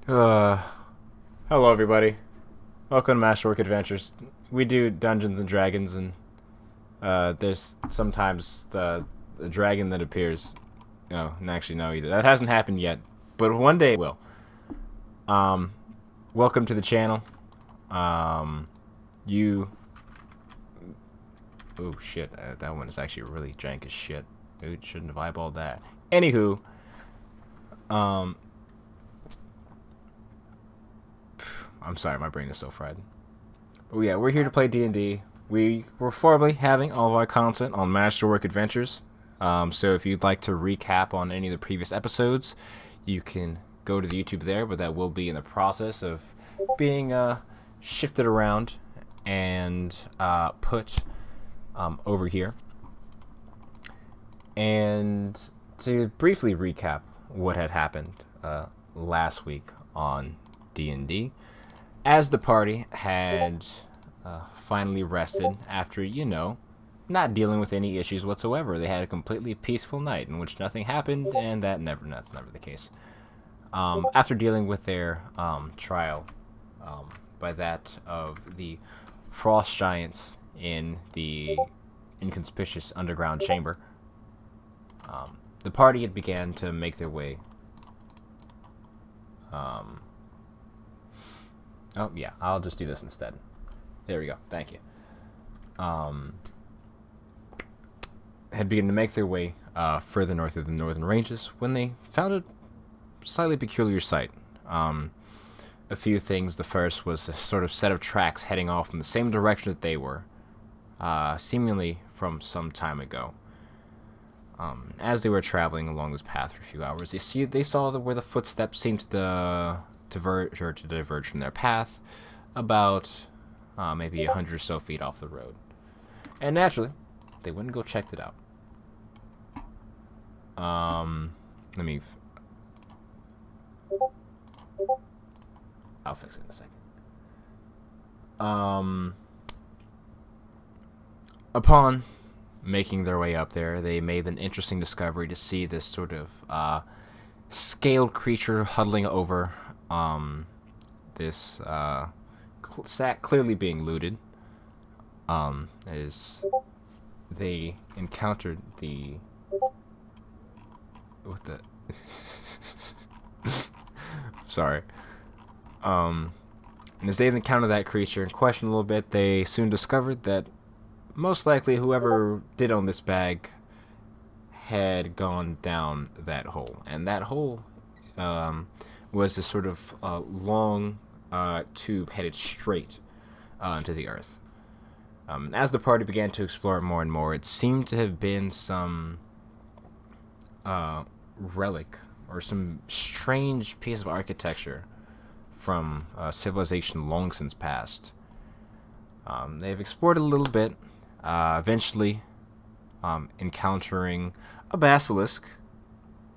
Uh, Hello everybody. Welcome to Masterwork Adventures. We do Dungeons and Dragons, and there's sometimes the dragon that appears. No, actually, no, either. That hasn't happened yet, but one day it will. Um, Welcome to the channel. Um, you. Oh shit, that one is actually really jank as shit. Dude, shouldn't have eyeballed that. Anywho, um, I'm sorry, my brain is so fried. But yeah, we're here to play D&D. We were formerly having all of our content on Masterwork Adventures. So if you'd like to recap on any of the previous episodes, you can go to the YouTube there, but that will be in the process of being shifted around and put over here. And to briefly recap what had happened last week on D&D, as the party had finally rested after, not dealing with any issues whatsoever. They had a completely peaceful night in which nothing happened, and that's never the case. After dealing with their trial, by that of the frost giants in the inconspicuous underground chamber, the party had began to make their way. Oh yeah, I'll just do this instead. There we go. Thank you. Had begun to make their way further north of the northern ranges when they found a slightly peculiar sight. A few things. The first was a sort of set of tracks heading off in the same direction that they were, seemingly from some time ago. As they were traveling along this path for a few hours, they saw where the footsteps seemed to diverge from their path, about maybe 100 or so feet off the road. And naturally, they went and go checked it out. Let me. I'll fix it in a second. Upon making their way up there, they made an interesting discovery to see this sort of scaled creature huddling over this sack clearly being looted. As they encountered what the sorry. And as they encountered that creature and questioned a little bit, they soon discovered that most likely whoever did own this bag had gone down that hole. And that hole was this sort of long tube headed straight into the earth. As the party began to explore it more and more, it seemed to have been some relic or some strange piece of architecture from a civilization long since past. They've explored it a little bit, eventually encountering a basilisk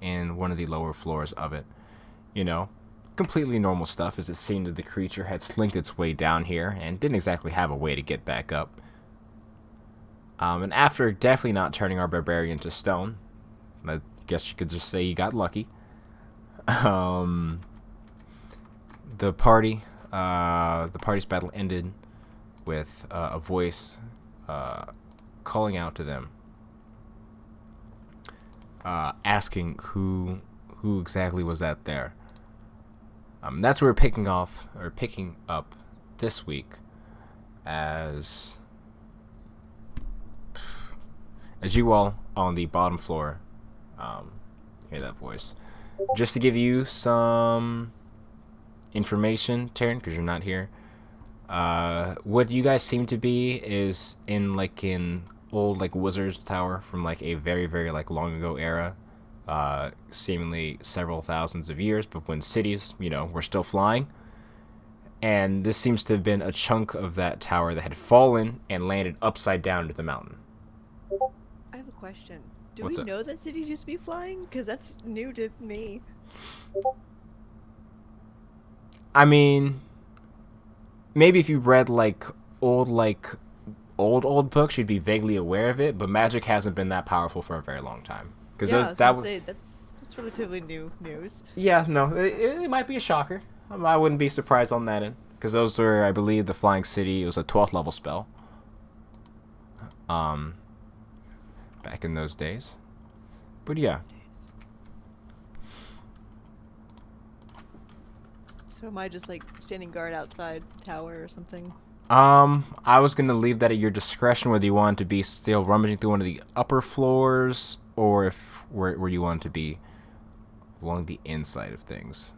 in one of the lower floors of it. Completely normal stuff, as it seemed that the creature had slinked its way down here and didn't exactly have a way to get back up. And after definitely not turning our barbarian to stone, I guess you could just say he got lucky. The party's battle ended with a voice calling out to them, asking who exactly was that there. That's where we're picking up this week, as you all on the bottom floor hear that voice. Just to give you some information, Taryn, because you're not here, what you guys seem to be is in an old wizard's tower from a very, very long ago era, seemingly several thousands of years, but when cities were still flying. And this seems to have been a chunk of that tower that had fallen and landed upside down into the mountain. I have a question. Do What's we up? know that cities used to be flying? Because that's new to me. I mean, maybe if you read old books, you'd be vaguely aware of it, but magic hasn't been that powerful for a very long time. Because Yeah, I was that gonna was say that's relatively new news. Yeah, no, it might be a shocker. I wouldn't be surprised on that end. Because those were, I believe, the Flying City. It was a 12th level spell. Back in those days. But yeah. So am I just like standing guard outside the tower or something? I was gonna leave that at your discretion whether you wanted to be still rummaging through one of the upper floors or if where you wanted to be along the inside of things.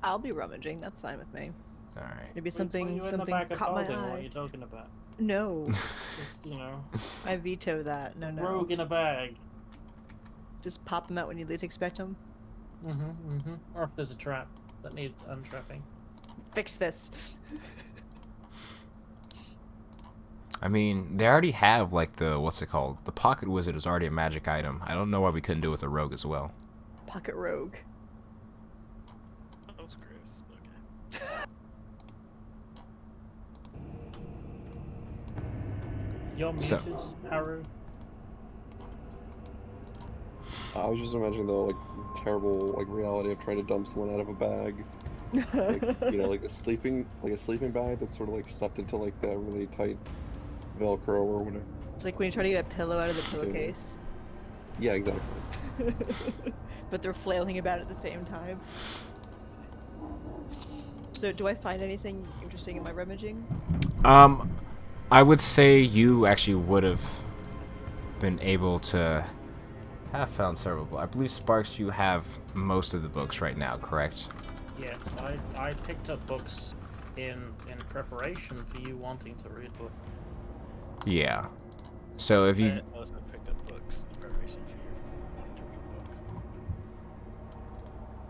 I'll be rummaging. That's fine with me. All right. Maybe We put you in the something back of caught my holding, What are eye. you talking about? No, Just, you know, I veto that. No, no. rogue in a bag. Just pop them out when you least expect them. Or if there's a trap that needs untrapping. Fix this. I mean, they already have like the what's it called? The pocket wizard is already a magic item. I don't know why we couldn't do it with a rogue as well. Pocket rogue. That was gross. Okay. You're So- muted, Haru. I was just imagining the like terrible like reality of trying to dump someone out of a bag, like you know, like a sleeping bag that's sort of like stuffed into like that really tight Velcro or whatever. It's like when you try to get a pillow out of the pillowcase. Yeah, exactly. But they're flailing about at the same time. So do I find anything interesting in my rummaging? I would say you actually would have been able to have found several books. I believe Sparks, you have most of the books right now, correct? Yes, I picked up books in preparation for you wanting to read books. Yeah. So if you I also picked up books in preparation for you wanting to read books.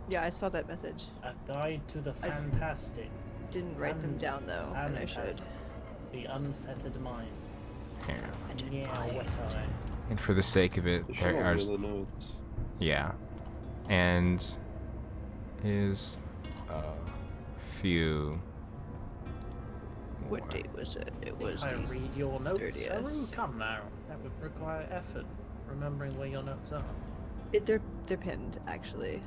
Yeah, I saw that message. A guide to the fantastic. Didn't write them down though, and I should. Fantastic. The unfettered mind. here. Yeah, what I. And for the sake of it, They should there all are be in the notes. yeah, and is a few. What more. date was it? It was I the read your notes. 30th. Saru, come now. That would require effort. Remembering where your notes are. They're pinned actually.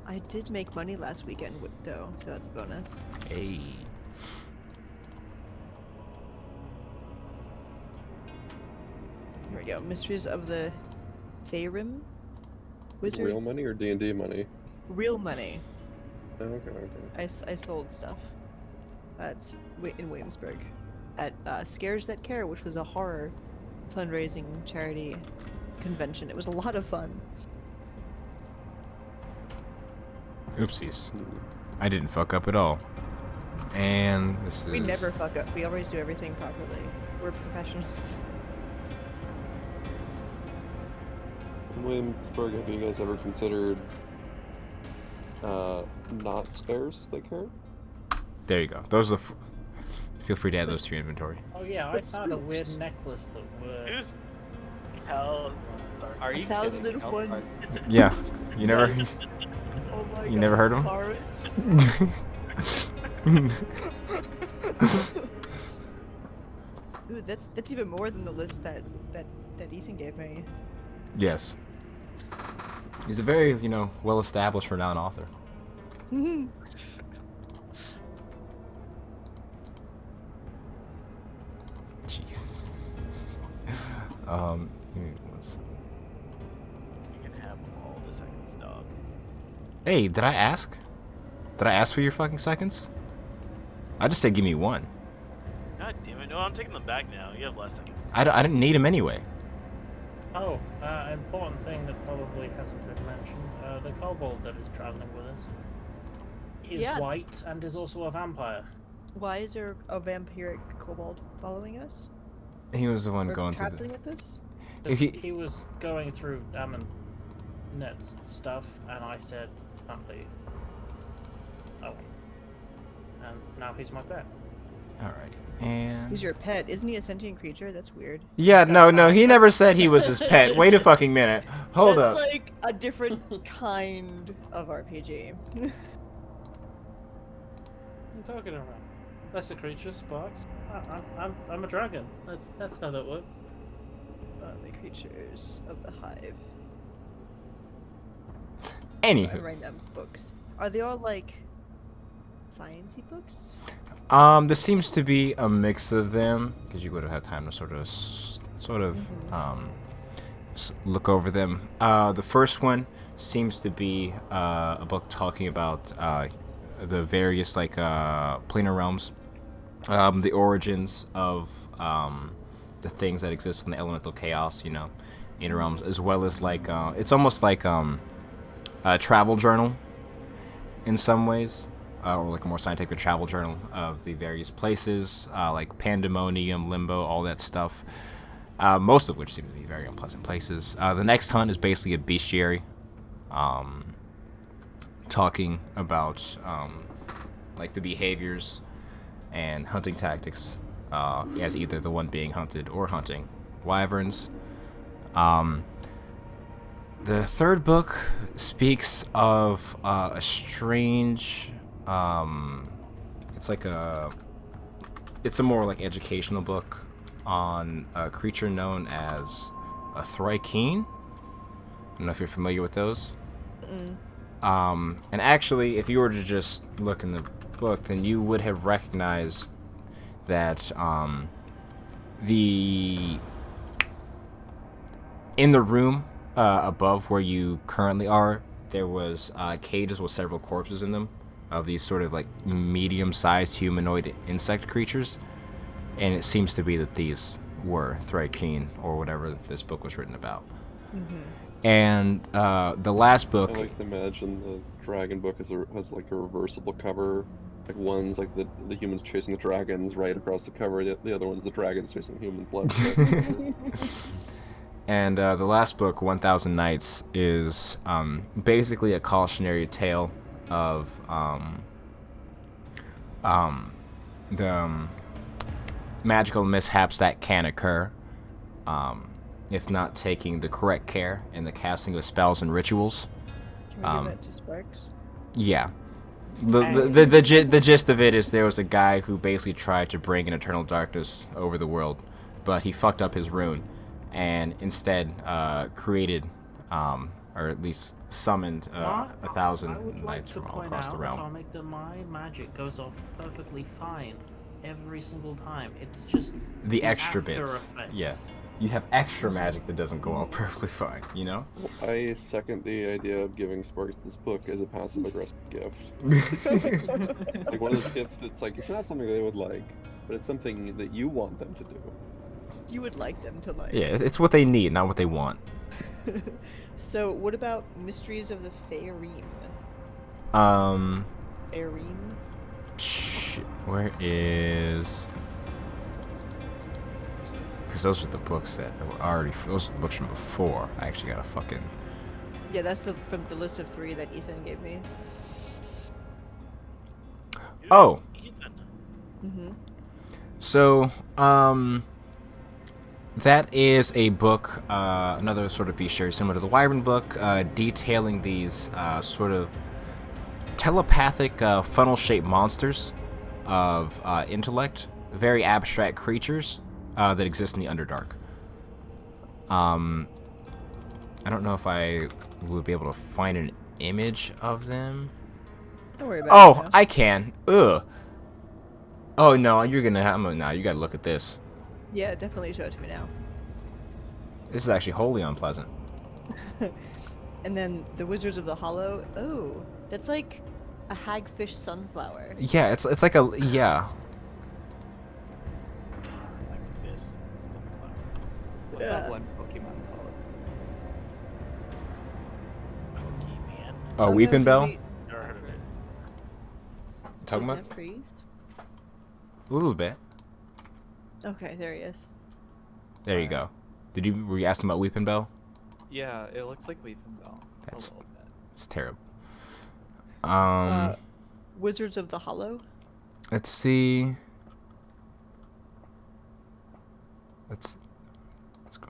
I did make money last weekend though, so that's a bonus. Hey. Here we go. Mysteries of the Faerun Wizards. Real money or D&D money? Real money. Oh, okay, okay. I sold stuff in Williamsburg at Scares That Care, which was a horror fundraising charity convention. It was a lot of fun. Oopsies. I didn't fuck up at all. And this is. We never fuck up. We always do everything properly. We're professionals. In Williamsburg, have you guys ever considered not Scares That Care? There you go. Those are the. Feel free to add those to your inventory. Oh yeah, I But found a weird spooks. necklace that worked. Who? Hell, are you kidding? 1001. Yeah. You never. Oh my You never heard 'em? Cars. Ooh, that's even more than the list that Ethan gave me. Yes. He's a very, well-established, renowned author. Jeez. Give me one second. You can have all the seconds, dog. Hey, did I ask? Did I ask for your fucking seconds? I just said give me one. God damn it! No, I'm taking them back now. You have less seconds. I didn't need them anyway. Oh, important thing that probably hasn't been mentioned. The kobold that is traveling with us is Yeah. white and is also a vampire. Why is there a vampiric kobold following us? He was the one Or going through traveling the. with us? If he- He was going through Net's stuff, and I said, can't leave. Oh. And now he's my pet. Alrighty. And. He's your pet. Isn't he a sentient creature? That's weird. Yeah, no, he never said he was his pet. Wait a fucking minute. Hold That's up. like a different kind of RPG. What are you talking about? That's a creature, Sparks. I'm a dragon. That's how that works. The creatures of the hive. Anywho. random books. Are they all like sciencey books? There seems to be a mix of them because you would have had time to look over them. The first one seems to be a book talking about the various like planar realms, the origins of the things that exist within the elemental chaos, inner realms, as well as like it's almost like a travel journal in some ways, or like a more scientific travel journal of the various places, like Pandemonium, Limbo, all that stuff. Most of which seem to be very unpleasant places. The next hunt is basically a bestiary, talking about like the behaviors and hunting tactics, as either the one being hunted or hunting wyverns. The third book speaks of a strange. It's a more like educational book on a creature known as a Thrykean. I don't know if you're familiar with those. And actually, if you were to just look in the book, then you would have recognized that in the room above where you currently are, there was cages with several corpses in them of these sort of like medium-sized humanoid insect creatures, and it seems to be that these were Thrykean or whatever this book was written about. And the last book. I like to imagine the dragon book has like a reversible cover. Like one's like the humans chasing the dragons right across the cover. The other one's the dragons chasing humans left. And the last book, 1000 Nights, is basically a cautionary tale of the magical mishaps that can occur if not taking the correct care in the casting of spells and rituals. Can we give that to Sparks? Yeah. The gist of it is there was a guy who basically tried to bring an eternal darkness over the world, but he fucked up his rune and instead created, or at least summoned, 1,000 knights from all across the realm. I'll make that my magic goes off perfectly fine every single time. It's just the extra after bits. effects. Yeah. You have extra magic that doesn't go off perfectly fine, you know? I second the idea of giving Sparks this book as a passive-aggressive gift. Like one of those gifts that's like, it's not something they would like, but it's something that you want them to do. You would like them to like. Yeah, it's what they need, not what they want. So, what about Mysteries of the Faerine? Faerine? Shit, where is... Because those are the books that were already... Those are the books from before. I actually got a fucking... Yeah, that's from the list of 3 that Ethan gave me. Oh! Mm-hmm. So, that is a book, another sort of bestiary similar to the Wyvern book, detailing these sort of telepathic funnel-shaped monsters of intellect, very abstract creatures that exist in the Underdark. I don't know if I would be able to find an image of them. Don't worry about it. Oh, I can. Ugh. Oh no, you're gonna have no. You gotta look at this. Yeah, definitely show it to me now. This is actually wholly unpleasant. And then the Wizards of the Hollow. Oh, that's like a hagfish sunflower. Yeah, it's like a yeah. Like this. Sunflower. What's Yeah. that one Pokemon called? Pokemon? Oh, no, Weeping did Bell. we- Never heard of it. Talking did about that freeze? a little bit. Okay, there he is. There you go. Were you asking about Weeping Bell? Yeah, it looks like Weeping Bell. That's- A little bit. It's terrible. Wizards of the Hollow. Let's see. Let's go.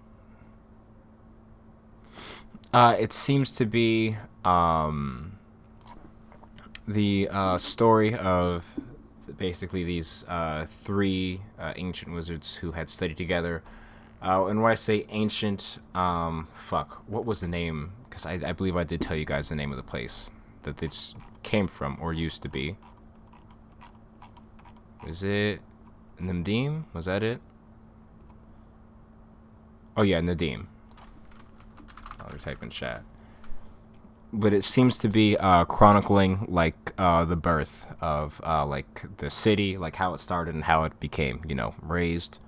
It seems to be the story of basically these 3 ancient wizards who had studied together And when I say ancient, fuck, what was the name? Because I believe I did tell you guys the name of the place that this came from or used to be. Is it Nadim? Was that it? Oh yeah, Nadim. I'll type in chat. But it seems to be chronicling like the birth of like the city, like how it started and how it became, you know, raised.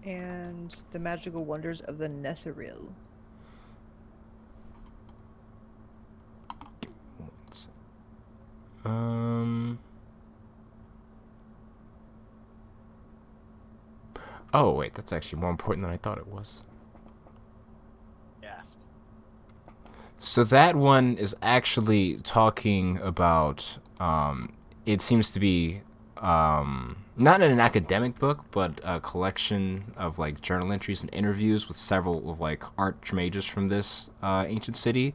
And the magical wonders of the Netheril. Oh wait, that's actually more important than I thought it was. Gasp. So that one is actually talking about it seems to be not in an academic book, but a collection of like journal entries and interviews with several of like archmages from this ancient city,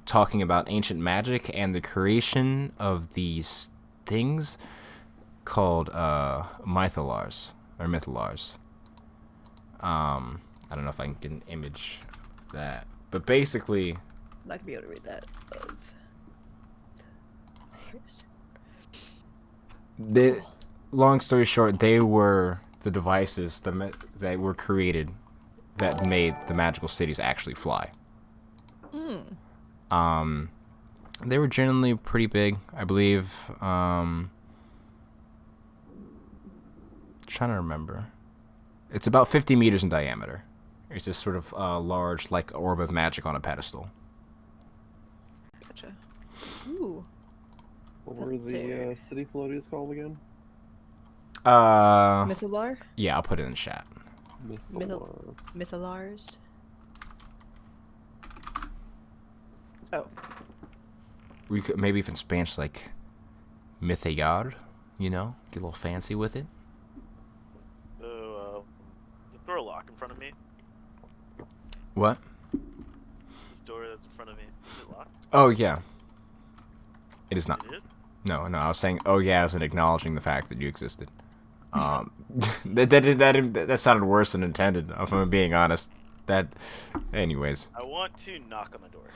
talking about ancient magic and the creation of these things called mythalars or mythalars. I don't know if I can get an image of that, but basically, I'm not gonna be able to read that. the long story short, they were the devices that were created that made the magical cities actually fly. They were generally pretty big, I believe. Trying to remember. It's about 50 meters in diameter. It's this sort of large, like, orb of magic on a pedestal. Gotcha. Ooh. What were the city floaties called again? Mythalar? Yeah, I'll put it in chat. Mythalars? Oh. We could maybe even Spanish like Mythayar, you know? Get a little fancy with it. The door lock in front of me. What? This door that's in front of me. Is it locked? Oh, yeah. It is not. It is? No, I was saying, oh yeah, as in acknowledging the fact that you existed. That sounded worse than intended, if I'm being honest. Anyways. I want to knock on the door.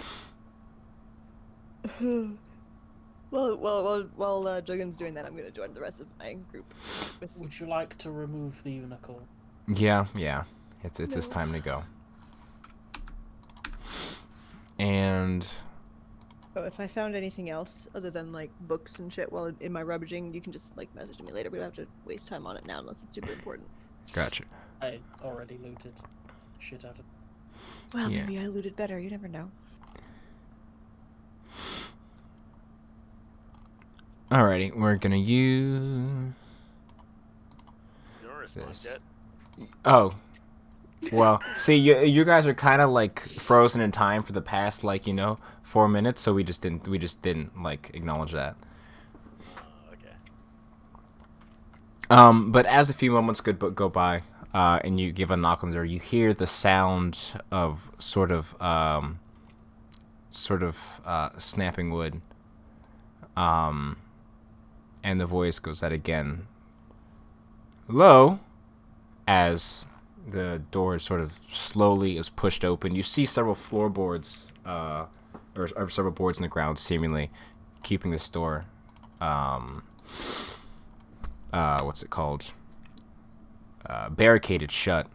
While Juggin's doing that, I'm gonna join the rest of my group. Would you like to remove the unicorn? Yeah. It's time to go. And Oh, if I found anything else other than like books and shit while in my rummaging, you can just like message me later. We don't have to waste time on it now unless it's super important. gotcha. I already looted shit out of. Well, Yeah. maybe I looted better. You never know. Alrighty, we're gonna use You don't respond this. yet? Oh. Well, see, you guys are kind of like frozen in time for the past, like, 4 minutes, so we just didn't like acknowledge that. Okay. But as a few moments go by, and you give a knock on the door, you hear the sound of sort of snapping wood. And the voice goes out again. Hello? As the door sort of slowly is pushed open, you see several floorboards, or several boards in the ground, seemingly keeping this door, what's it called? Barricaded shut.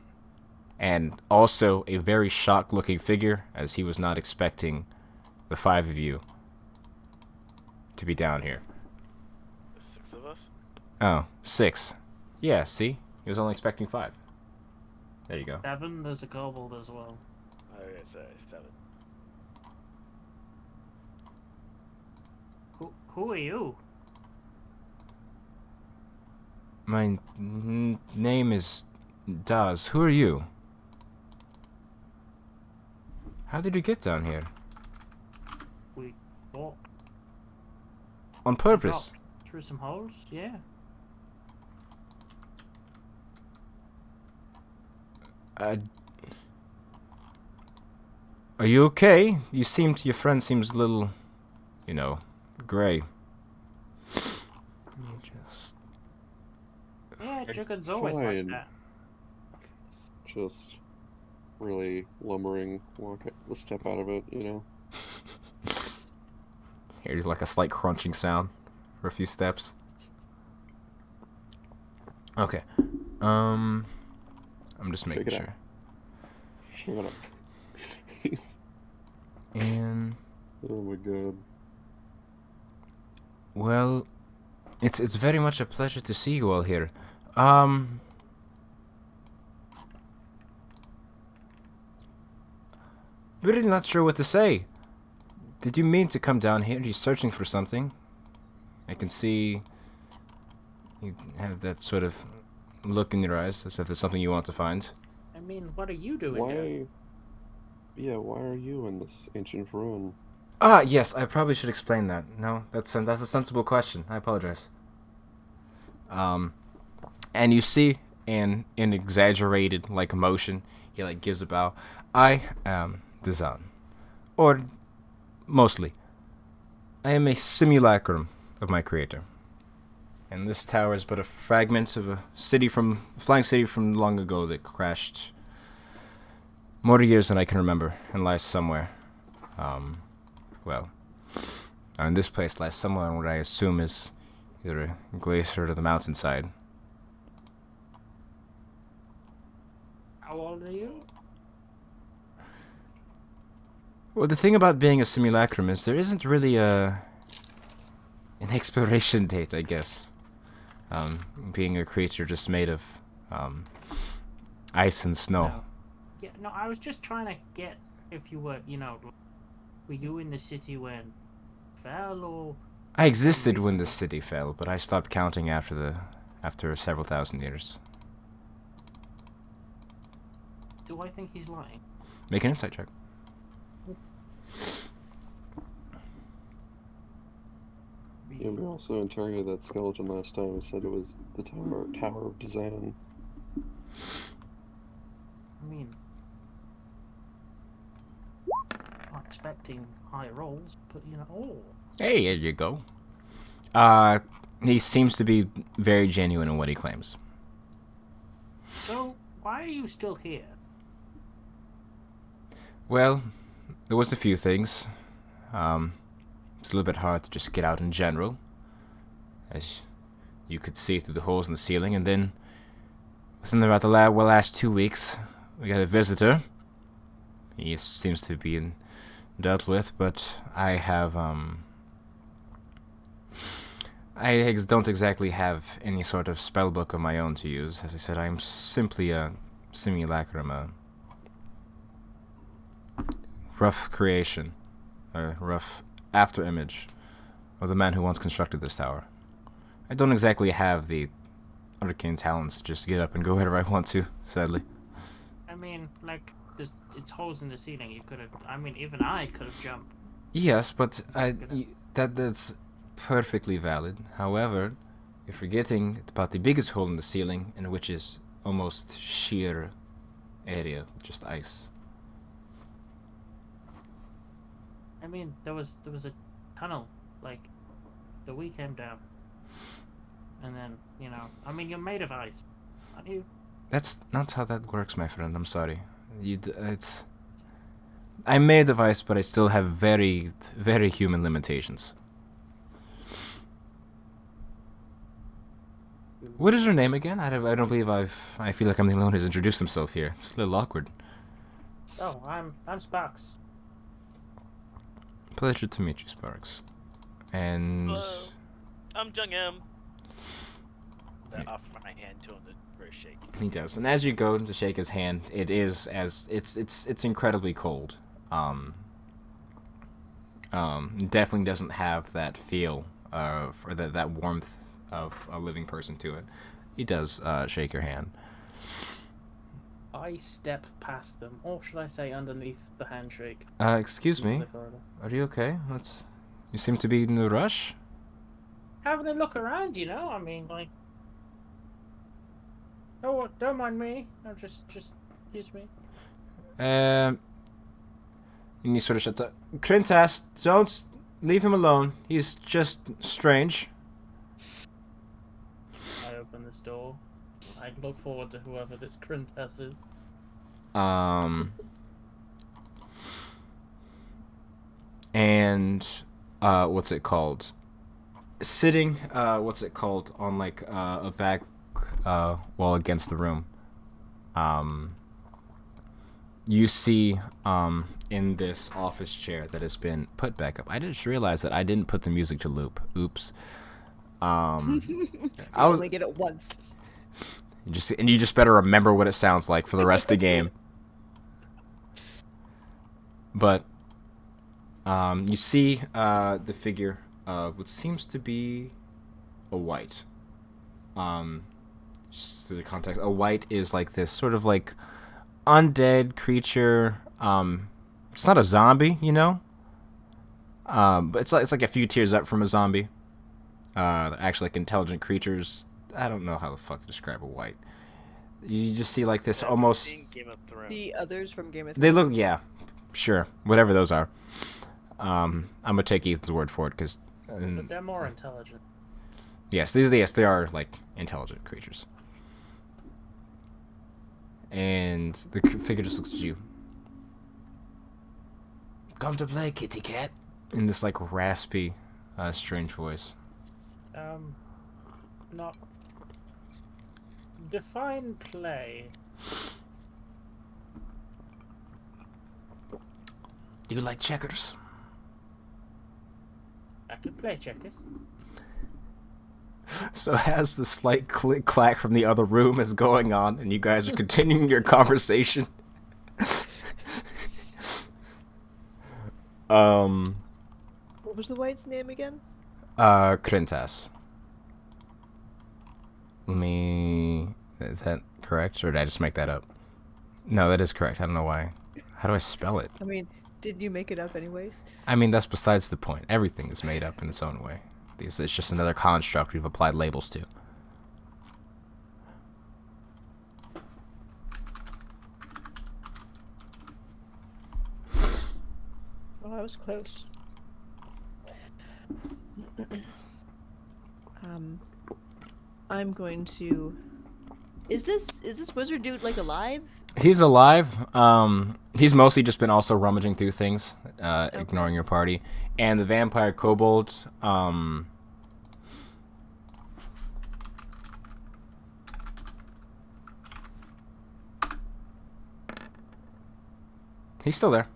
And also a very shocked-looking figure, as he was not expecting the 5 of you to be down here. The 6 of us? Oh, 6. Yeah, see? He was only expecting 5. There you go. 7, there's a kobold as well. Okay, sorry, 7. Who are you? My name is Daz. Who are you? How did you get down here? We walked On purpose? through some holes, yeah. Are you okay? Your friend seems a little, gray. Chickens always like Fine. that. Just really lumbering, step out of it, you know? Here's like a slight crunching sound for a few steps. Okay. I'm just making Check it sure. Shut up. And Oh my god. well, it's very much a pleasure to see you all here. Really not sure what to say. Did you mean to come down here? Are you searching for something? I can see you have that sort of look in your eyes as if there's something you want to find. I mean, what are you doing there? Why? Yeah, why are you in this ancient ruin? Ah, yes, I probably should explain that. No, that's a sensible question. I apologize. And you see in exaggerated like motion, he like gives a bow. I am Dazan, or mostly, I am a simulacrum of my creator. And this tower is but a fragment of a flying city from long ago that crashed more years than I can remember and lies somewhere. And this place lies somewhere on what I assume is either a glacier or the mountainside. How old are you? Well, the thing about being a simulacrum is there isn't really an expiration date, I guess. Being a creature just made of ice and snow. No. Yeah, no, I was just trying to get if you were, were you in the city when it fell or? I existed when the city fell, but I stopped counting after several thousand years. Do I think he's lying? Make an insight check. Yeah, we also interrogated that skeleton last time and said it was the Tower of Dazan. I mean, I'm expecting high rolls, but oh. Hey, there you go. He seems to be very genuine in what he claims. So, why are you still here? Well, there was a few things. It's a little bit hard to just get out in general, as you could see through the holes in the ceiling. And then, within about the last 2 weeks, we got a visitor. He seems to be dealt with, but I have I don't exactly have any sort of spell book of my own to use. As I said, I'm simply a simulacrum, a rough creation, a rough after-image of the man who once constructed this tower. I don't exactly have the arcane talents to just get up and go wherever I want to, sadly. I mean, it's holes in the ceiling. You could have. I mean, even I could have jumped. Yes, but that's perfectly valid. However, you're forgetting about the biggest hole in the ceiling, and which is almost sheer area, just ice. I mean, there was a tunnel, that we came down, and then I mean, you're made of ice, aren't you? That's not how that works, my friend. I'm sorry. I'm made of ice, but I still have very, very human limitations. What is her name again? I don't believe I feel like I'm the only one who's introduced himself here. It's a little awkward. Oh, I'm Sparks. Pleasure to meet you, Sparks. And Hello. I'm Jung M. I offer my hand to him to very shaky. he does. And as you go to shake his hand, it's incredibly cold. Definitely doesn't have that feel or that warmth of a living person to it. He does shake your hand. I step past them, or should I say underneath the handshake. Excuse into me. the corridor. Are you okay? You seem to be in a rush. Having a look around, I mean, Oh, don't mind me. No, just excuse me. And he sort of shuts up. Krintas, don't leave him alone. He's just strange. I open this door. I look forward to whoever this Princess is. And what's it called? Sitting, what's it called, on like a back wall against the room. You see in this office chair that has been put back up. I just realized that I didn't put the music to loop. Oops. You I was only get it once. you just better remember what it sounds like for the rest of the game. But you see the figure of what seems to be a white. Just to the context, a white is like this sort of like undead creature. It's not a zombie, you know. But it's like a few tiers up from a zombie. Actually, like intelligent creatures. I don't know how the fuck to describe a white. You just see like this I've almost. seen Game of Thrones. The others from Game of Thrones. They look, yeah, sure, whatever those are. I'm gonna take Ethan's word for it because. But they're more intelligent. Yes, they are like intelligent creatures. And the figure just looks at you. Come to play, kitty cat. In this like raspy, strange voice. Not. Define play. Do you like checkers? I could play checkers. So as the slight click clack from the other room is going on, and you guys are continuing your conversation. What was the white's name again? Krintas. Is that correct, or did I just make that up? No, that is correct. I don't know why. How do I spell it? I mean, did you make it up anyways? I mean, that's besides the point. Everything is made up in its own way. It's just another construct we've applied labels to. Oh, I was close. I'm going to. Is this wizard dude like alive? He's alive. He's mostly just been also rummaging through things, ignoring your party. And the vampire kobold, he's still there.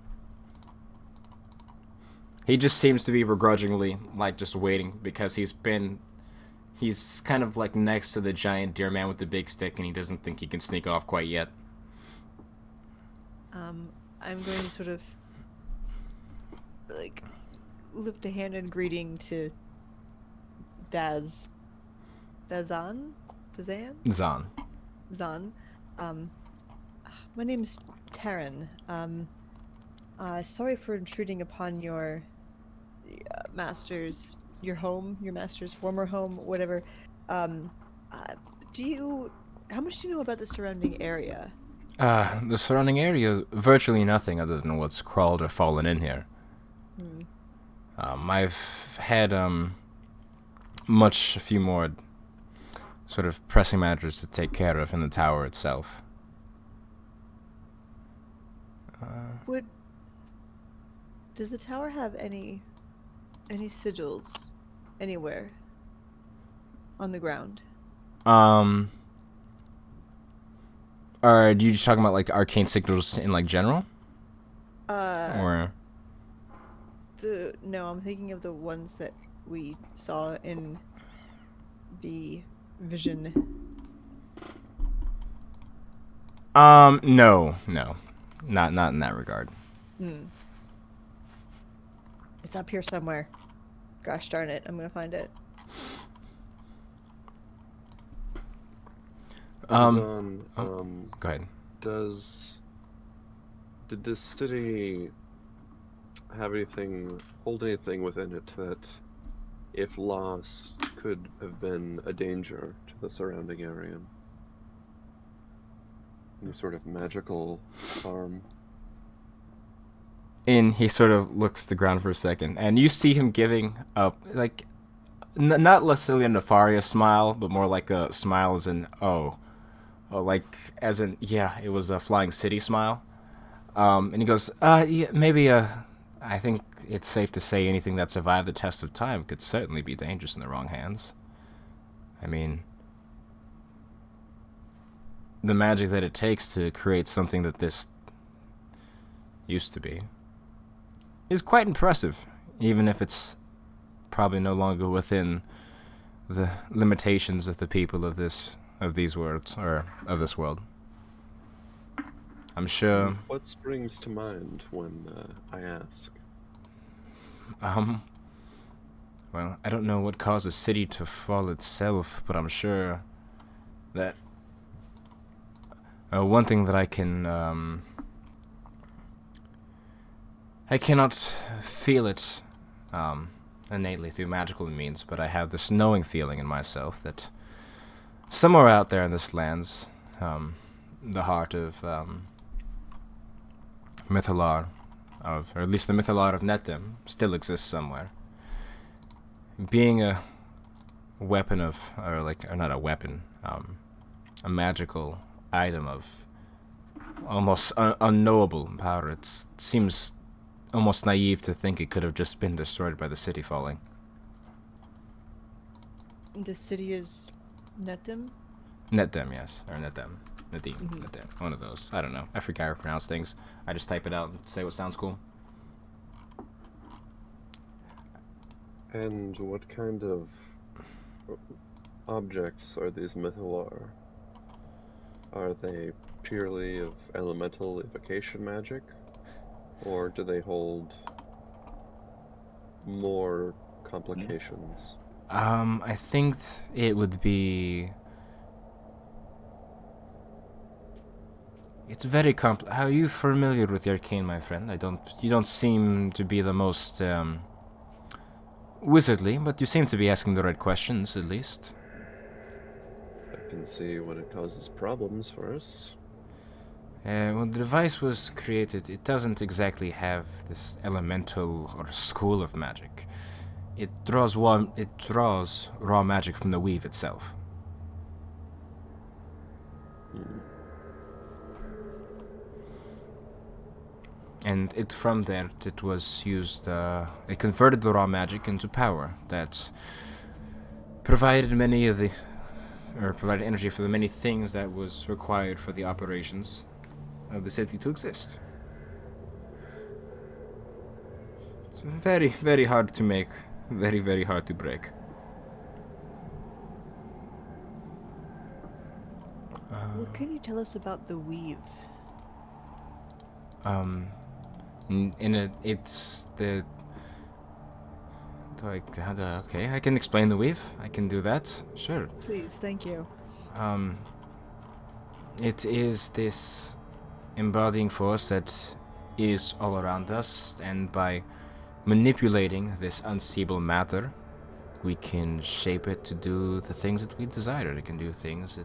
He just seems to be begrudgingly, like, just waiting because he's kind of like next to the giant deer man with the big stick, and he doesn't think he can sneak off quite yet. I'm going to sort of like lift a hand in greeting to Dazan? Zan. Zan. My name's Taryn. Sorry for intruding upon your your master's former home, whatever. How much do you know about the surrounding area? The surrounding area, virtually nothing other than what's crawled or fallen in here. I've had a few more sort of pressing matters to take care of in the tower itself. Does the tower have any sigils anywhere on the ground? Are you just talking about like arcane signals in like general? Or No, I'm thinking of the ones that we saw in the vision. No, not in that regard. It's up here somewhere. Gosh darn it, I'm gonna find it. Go ahead. Did this city hold anything within it that, if lost, could have been a danger to the surrounding area? Any sort of magical harm? And he sort of looks to the ground for a second, and you see him giving up, like, not necessarily a nefarious smile, but more like a smile as in, oh, Oh, like, as in, yeah, it was a Flying City smile. And he goes, yeah, maybe, I think it's safe to say anything that survived the test of time could certainly be dangerous in the wrong hands. I mean, the magic that it takes to create something that this used to be is quite impressive, even if it's probably no longer within the limitations of the people of these worlds, or of this world. I'm sure. What springs to mind when I ask? Um. Well, I don't know what caused the city to fall itself, but I'm sure that one thing that I cannot feel it innately through magical means, but I have this knowing feeling in myself that somewhere out there in this lands, the heart of Mythalar, or at least the Mythalar of Netem, still exists somewhere. Being a weapon of, or not a weapon, a magical item of almost unknowable power, it seems almost naive to think it could have just been destroyed by the city falling. The city is Netim? Netem, yes. Or Netem. Netem. One of those. I don't know. I forget how to pronounce things. I just type it out and say what sounds cool. And what kind of objects are these Mythalar? Are they purely of elemental evocation magic? Or do they hold more complications? I think it would be... It's very How are you familiar with the arcane, my friend? You don't seem to be the most, wizardly, but you seem to be asking the right questions, at least. I can see when it causes problems for us. When the device was created, it doesn't exactly have this elemental or school of magic. It draws raw magic from the weave itself. And from there, it was used, it converted the raw magic into power that provided provided energy for the many things that was required for the operations of the city to exist. It's very, very hard to make, very, very hard to break. What can you tell us about the weave? It's the... Okay, I can explain the weave. I can do that. Sure. Please, thank you. It is this embodying force that is all around us, and by manipulating this unseeable matter, we can shape it to do the things that we desire. It can do things.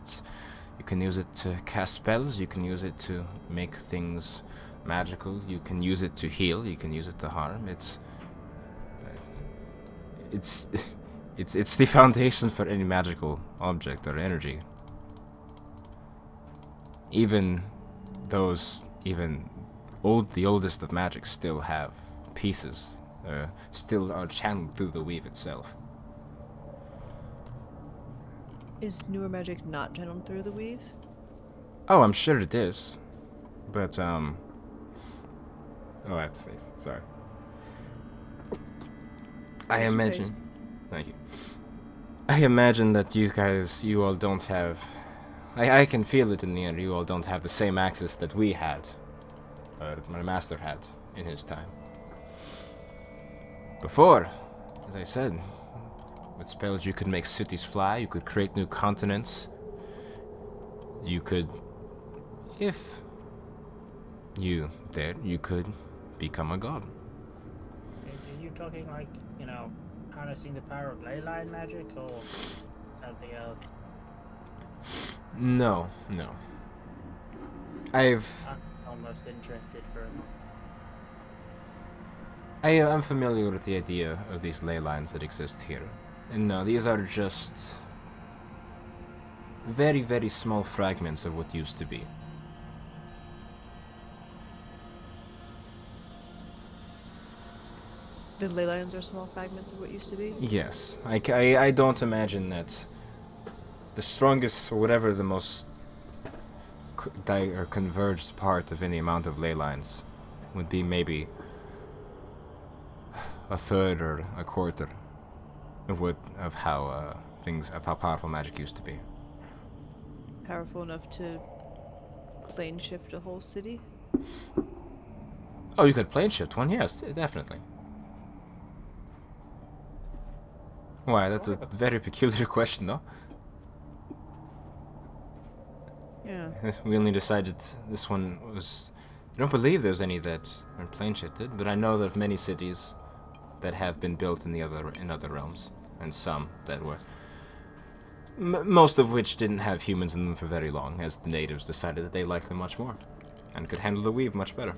You can use it to cast spells. You can use it to make things magical. You can use it to heal. You can use it to harm. It's the foundation for any magical object or energy. Even the oldest of magic still have pieces, still are channeled through the weave itself. Is newer magic not channeled through the weave? Oh, I'm sure it is, but oh, that's nice. Sorry. I What's your imagine. face? Thank you. I imagine that you all don't have. I can feel it in the air. You all don't have the same access that we had, that my master had in his time. Before, as I said, with spells you could make cities fly. You could create new continents. You could, if you dared, you could become a god. Are you talking like, harnessing the power of ley line magic or something else? No. I'm almost interested for... I am familiar with the idea of these ley lines that exist here. And no, these are just very, very small fragments of what used to be. The ley lines are small fragments of what used to be. Yes, I don't imagine that the strongest, or whatever the most or converged part of any amount of ley lines would be maybe a third or a quarter of how powerful magic used to be. Powerful enough to plane shift a whole city. Oh, you could plane shift one? Yes, definitely. Why? That's a very peculiar question, though. Yeah. We only decided this one was... I don't believe there's any that are plane shifted, but I know of many cities that have been built in other realms, and some that were... most of which didn't have humans in them for very long, as the natives decided that they liked them much more, and could handle the weave much better.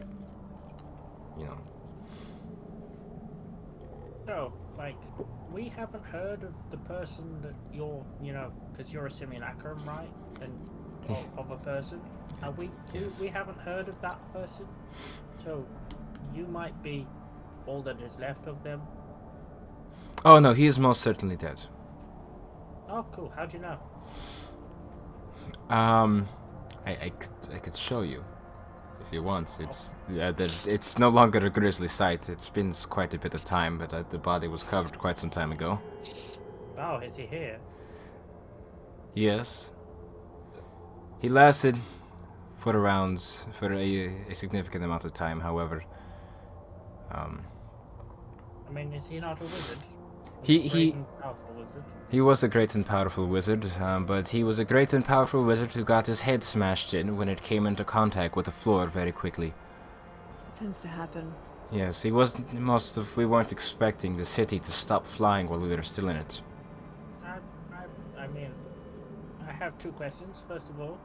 You know. So, like, we haven't heard of the person that you're, because you're a simulacrum, right? And of a person. Yes. We haven't heard of that person. So, you might be all that is left of them. Oh no, he is most certainly dead. Oh, cool. How'd you know? I could show you if you want. It's no longer a grisly sight. It's been quite a bit of time, but the body was covered quite some time ago. Oh, is he here? Yes. He lasted for a significant amount of time. However, I mean, is he not a wizard? He Powerful wizard. He was a great and powerful wizard, but he was a great and powerful wizard who got his head smashed in when it came into contact with the floor very quickly. It tends to happen. Yes, we weren't expecting the city to stop flying while we were still in it. I mean, I have two questions. First of all,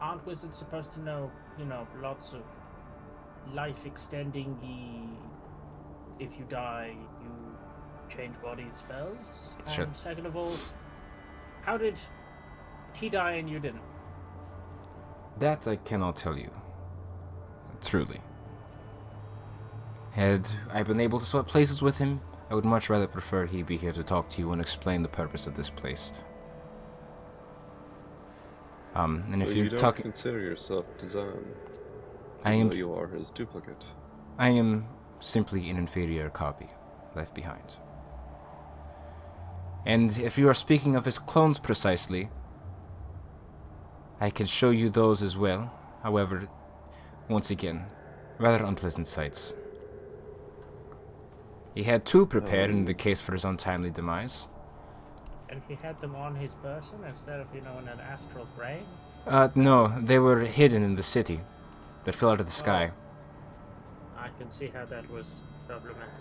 aren't wizards supposed to know, lots of life-extending, if you die, you change body spells? Sure. And second of all, how did he die and you didn't? That I cannot tell you. Truly. Had I been able to swap places with him, I would much rather prefer he be here to talk to you and explain the purpose of this place. And if Well, you're you don't talking... consider yourself Dazan, I am... though you are his duplicate. I am simply an inferior copy, left behind. And if you are speaking of his clones precisely, I can show you those as well. However, once again, rather unpleasant sights. He had two prepared in the case for his untimely demise. And he had them on his person instead of, in an astral brain? No, they were hidden in the city that fell out of the sky. I can see how that was problematic.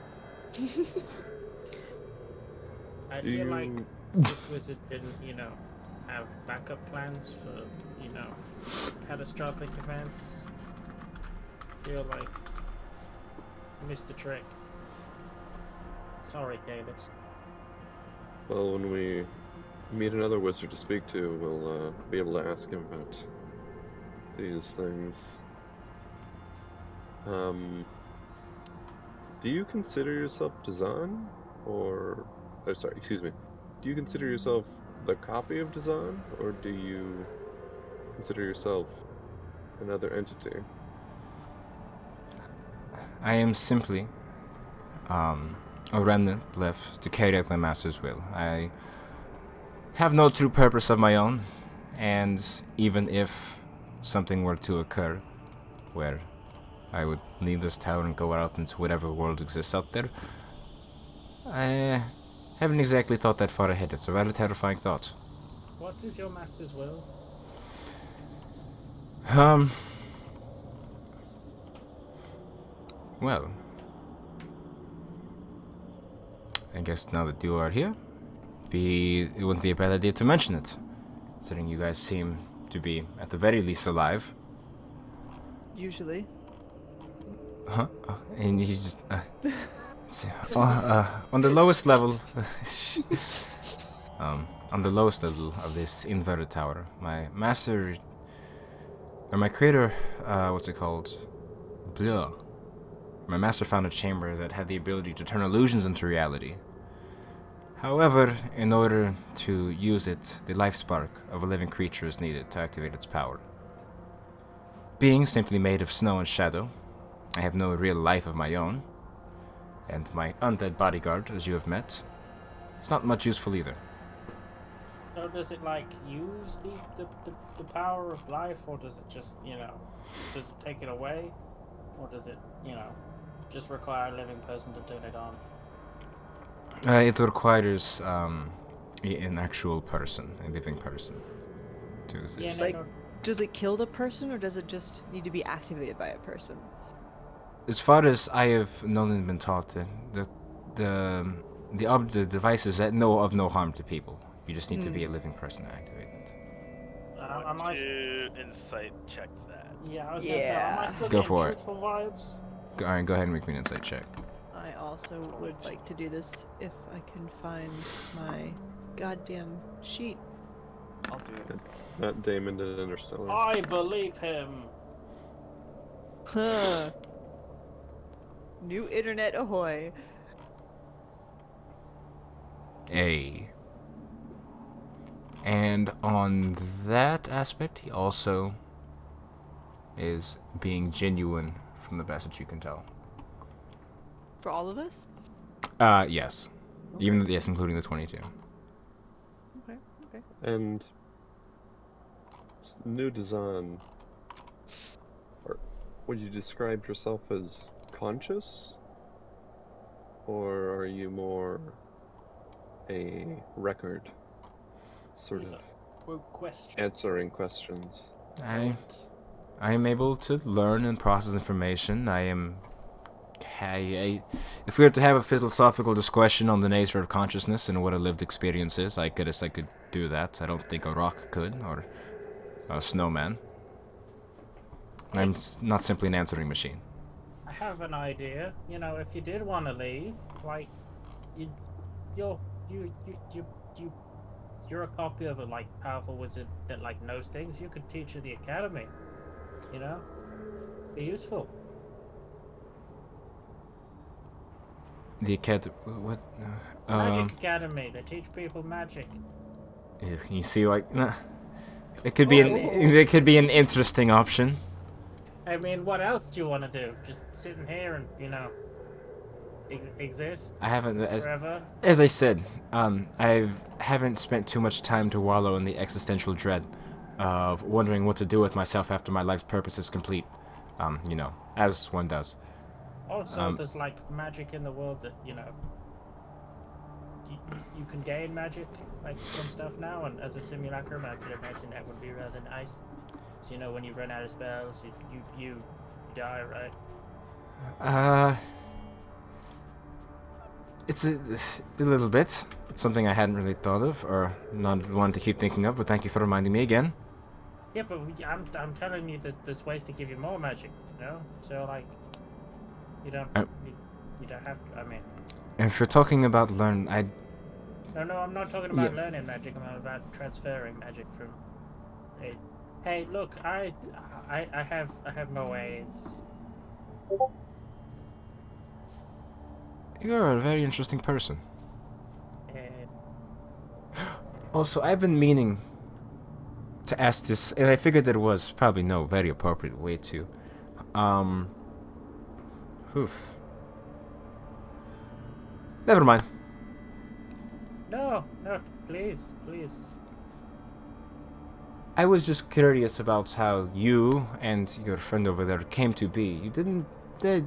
I feel like this wizard didn't, have backup plans for, catastrophic events. I feel like I missed the trick. Sorry, Kalis. Well, when we meet another wizard to speak to, we'll be able to ask him about these things. Do you consider yourself Dazan? Do you consider yourself the copy of Dazan? Or do you consider yourself another entity? I am simply a remnant left to carry out my master's will. I have no true purpose of my own, and even if something were to occur where I would leave this tower and go out into whatever world exists out there, I haven't exactly thought that far ahead. It's a rather terrifying thought. What is your master's will? Well, I guess now that you are here, it wouldn't be a bad idea to mention it, considering you guys seem to be, at the very least, alive. Usually. Huh? And you just... on the lowest level... on the lowest level of this inverted tower, my master, or my creator, what's it called? Blah. My master found a chamber that had the ability to turn illusions into reality. However, in order to use it, the life spark of a living creature is needed to activate its power. Being simply made of snow and shadow, I have no real life of my own, and my undead bodyguard, as you have met, is not much useful either. So does it like use the power of life, or does it just, does it take it away, or does it, just require a living person to turn it on? It requires an actual person, a living person, to exist. Yeah, Like, does it kill the person, or does it just need to be activated by a person? As far as I have known and been taught, the devices that know of no harm to people. You just need to be a living person to activate it. I want to insight check that. Yeah, I was gonna say, am I still Go getting for it. truthful vibes? Alright, go ahead and make me an insight check. I also would like to do this if I can find my goddamn sheet. I'll do it. as well. Matt Damon did Interstellar. I believe him. Huh. New internet ahoy. And on that aspect, he also is being genuine from the best that you can tell. For all of us? Yes. Okay. Yes, including the 22. Okay. And new design. Would you describe yourself as conscious? Or are you more a record? Sort These of are questions. answering questions. I am able to learn and process information. If we were to have a philosophical discussion on the nature of consciousness and what a lived experience is, I could do that. I don't think a rock could, or a snowman. I'm not simply an answering machine. I have an idea. If you did want to leave, like, you're a copy of a powerful wizard that knows things. You could teach at the academy. Be useful. The what? Magic Academy. They teach people magic. You see, it could be an interesting option. I mean, what else do you want to do? Just sitting here and exist I haven't, forever? as I said, I haven't spent too much time to wallow in the existential dread of wondering what to do with myself after my life's purpose is complete. As one does. Also, there's magic in the world that you can gain magic from stuff now, and as a simulacrum, I could imagine that would be rather nice. So when you run out of spells, you die, right? It's a little bit. It's something I hadn't really thought of, or not wanted to keep thinking of, but thank you for reminding me again. Yeah, but I'm telling you, there's ways to give you more magic, So you don't have to. I mean. If you're talking about learn, No, I'm not talking about learning magic. I'm about transferring magic from. Hey, look, I have my ways. You're a very interesting person. And Also, I've been meaning to ask this, and I figured that it was probably no very appropriate way to. Never mind. no, please. I was just curious about how you and your friend over there came to be. You didn't. There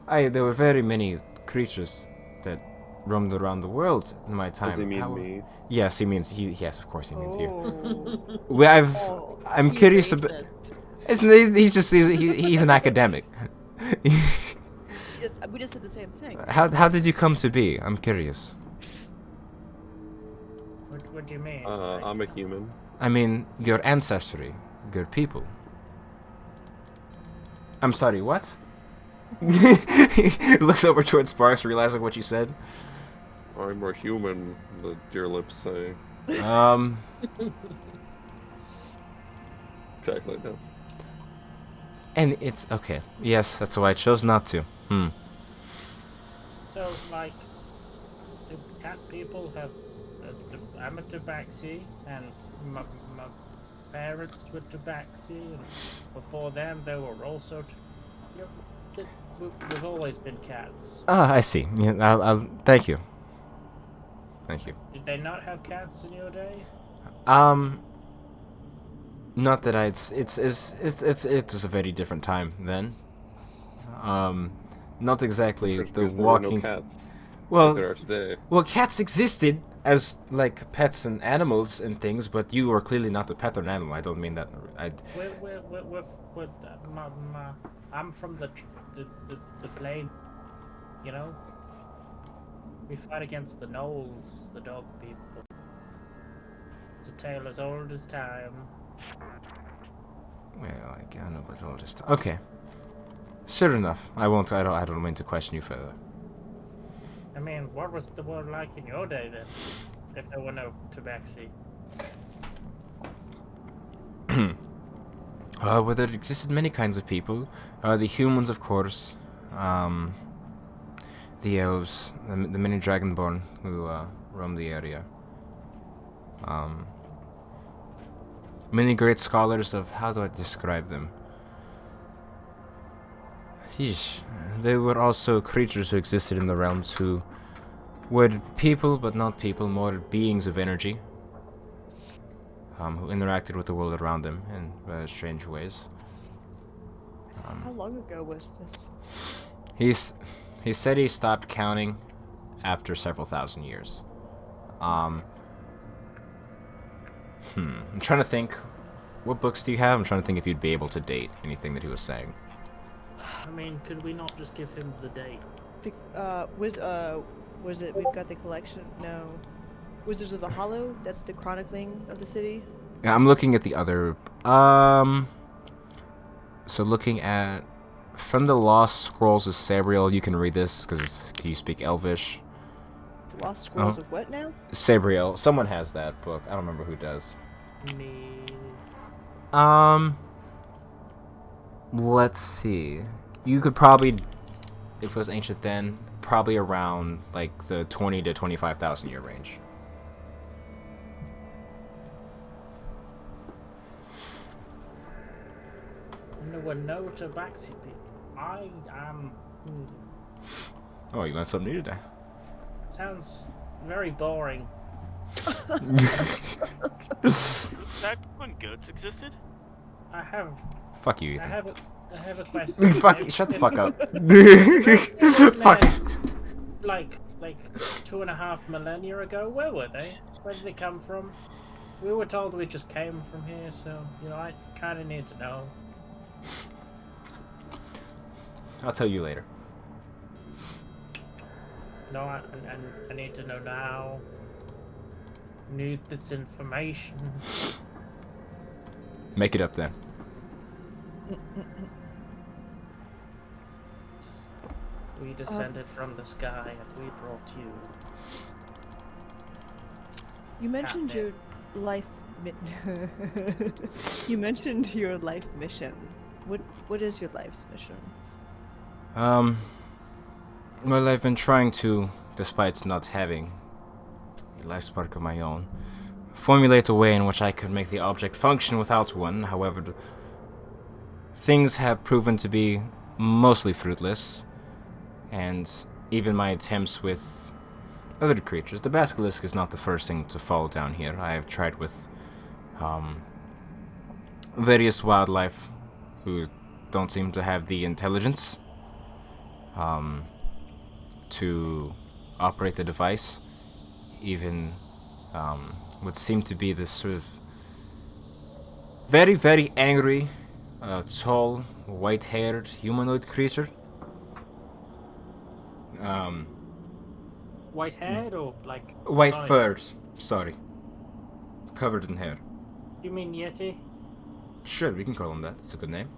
were very many creatures that roamed around the world in my time. Does he mean me? Yes, he means he. Yes, of course he means you. Oh. I'm He's curious about. racist. He's an academic. We just said the same thing. How did you come to be? I'm curious. What do you mean? I'm a human. I mean, your ancestry, your people. I'm sorry, what? He looks over towards Sparks, realizing what you said. I'm a human, the dear lips say. Um, Exactly. No. and it's okay. Yes, that's why I chose not to. So, like, do cat people have I'm a tabaxi, and my parents were tabaxi, and before them they were also. Yeah, we've always been cats. Ah, I see. Yeah, thank you. Thank you. Did they not have cats in your day? Um, not that it was a very different time then. Not exactly First, the because there were no walking. cats like Well, there are today. well, cats existed as like pets and animals and things, but you were clearly not a pet or an animal. I don't mean that. We're I'm from the plain, you know. We fight against the gnolls, the dog people. It's a tale as old as time. Well, I don't know, but all just okay. Sure enough. I won't. I don't mean to question you further. I mean, what was the world like in your day then? If there were no tabaxi. Well, there existed many kinds of people. The humans, of course. The elves, the many dragonborn who roam the area. Many great scholars of how do I describe them? Yeesh. There were also creatures who existed in the realms who were people, but not people, more beings of energy, who interacted with the world around them in strange ways. How long ago was this? He said he stopped counting after several thousand years. I'm trying to think. What books do you have? I'm trying to think if you'd be able to date anything that he was saying. I mean, could we not just give him the date? Was it? We've got the collection. No, Wizards of the Hollow. That's the chronicling of the city. Yeah, I'm looking at the other. So looking at from the Lost Scrolls of Sabriel, you can read this because you speak Elvish. The Lost Scrolls of what now? Sabriel. Someone has that book. I don't remember who does. Me. Let's see. You could probably, if it was ancient then, probably around like the 20 to 25,000 year range. And there were no tabaxi people. I am. Oh, you learned something new today. Sounds very boring. Back when goats existed? I have. Fuck you, I Ethan. have a question. Shut the fuck up. Fuck. Like 2.5 millennia ago, where were they? Where did they come from? We were told we just came from here, so I kind of need to know. I'll tell you later. No, I need to know now. Need this information. Make it up then. We descended from the sky and we brought you. You mentioned your life. You mentioned your life mission. What is your life's mission? Well, I've been trying to, despite not having a life spark of my own, formulate a way in which I could make the object function without one. However, things have proven to be mostly fruitless, and even my attempts with other creatures. The basilisk is not the first thing to fall down here. I have tried with various wildlife who don't seem to have the intelligence to operate the device. Even what seemed to be this sort of very, very angry, tall, white-haired humanoid creature. White haired or like White fine? furs, sorry. Covered in hair. You mean Yeti? Sure, we can call him that. It's a good name.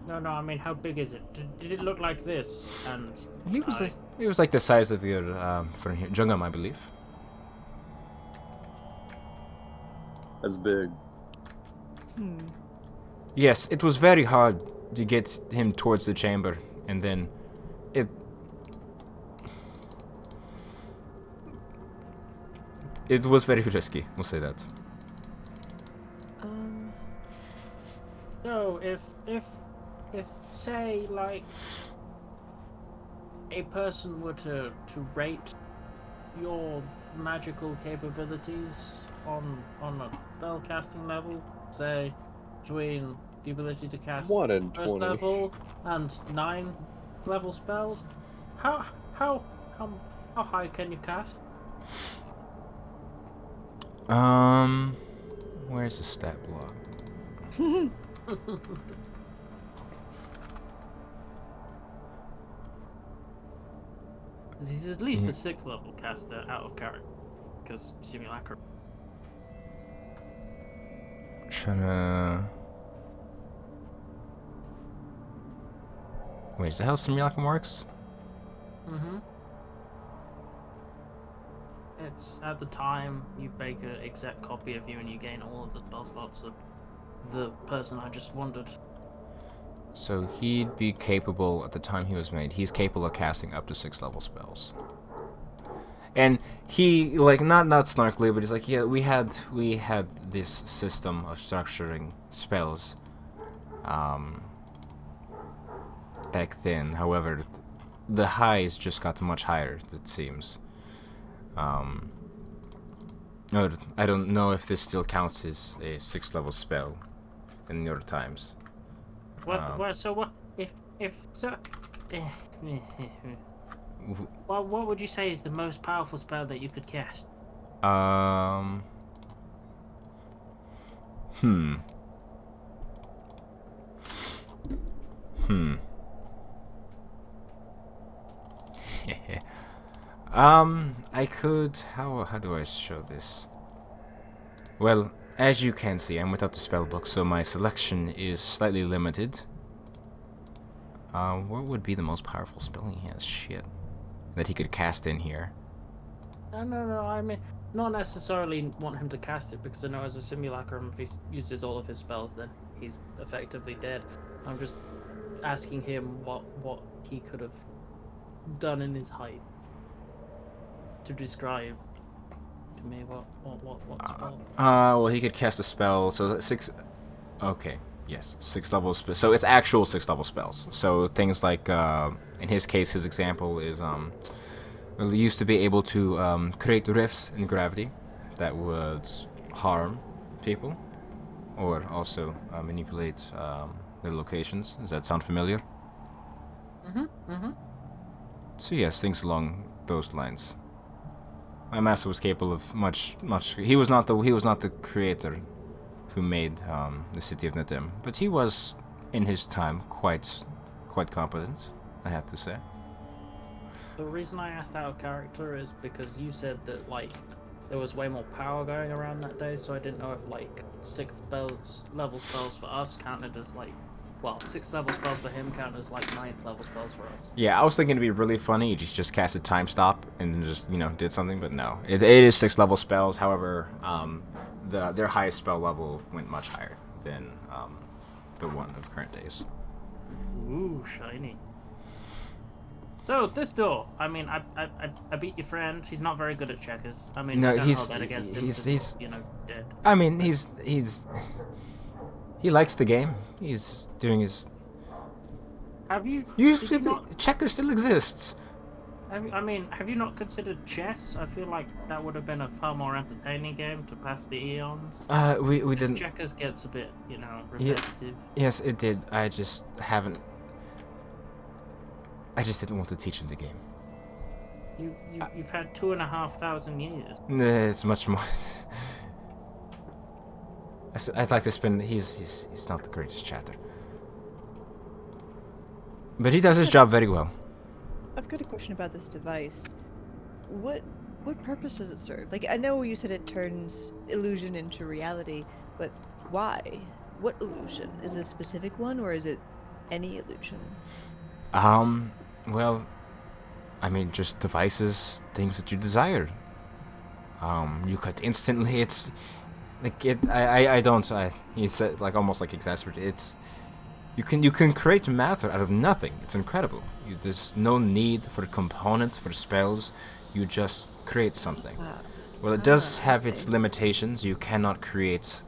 No, I mean, how big is it? Did it look like this? And He was like the size of your friend here, Jungam, I believe. That's big. Hmm. Yes, it was very hard to get him towards the chamber, and then it. It was very risky, we'll say that. So if say like a person were to rate your magical capabilities on a spell casting level, say between the ability to cast 1 in first 20. level and 9 level spells, how how how how high can you cast? Where's the stat block? He's at least a 6th level caster out of character, because simulacra. Tryna. Wait, is that how simulacrum works? Mm-hmm. It's at the time you make an exact copy of you and you gain all of the spell slots of the person I just wandered. So he'd be capable at the time he was made. He's capable of casting up to 6 level spells. And he like not snarkily, but he's like, yeah, we had this system of structuring spells back then. However, the highs just got much higher, it seems. No, I don't know if this still counts as a 6 level spell in the other times. What? So what? If so, what would you say is the most powerful spell that you could cast? Hmm. I could. How do I show this? Well, as you can see, I'm without the spell book, so my selection is slightly limited. What would be the most powerful spell he has? Shit. That he could cast in here. No. I mean, not necessarily want him to cast it, because I know as a simulacrum, if he uses all of his spells, then he's effectively dead. I'm just asking him what he could have done in his height to describe to me what spell. Well, he could cast a spell, so 6. Okay, yes, 6 level spells. So it's actual 6 level spells. So things like, in his case, his example is, well, he used to be able to create rifts in gravity that would harm people, or also manipulate their locations. Does that sound familiar? Mm-hmm. So yes, things along those lines. My master was capable of much. He was not the creator who made the city of Natim, but he was, in his time, quite competent, I have to say. The reason I asked out of character is because you said that like there was way more power going around that day, so I didn't know if like 6th level spells for us counted as like, well, 6th level spells for him count as like 9th level spells for us. Yeah, I was thinking it'd be really funny. He just casted time stop and just did something, but no, it is 6th level spells. However, their highest spell level went much higher than the one of current days. Ooh, shiny. So this door, I mean, I beat your friend. He's not very good at checkers. I mean, No, I don't he's- hold that against him. he's- 'Cause he's- he's dead. I mean, he likes the game. He's doing his. Have you? You did you not? checker still exists. Have you not considered chess? I feel like that would have been a far more entertaining game to pass the eons. We Because didn't. checkers gets a bit, repetitive. Yes, it did. I just haven't. I just didn't want to teach him the game. You've had 2,500 years. It's much more. I'd like to spend. He's not the greatest chatter, but he does his job very well. I've got a question about this device. What purpose does it serve? Like, I know you said it turns illusion into reality, but why? What illusion? Is it a specific one, or is it any illusion? Well, I mean, just devices, things that you desire. You could instantly. like it. I don't. He said like almost like exasperated. It's you can create matter out of nothing. It's incredible. There's no need for components for spells. You just create something. Well, it does have its okay. limitations. You cannot create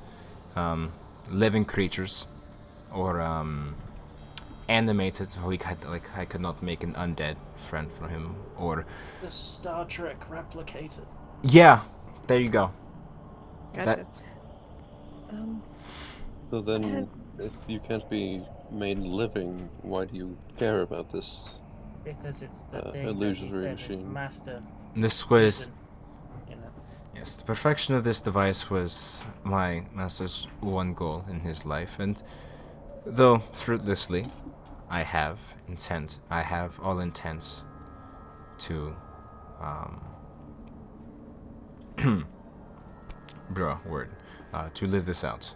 living creatures or animated. I could not make an undead friend for him. Or The Star Trek replicator. yeah, there you go. Gotcha. So then, if you can't be made living, why do you care about this Because it's the thing that he illusory said, machine? master. This was Reason, you know. yes, the perfection of this device was my master's one goal in his life, and though fruitlessly, I have all intents to to live this out.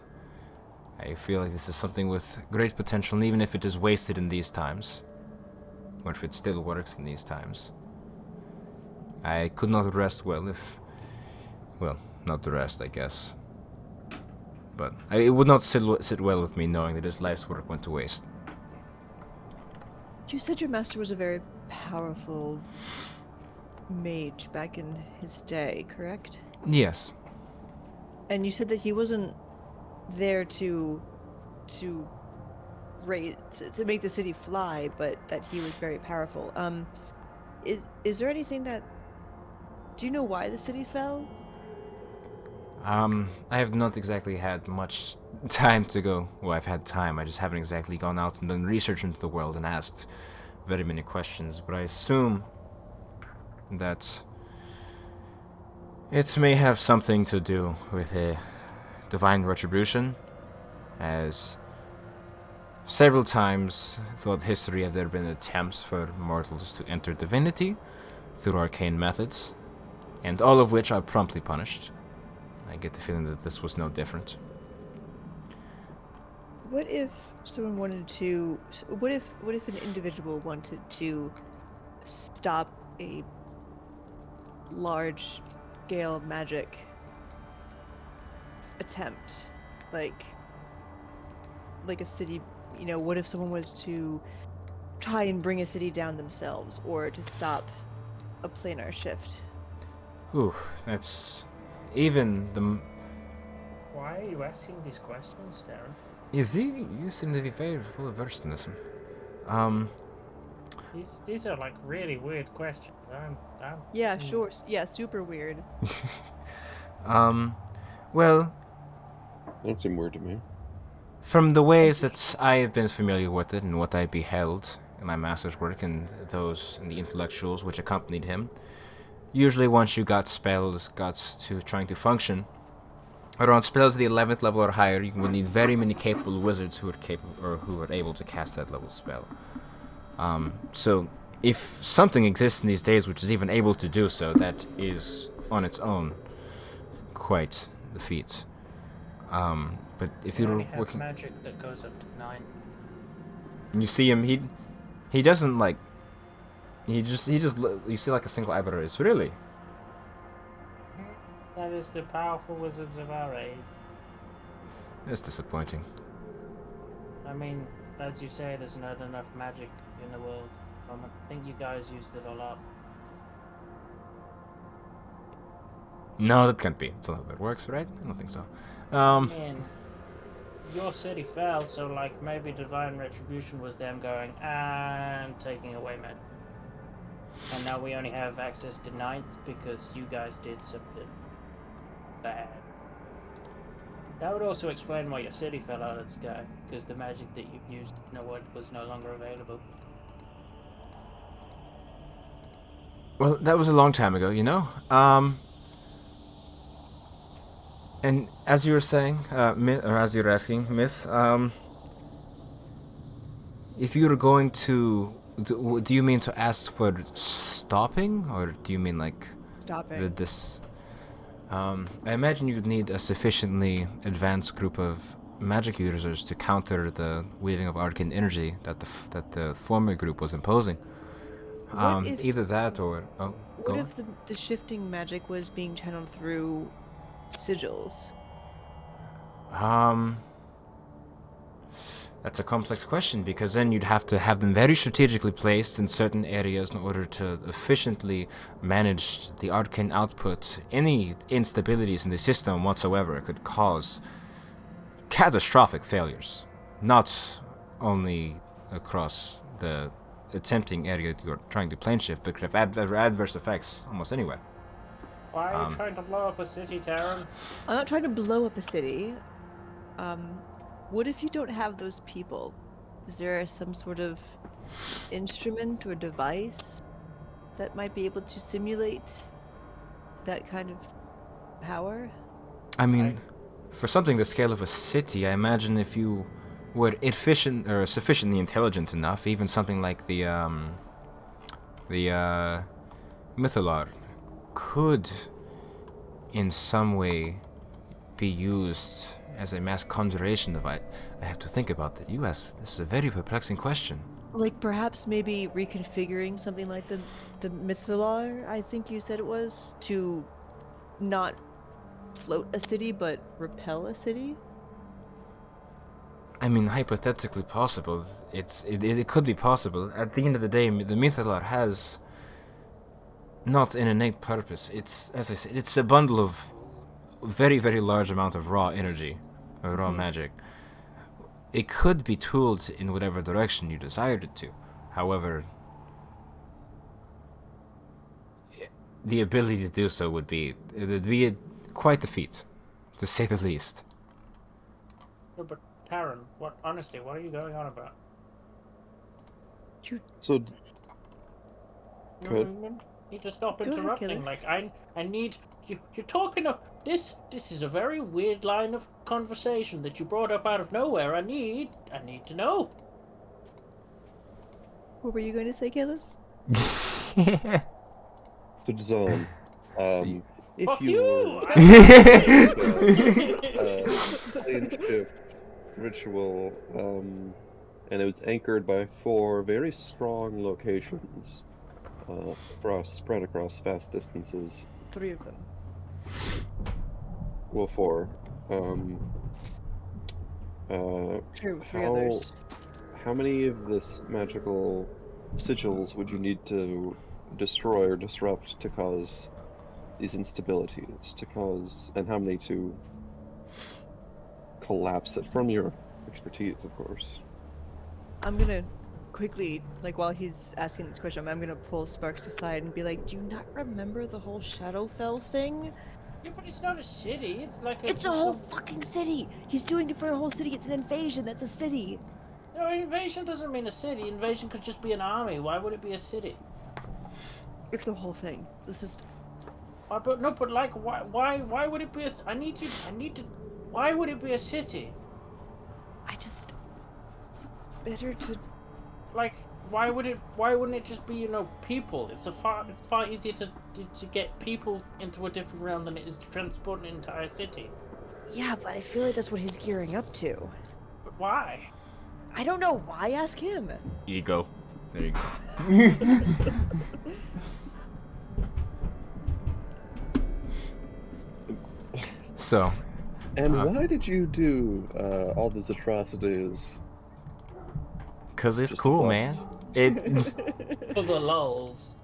I feel like this is something with great potential, and even if it is wasted in these times, or if it still works in these times, I could not rest well if, well, not the rest, I guess. But it would not sit well with me knowing that his life's work went to waste. You said your master was a very powerful mage back in his day, correct? Yes. And you said that he wasn't there to make the city fly, but that he was very powerful. Is there anything that... Do you know why the city fell? I have not exactly had much time to go. Well, I've had time. I just haven't exactly gone out and done research into the world and asked very many questions. But I assume that it may have something to do with a divine retribution, as several times throughout history have there been attempts for mortals to enter divinity through arcane methods, and all of which are promptly punished. I get the feeling that this was no different. What if someone wanted to... What if an individual wanted to stop a large-scale magic attempt? Like a city... what if someone was to try and bring a city down themselves, or to stop a planar shift? Ooh, that's... even the... Why are you asking these questions, Darren? You seem to be very well versed in this. These are like really weird questions. I'm Yeah, sure. Yeah, super weird. Well, That seemed weird to me. from the ways that I have been familiar with it and what I beheld in my master's work and those and the intellectuals which accompanied him, usually once you got to trying to function, around spells of the 11th level or higher, you would need very many capable wizards who are able to cast that level spell. So if something exists in these days which is even able to do so, that is on its own quite the feat. But if we you're only have looking, magic that goes up to 9. you see him, he doesn't like. You see like a single eyebrow raise. Really? That is the powerful wizards of our age. It's disappointing. I mean, as you say, there's not enough magic in the world. I think you guys used it a lot. No, that can't be. That's not how that works, right? I don't think so. I mean, your city fell, so like maybe divine retribution was them going and taking away men. And now we only have access to 9th because you guys did something bad. That would also explain why your city fell out of the sky, because the magic that you used was no longer available. Well, that was a long time ago, you know? And as you were saying, or as you were asking, Miss, if you were going to... Do you mean to ask for stopping, or do you mean like... Stopping. This... I imagine you'd need a sufficiently advanced group of magic users to counter the weaving of arcane energy that the former group was imposing. Either that or... Oh, go What on. if the shifting magic was being channeled through sigils? Um, that's a complex question because then you'd have to have them very strategically placed in certain areas in order to efficiently manage the arcane output. Any instabilities in the system whatsoever could cause catastrophic failures, not only across the attempting area you're trying to plane shift, but could have adverse effects almost anywhere. Why are you trying to blow up a city, Taryn? I'm not trying to blow up a city. What if you don't have those people? Is there some sort of instrument or device that might be able to simulate that kind of power? I mean, for something the scale of a city, I imagine if you were efficient or sufficiently intelligent enough, even something like the Mythalar could, in some way, be used as a mass conjuration device. I have to think about that. This is a very perplexing question. Like perhaps maybe reconfiguring something like the Mythalar, I think you said it was, to not float a city but repel a city? I mean, hypothetically possible. It could be possible. At the end of the day, the Mythalar has not an innate purpose. It's, as I said, it's a bundle of very, very large amount of raw energy, or raw magic. It could be tooled in whatever direction you desired it to. However, the ability to do so would be quite the feat, to say the least. No, but Taryn, honestly, what are you going on about? So, No, Good. you need to stop Go ahead, interrupting. Gillis. Like I need you. You're talking of this. This is a very weird line of conversation that you brought up out of nowhere. I need to know. What were you going to say, Kalis? so Zone, if Fuck you you! were plane shift ritual, and it was anchored by 4 very strong locations, spread across vast distances. 3 of them. Well, 4. True, 3 how- others. How many of this magical sigils would you need to destroy or disrupt to cause these instabilities? And how many to collapse it from your expertise, of course? I'm gonna quickly, like while he's asking this question, I'm gonna pull Sparks aside and be like, do you not remember the whole Shadowfell thing? Yeah, but it's not a city. It's like It's a whole fucking city! He's doing it for a whole city. It's an invasion. That's a city. No, an invasion doesn't mean a city. Invasion could just be an army. Why would it be a city? It's the whole thing. This is. But like, why would it be a? I need to. Why would it be a city? I just. Better to. Like, why wouldn't it just be, people? It's far easier to get people into a different realm than it is to transport an entire city. Yeah, but I feel like that's what he's gearing up to. But why? I don't know. Why ask him? Ego. There you go. So, And why did you do all these atrocities? cause it's Just cool, the man. bugs. It. For the lulz.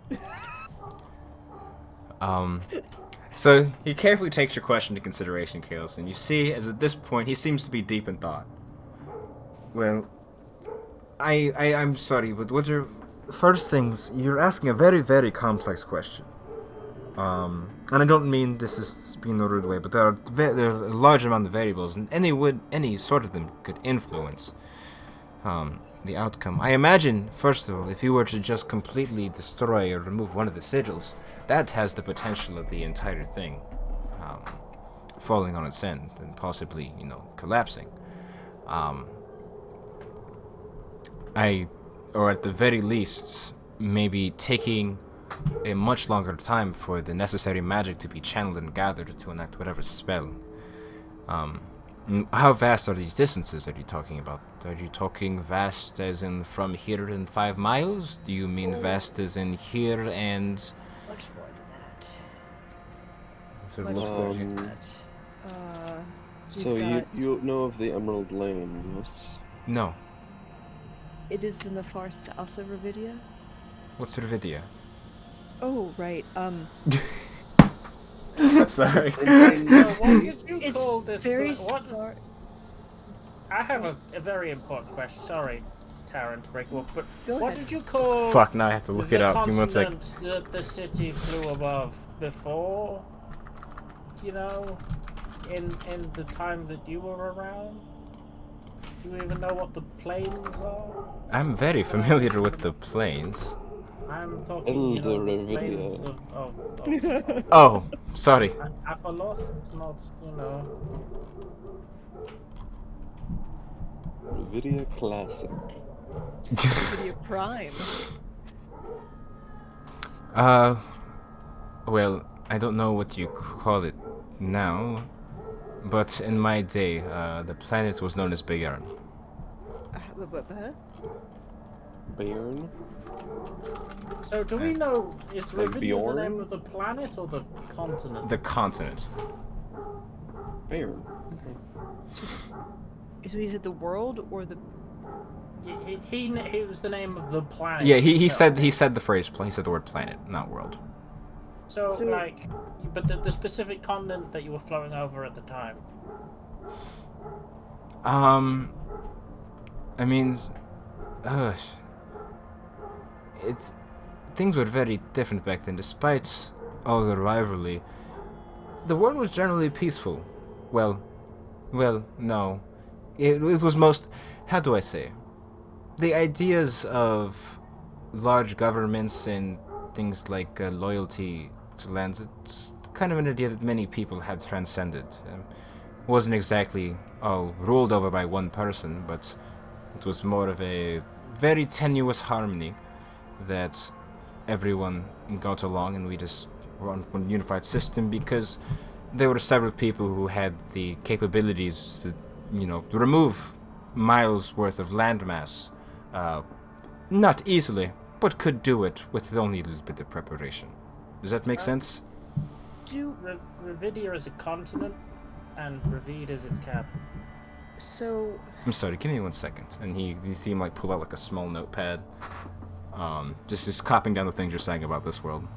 So he carefully takes your question into consideration, Kalis, and you see, as at this point, he seems to be deep in thought. Well, I'm sorry, but what are first things? You're asking a very, very complex question. And I don't mean this is being a rude way, but there are a large amount of variables, and any sort of them could influence the outcome. I imagine, first of all, if you were to just completely destroy or remove one of the sigils, that has the potential of the entire thing falling on its end and possibly, collapsing. Or at the very least, maybe taking a much longer time for the necessary magic to be channeled and gathered to enact whatever spell. How vast are these distances that you're talking about? Are you talking vast as in from here and 5 miles? Do you mean vast as in here and... Much more than that. Sort of Much looks more like than Um, that. So you know of the Emerald Lane, yes? No. It is in the far south of Revedia. What's Revedia? Oh, right. Sorry. So what did you It's call this? very What? sorry. I have a very important question. Sorry, Taran, to break you off, but Go what ahead. did you call Fuck, now I have to look the it up. Give me 1 sec. continent that the city flew above before? You know, in the time that you were around? Do you even know what the plains are? I'm very familiar with the plains. I'm talking, you know, the plains Revedia. of Oh, sorry. Apolos, not, you know. Revedia Classic. Revedia Prime. Well, I don't know what you call it now, but in my day, the planet was known as Bayern. Huh? Bayern? So do we know, is Like Revedia the Bjorn? name of the planet or the continent? The continent. Bayern. So he said the world or the... He was the name of the planet. Yeah, he itself. said the phrase. He said the word planet, not world. So, So- like, but the specific continent that you were flowing over at the time. I mean, it's things were very different back then. Despite all the rivalry, the world was generally peaceful. Well, no, it was most. How do I say? The ideas of large governments and things like loyalty to lands. It's kind of an idea that many people had transcended. Wasn't exactly all ruled over by one person, but it was more of a very tenuous harmony that everyone got along, and we just were on one unified system because there were several people who had the capabilities to, remove miles worth of landmass. Not easily, but could do it with only a little bit of preparation. Does that make sense? Do... Revedia is a continent, and Reveed is its capital. So... I'm sorry, give me 1 second. And you see him like pull out like a small notepad. Just copying down the things you're saying about this world.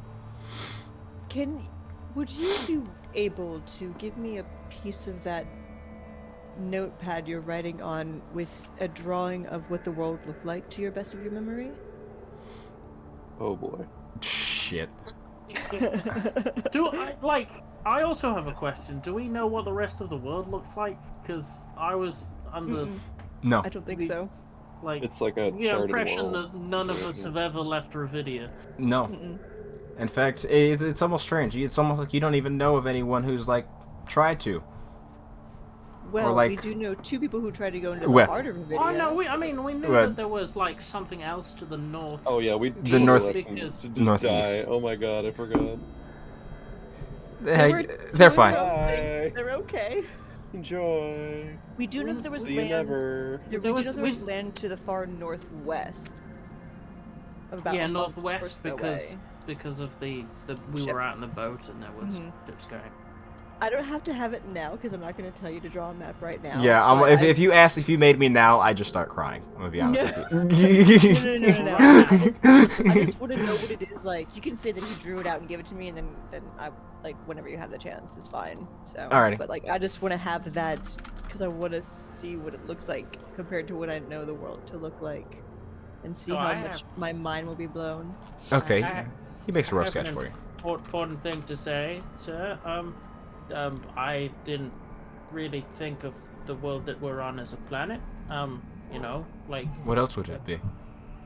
Would you be able to give me a piece of that notepad you're writing on with a drawing of what the world looked like to your best of your memory? Oh boy. Shit. I also have a question. Do we know what the rest of the world looks like? Because I was under No. I don't think so. It's like a the charted impression world. that none of us have ever left Revedia. No. Mm-mm. In fact, it's almost strange. It's almost like you don't even know of anyone who's like tried to. Well, like- we do know two people who tried to go into the Well- heart of Revedia. Oh no, we knew Well- that there was like something else to the north. Oh yeah, we The north- let them because- just northeast. die. Oh my god, I forgot. They're fine. Bye. They're okay. Enjoy. We do know that there was See you land. never. We do There know was- there was land to the far northwest. About Yeah, a month or northwest so away. because of the we Ship. were out in the boat and there was Mhm. ships going. I don't have to have it now because I'm not going to tell you to draw a map right now. Yeah, if you made me now, I just start crying. I'm gonna be honest with you. No. I just want to know what it is like. You can say that he drew it out and give it to me, and then I like whenever you have the chance is fine. So. Alrighty. But like I just want to have that because I want to see what it looks like compared to what I know the world to look like, and see So how I much my mind will be blown. Okay, I- he makes a rough I have sketch an for you. Important thing to say, sir. I didn't really think of the world that we're on as a planet. You know, like What else would it be?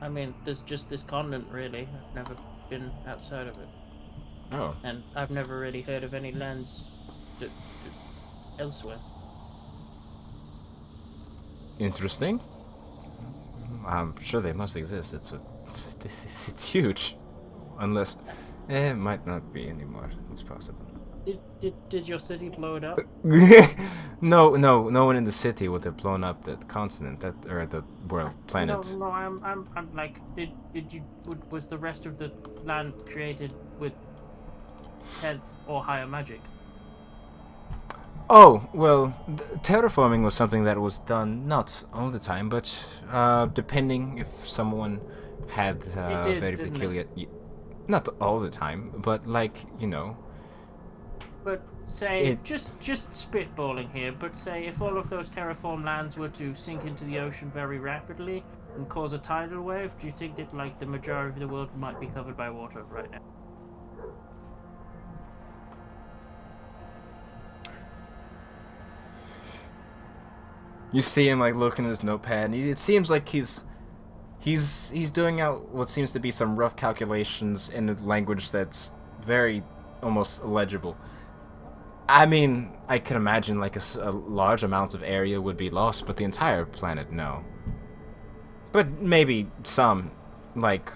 I mean, there's just this continent really. I've never been outside of it, Oh, and I've never really heard of any lands elsewhere. interesting. I'm sure they must exist. It's huge, unless it might not be anymore. It's possible. Did your city blow it up? No one in the city would have blown up that continent, or the world, planet. No, I'm like, was the rest of the land created with 10th or higher magic? Oh, well, terraforming was something that was done not all the time, but depending if someone had It did, very didn't peculiar. Not all the time, but like, But say, it. just spitballing here, but say if all of those terraform lands were to sink into the ocean very rapidly and cause a tidal wave, do you think that like the majority of the world might be covered by water right now? You see him like looking at his notepad, and it seems like he's doing out what seems to be some rough calculations in a language that's very almost illegible. I mean, I can imagine like a large amount of area would be lost, but the entire planet, no. But maybe some, like,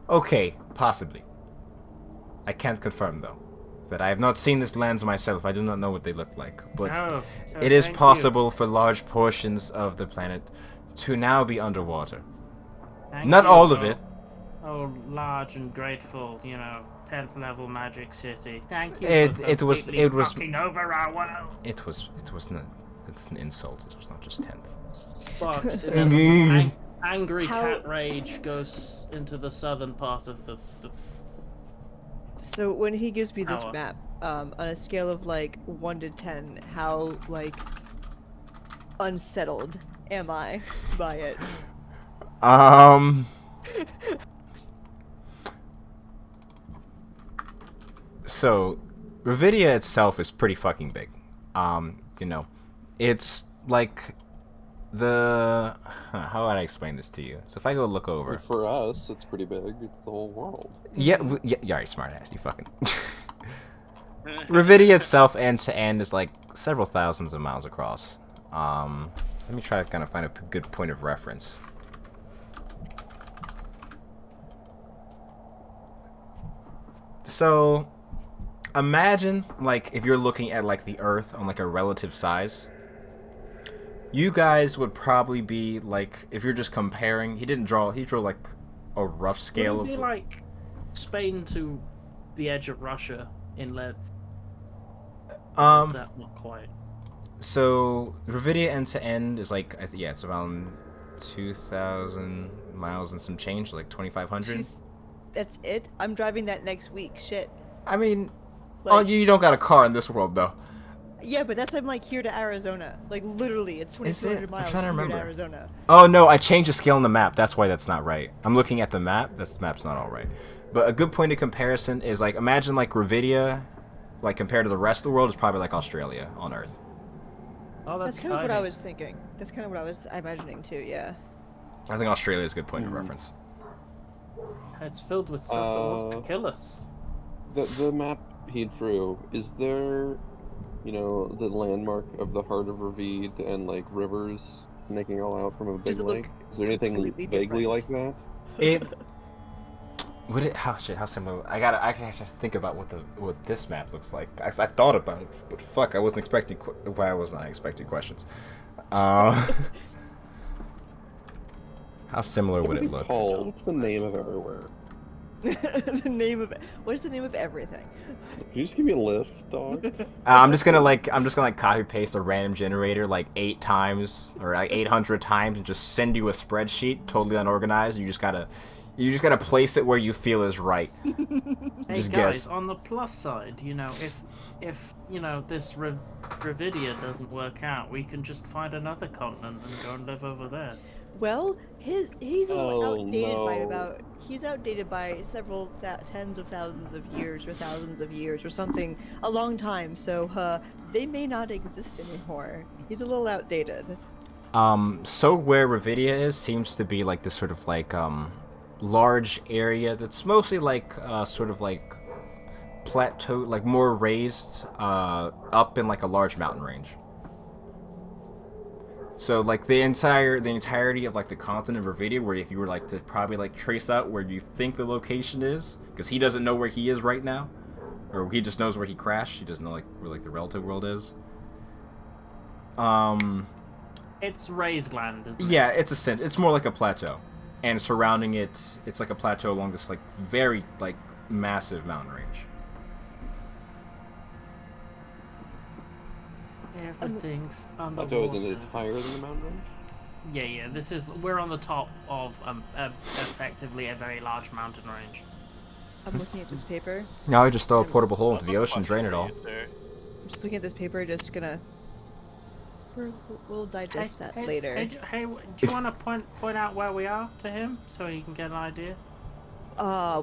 okay, possibly. I can't confirm though. That I have not seen these lands myself. I do not know what they look like, but Oh, so it is thank possible for large portions of the planet to now be underwater. Thank Not you, all of it. Oh, large and grateful, 10th level magic city. Thank you It- for it was- completely it was- fucking over our world. It was not. It's an insult. It was not just 10th. Sparks angry How- cat rage goes into the southern part of the So when he gives me this Tower. map, on a scale of like 1 to 10, how like unsettled am I by it? So, Revedia itself is pretty fucking big. It's like how would I explain this to you? So if I go look over, For us, it's pretty big. It's the whole world. yeah, yeah, right, smart ass, you fucking. Revedia itself, end to end, is like several thousands of miles across. Let me try to kind of find a good point of reference. So, imagine like if you're looking at like the Earth on like a relative size. You guys would probably be like, if you're just comparing. He drew like a rough scale Would it of. be like Spain to the edge of Russia in length? Or is that not quite? So Revedia end to end is like yeah, it's around 2,000 miles and some change, like 2,500. That's it? I'm driving that next week. Shit. I mean, Like, you don't got a car in this world though. yeah, but that's like here to Arizona. Like literally, it's Is it? 2,200 I'm miles trying to from here remember. to Arizona. Oh no, I changed the scale on the map. That's why that's not right. I'm looking at the map. The map's not all right. But a good point of comparison is like, imagine like Revedia, like compared to the rest of the world, is probably like Australia on Earth. Oh, That's that's kind of what I tiny. was thinking. That's kind of what I was imagining too. Yeah. I think Australia is a good point of reference. It's filled with stuff that wants to kill us. The map he drew, is there, the landmark of the heart of Reveed and like rivers snaking all out from a big Does it look lake? Is there anything completely vaguely different? like that? It would it how similar? I can actually think about what this map looks like. I thought about it, but fuck, I wasn't expecting. I was not expecting questions. How similar would What it we look? call? What's the name of everywhere? The name of what is the name of everything? Can you just give me a list, dog? I'm just gonna copy paste a random generator like 8 times or like 800 times and just send you a spreadsheet totally unorganized. You just gotta place it where you feel is right. Hey Just guys, guess. on the plus side, if this Revedia doesn't work out, we can just find another continent and go and live over there. Well, he's a little Oh, outdated by no. he's outdated by several tens of thousands of years or thousands of years or something, a long time. So they may not exist anymore. He's a little outdated. So where Revedia is seems to be like this sort of like large area that's mostly like sort of like plateau, like more raised up in like a large mountain range. So like the entirety of like the continent of Revedia, where if you were like to probably like trace out where you think the location is, because he doesn't know where he is right now, or he just knows where he crashed. He doesn't know like where like the relative world is. It's raised land, isn't it? Yeah, it's more like a plateau, and surrounding it, it's like a plateau along this like very like massive mountain range. Everything's Plateau isn't underwater. is higher than the mountain range? Yeah. We're on the top of effectively a very large mountain range. I'm looking at this paper. Now I just throw a Um, portable hole into I'll the ocean, question drain it for all. you, sir. I'm just looking at this paper, just gonna. We'll digest that later. Do you want to point out where we are to him so he can get an idea?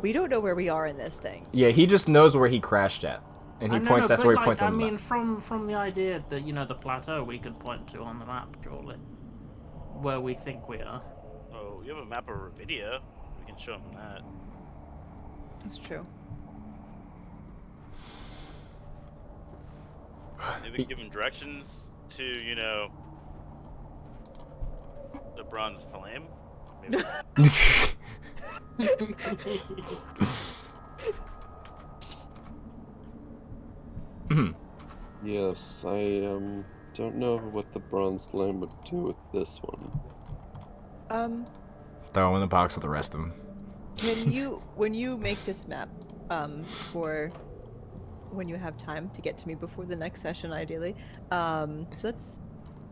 We don't know where we are in this thing. Yeah, he just knows where he crashed at, and he points. That's but where he like, points I on the mean, map. from the idea that the plateau we could point to on the map, surely, where we think we are. Oh, you have a map of Revedia. We can show him that. That's true. Maybe give him directions to, the Bronze Flame. Maybe. Yes, I don't know what the bronze flame would do with this one. Throw in the box with the rest of them. When you make this map, for when you have time to get to me before the next session, ideally, so that's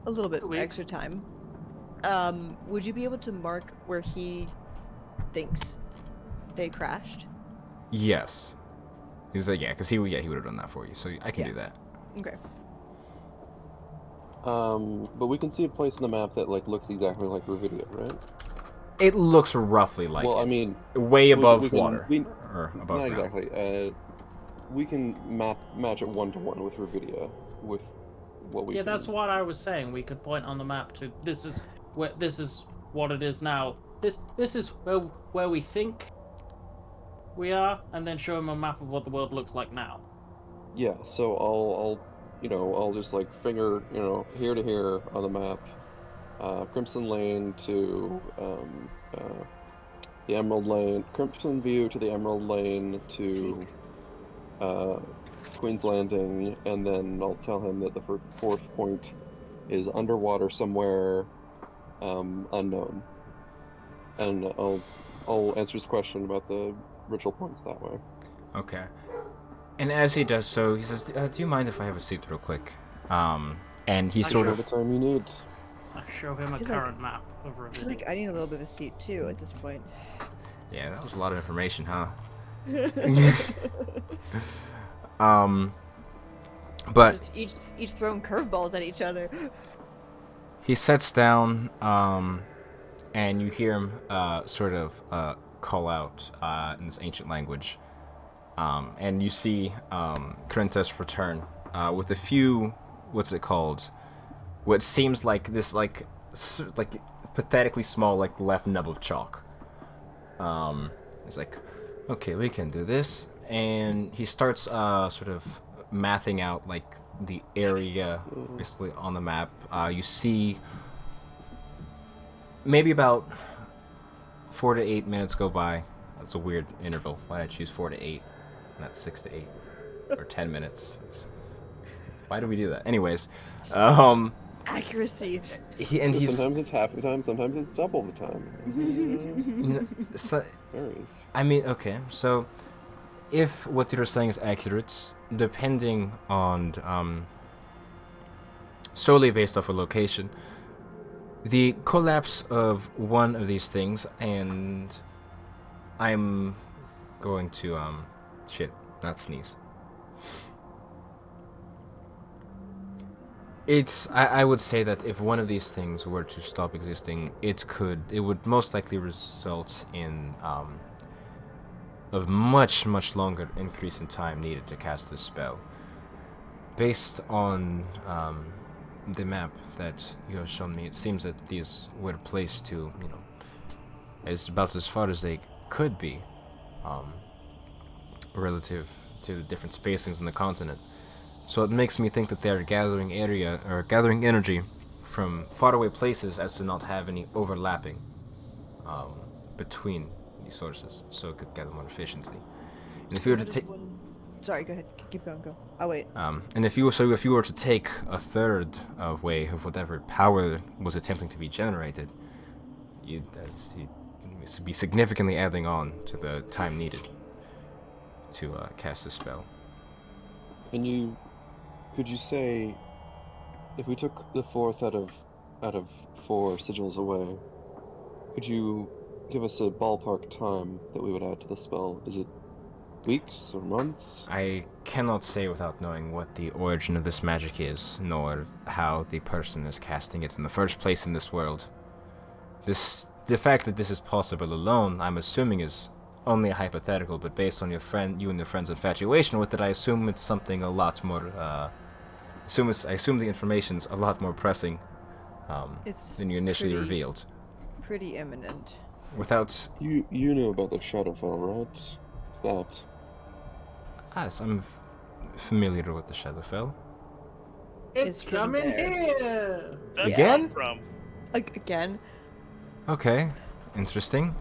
a little bit 2 weeks. extra time. Would you be able to mark where he thinks they crashed? Yes. He's like, yeah, because he would have done that for you, so I can do that. Okay. But we can see a place on the map that looks exactly like Revedia, right? It looks roughly like Well, it. I mean, way above we can- water. we- Or above not ground. exactly. We can match it 1-to-1 with Revedia, with what we. Yeah, can... that's what I was saying. We could point on the map to this is what it is now. This is where we think we are, and then show him a map of what the world looks like now. Yeah, so I'll just finger, here to here on the map, Crimson Lane to the Emerald Lane, Crimson View to the Emerald Lane to Queen's Landing, and then I'll tell him that the fourth point is underwater somewhere, unknown, and I'll answer his question about the ritual points that way. Okay. And as he does so, he says, do you mind if I have a seat real quick? And he sort All of... the time you need. I show him a Feel like- current map of I feel Revedia. like I need a little bit of a seat too at this point. Yeah, that was a lot of information, huh? But Just each throwing curveballs at each other. he sits down, and you hear him sort of call out in this ancient language. And you see Corinthus return with a few, what's it called? What seems like this, like pathetically small, left nub of chalk. He's like, okay, we can do this. And he starts sort of mathing out, the area, basically, on the map. You see maybe about 4 to 8 minutes go by. That's a weird interval. Why did I choose 4 to 8? Not 6 to 8 or 10 minutes. Why do we do that? Anyways, Accuracy. he's Sometimes it's half the time, sometimes it's double the time. so, Varies. I mean, okay, so if what you're saying is accurate, depending on solely based off a location, the collapse of one of these things, and I'm going to not sneeze. I would say that if one of these things were to stop existing, it would most likely result in a much longer increase in time needed to cast this spell. Based on the map that you have shown me, it seems that these were placed to, as about as far as they could be, relative to the different spacings in the continent. So it makes me think that they're gathering energy from faraway places as to not have any overlapping between these sources, so it could gather more efficiently. And if you were to take, Sorry, go ahead. Keep going. Go. I'll wait. and if you were to take a third of whatever power was attempting to be generated, you'd be significantly adding on to the time needed to cast the spell. Could you say if we took the fourth out of 4 sigils away, could you give us a ballpark time that we would add to the spell? Is it weeks or months? I cannot say without knowing what the origin of this magic is, nor how the person is casting it in the first place in this world. The fact that this is possible alone, I'm assuming, is only a hypothetical, but based on you and your friend's infatuation with it, I assume it's something a lot more. I assume the information's a lot more pressing It's than you initially pretty- revealed. Pretty imminent. Without, You know about the Shadowfell, right? What's that? yes, I'm familiar with the Shadowfell. It's pretty coming there. here. That's Again? where I'm from. Again. Okay, interesting.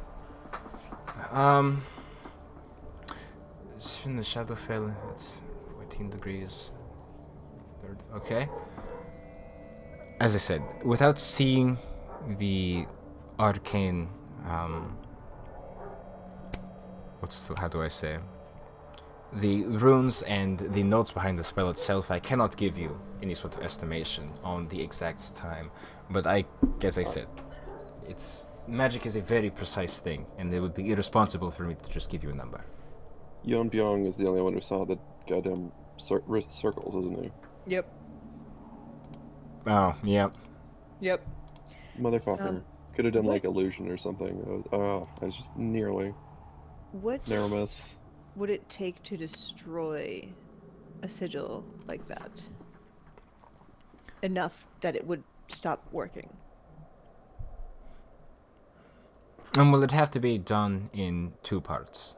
It's in the Shadowfell. It's 14 degrees. Okay. As I said, without seeing the arcane, how do I say? The runes and the notes behind the spell itself, I cannot give you any sort of estimation on the exact time. But as I said, magic is a very precise thing, and it would be irresponsible for me to just give you a number. Yon Byung is the only one who saw the goddamn circles, isn't he? Yep. Oh, yeah. Yep. Motherfucker. Could have done what- like illusion or something. I was just nearly. What Narrow miss. would it take to destroy a sigil like that? Enough that it would stop working. Well, it'd have to be done in 2 parts.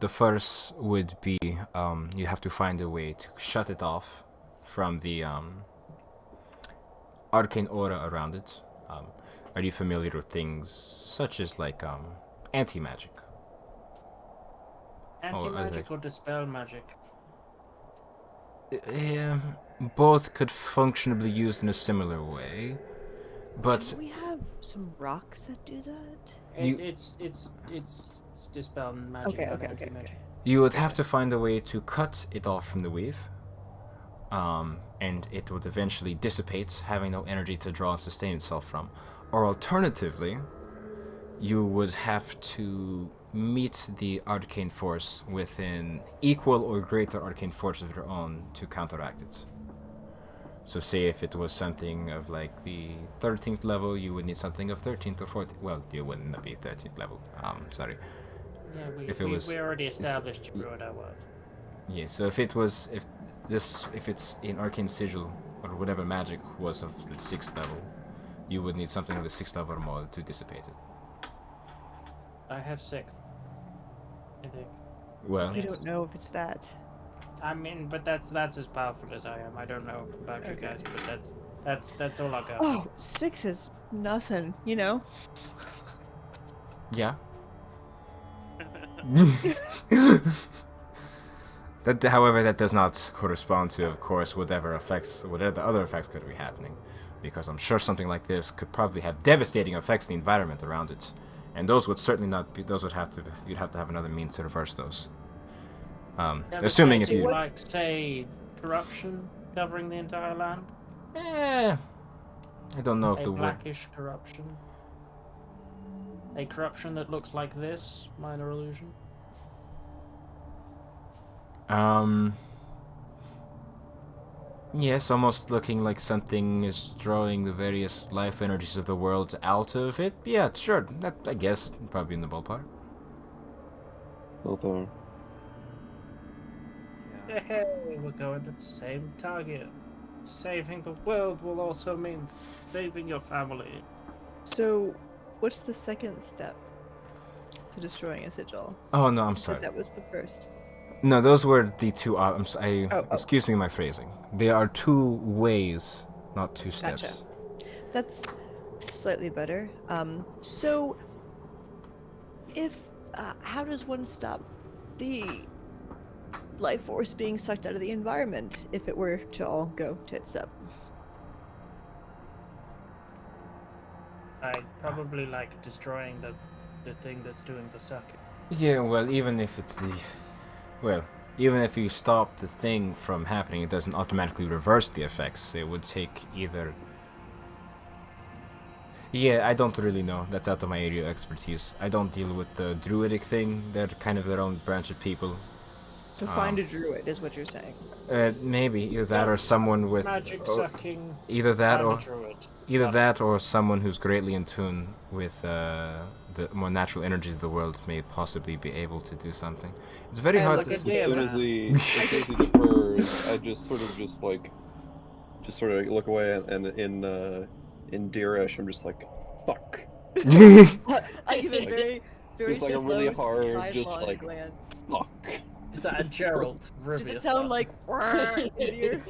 The first would be you have to find a way to shut it off from the arcane aura around it. Are you familiar with things such as like anti-magic? Anti-magic or dispel magic? Both could functionally be used in a similar way, but Do we have some rocks that do that? It's dispel magic, Okay, not okay, okay, anti-magic. okay. you would have to find a way to cut it off from the weave, and it would eventually dissipate, having no energy to draw and sustain itself from. Or alternatively, you would have to meet the arcane force with an equal or greater arcane force of your own to counteract it. So say if it was something of like the 13th level, you would need something of 13th or 14th. Well, you wouldn't be 13th level. Sorry. Yeah, we already established you were that was. Yeah, so if it's in arcane sigil or whatever magic was of the 6th level, you would need something of the 6th level or more to dissipate it. I have 6th, I think. Well, We don't know if it's that. I mean, but that's as powerful as I am. I don't know about you guys, but that's all I got. Oh, 6 is nothing, you know? yeah. However, that does not correspond to, of course, whatever the other effects could be happening, because I'm sure something like this could probably have devastating effects on the environment around it, and those would certainly not be. You'd have to have another means to reverse those. Assuming if you like say corruption covering the entire land, I don't know if a the word. blackish corruption, a corruption that looks like this, minor illusion. Yes, almost looking like something is drawing the various life energies of the world out of it. Yeah, sure. That, I guess, probably in the ballpark. Although, Hey, we're going to the same target. Saving the world will also mean saving your family. So, what's the second step to destroying a sigil? Oh no, I'm You said sorry. that was the first. No, those were the 2. Oh. Excuse me, my phrasing. There are 2 ways, not 2 steps. Gotcha. That's slightly better. So, how does one stop the life force being sucked out of the environment if it were to all go tits up? I'd probably like destroying the thing that's doing the sucking. Yeah, well, even if it's well, even if you stop the thing from happening, it doesn't automatically reverse the effects. It would take either... Yeah, I don't really know. That's out of my area of expertise. I don't deal with the druidic thing. They're kind of their own branch of people. So find a druid is what you're saying. Maybe either that or someone with Magic sucking. either that find a or druid. either Got it. that or someone who's greatly in tune with the more natural energies of the world may possibly be able to do something. It's very hard look to at As say. Damn. soon as he defers, I just sort of look away, and in Deerish, I'm just like, fuck. I give a very, very Just like a slow, really hard, just sidelong like, glance. fuck. Is that a Gerald? Does it sound like in your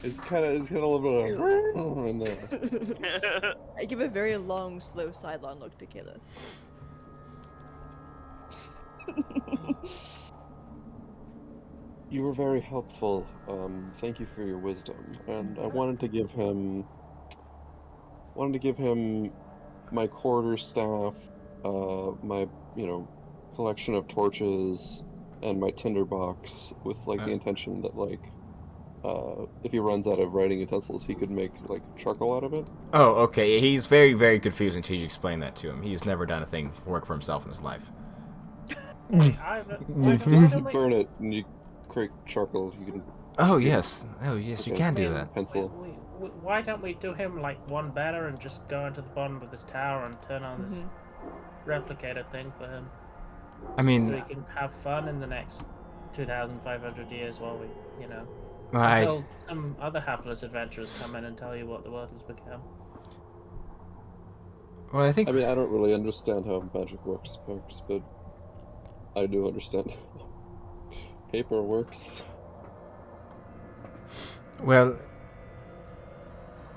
It's kind of a little bit of in there. I give a very long, slow, sidelong look to Kalis. You were very helpful. Thank you for your wisdom. And I wanted to give him my quarterstaff, my collection of torches, and my tinderbox with the intention that if he runs out of writing utensils, he could make charcoal out of it. Oh, okay. He's very, very confused until you explain that to him. He's never done a thing work for himself in his life. Why You don't we, burn it and you create charcoal. You can Oh yes, you Okay. can do that. pencil. why don't we do him like one better and just go into the bottom of this tower and turn on this replicator thing for him, I so mean, he can have fun in the next 2,500 years while we, I until some other hapless adventurers come in and tell you what the world has become. well, I think I mean, I don't really understand how magic works, but I do understand how paper works. well,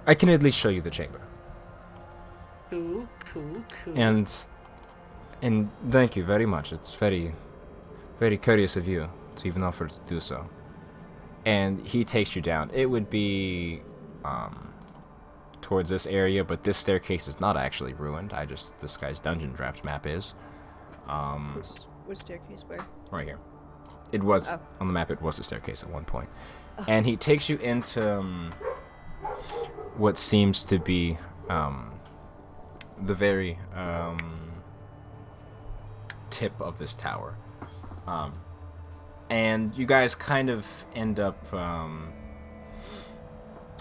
I can at least show you the chamber. Cool. And thank you very much. It's very, very courteous of you to even offer to do so. And he takes you down. It would be towards this area, but this staircase is not actually ruined. This guy's dungeon draft map is. Which staircase where? Right here. It was Oh. on the map. It was a staircase at one point, and he takes you into what seems to be the very tip of this tower, and you guys kind of end up.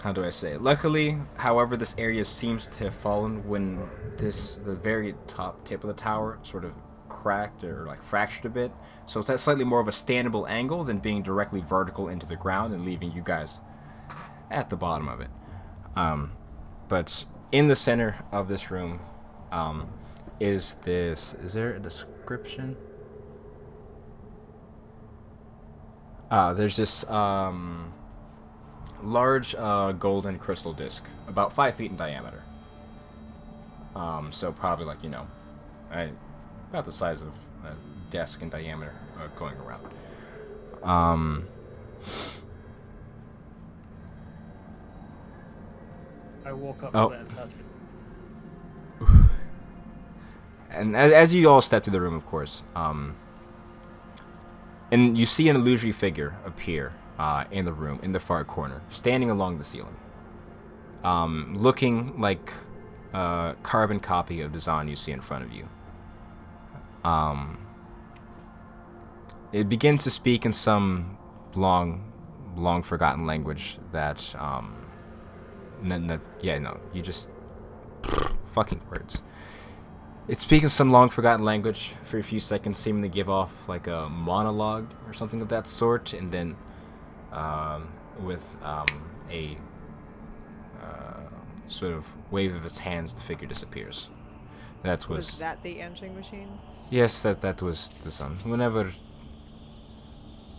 How do I say it? Luckily, however, this area seems to have fallen when the very top tip of the tower sort of cracked or fractured a bit, so it's at slightly more of a standable angle than being directly vertical into the ground and leaving you guys at the bottom of it. But in the center of this room is there a description? There's this large golden crystal disc about 5 feet in diameter, so probably about the size of a desk in diameter, going around. I walk up Oh. to it and touch it. And as you all step to the room, of course, and you see an illusory figure appear in the room, in the far corner, standing along the ceiling, looking like a carbon copy of the Zahn you see in front of you. It begins to speak in some long forgotten language that, you just fucking words. It speaks in some long forgotten language for a few seconds, seeming to give off like a monologue or something of that sort, and then with a sort of wave of its hands, the figure disappears. Was that the answering machine? Yes, that was the Sun. Whenever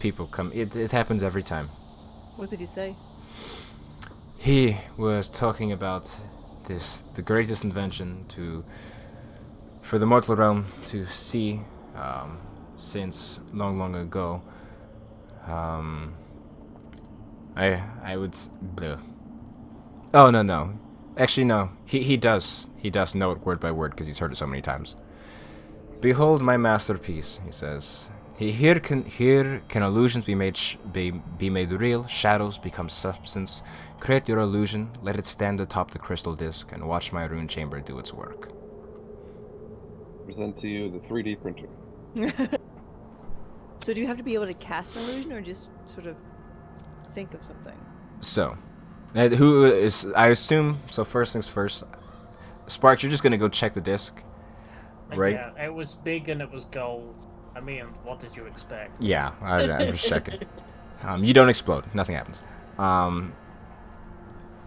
people come, it happens every time. What did he say? He was talking about the greatest invention for the mortal realm to see, since long ago. I would. Bleh. Oh no. Actually, no. He does know it word by word because he's heard it so many times. Behold my masterpiece, he says. Here can illusions be made real. Shadows become substance. Create your illusion. Let it stand atop the crystal disc, and watch my rune chamber do its work. Present to you the 3D printer. So do you have to be able to cast an illusion, or just sort of think of something? So, who is? I assume. So first things first. Sparks, you're just gonna go check the disc, right? Yeah, it was big and it was gold. I mean, what did you expect? Yeah, I'm just checking. You don't explode. Nothing happens.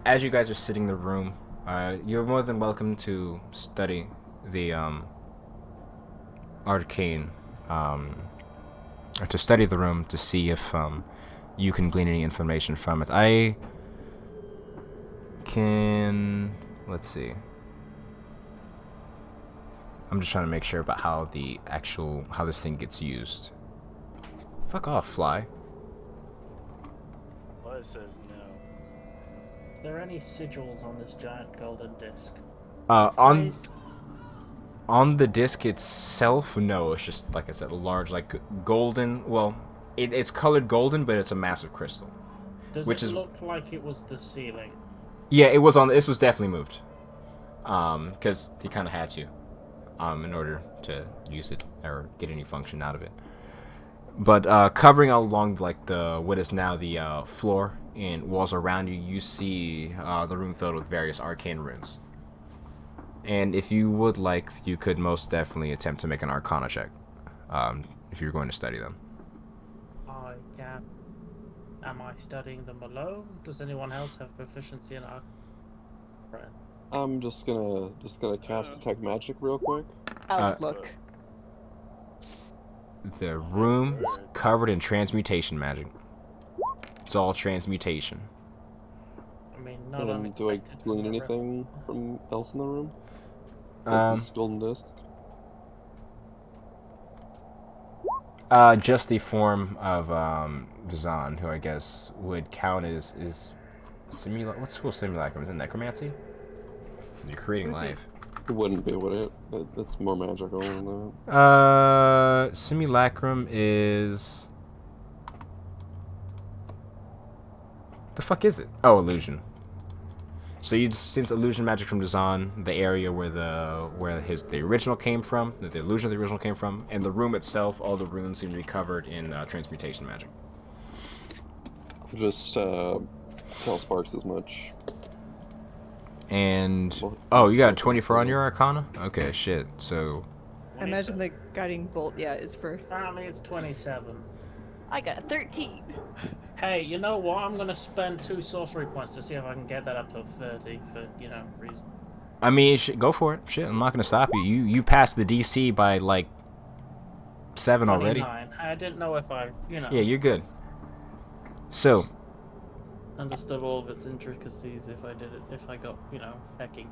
As you guys are sitting in the room, you're more than welcome to study the arcane, or to study the room to see if you can glean any information from it. I can. Let's see. I'm just trying to make sure about how this thing gets used. Fuck off, fly. Well, it says no. Is there any sigils on this giant golden disc? Flies. On the disc itself, no. It's just, like I said, a large, like, golden. Well, it's colored golden, but it's a massive crystal. Does Which it is- look like it was the ceiling? Yeah, it was on. This was definitely moved. Because he kind of had to, in order to use it or get any function out of it. But covering along like what is now the floor and walls around you, you see the room filled with various arcane runes. And if you would like, you could most definitely attempt to make an Arcana check, if you're going to study them. I can. Am I studying them alone? Does anyone else have proficiency in Arcana? Right. I'm just gonna cast detect magic real quick. Outlook. The room is covered in transmutation magic. It's all transmutation. I mean, not And do I unexpected. glean from a anything from else in the room? Like this golden disc? Just the form of Zahn, who I guess would count as what's cool simulacrum? Is it necromancy? You're creating life. It wouldn't be, would it? It's more magical than that. Simulacrum is. The fuck is it? Oh, illusion. So you sense illusion magic from Dazan, the area where the original came from, the illusion of the original came from, and the room itself. All the runes seem to be covered in transmutation magic. Just tell Sparks as much. And Well, oh, you got a 24 on your Arcana? Okay, shit. So I imagine the guiding bolt, is for. Apparently it's 27. I got a 13. Hey, you know what? I'm gonna spend 2 sorcery points to see if I can get that up to 30 for, reason. I mean, go for it. Shit, I'm not gonna stop you. You passed the DC by like 7 already. 29. I didn't know if I, Yeah, you're good. So understood all of its intricacies if I got, hacking.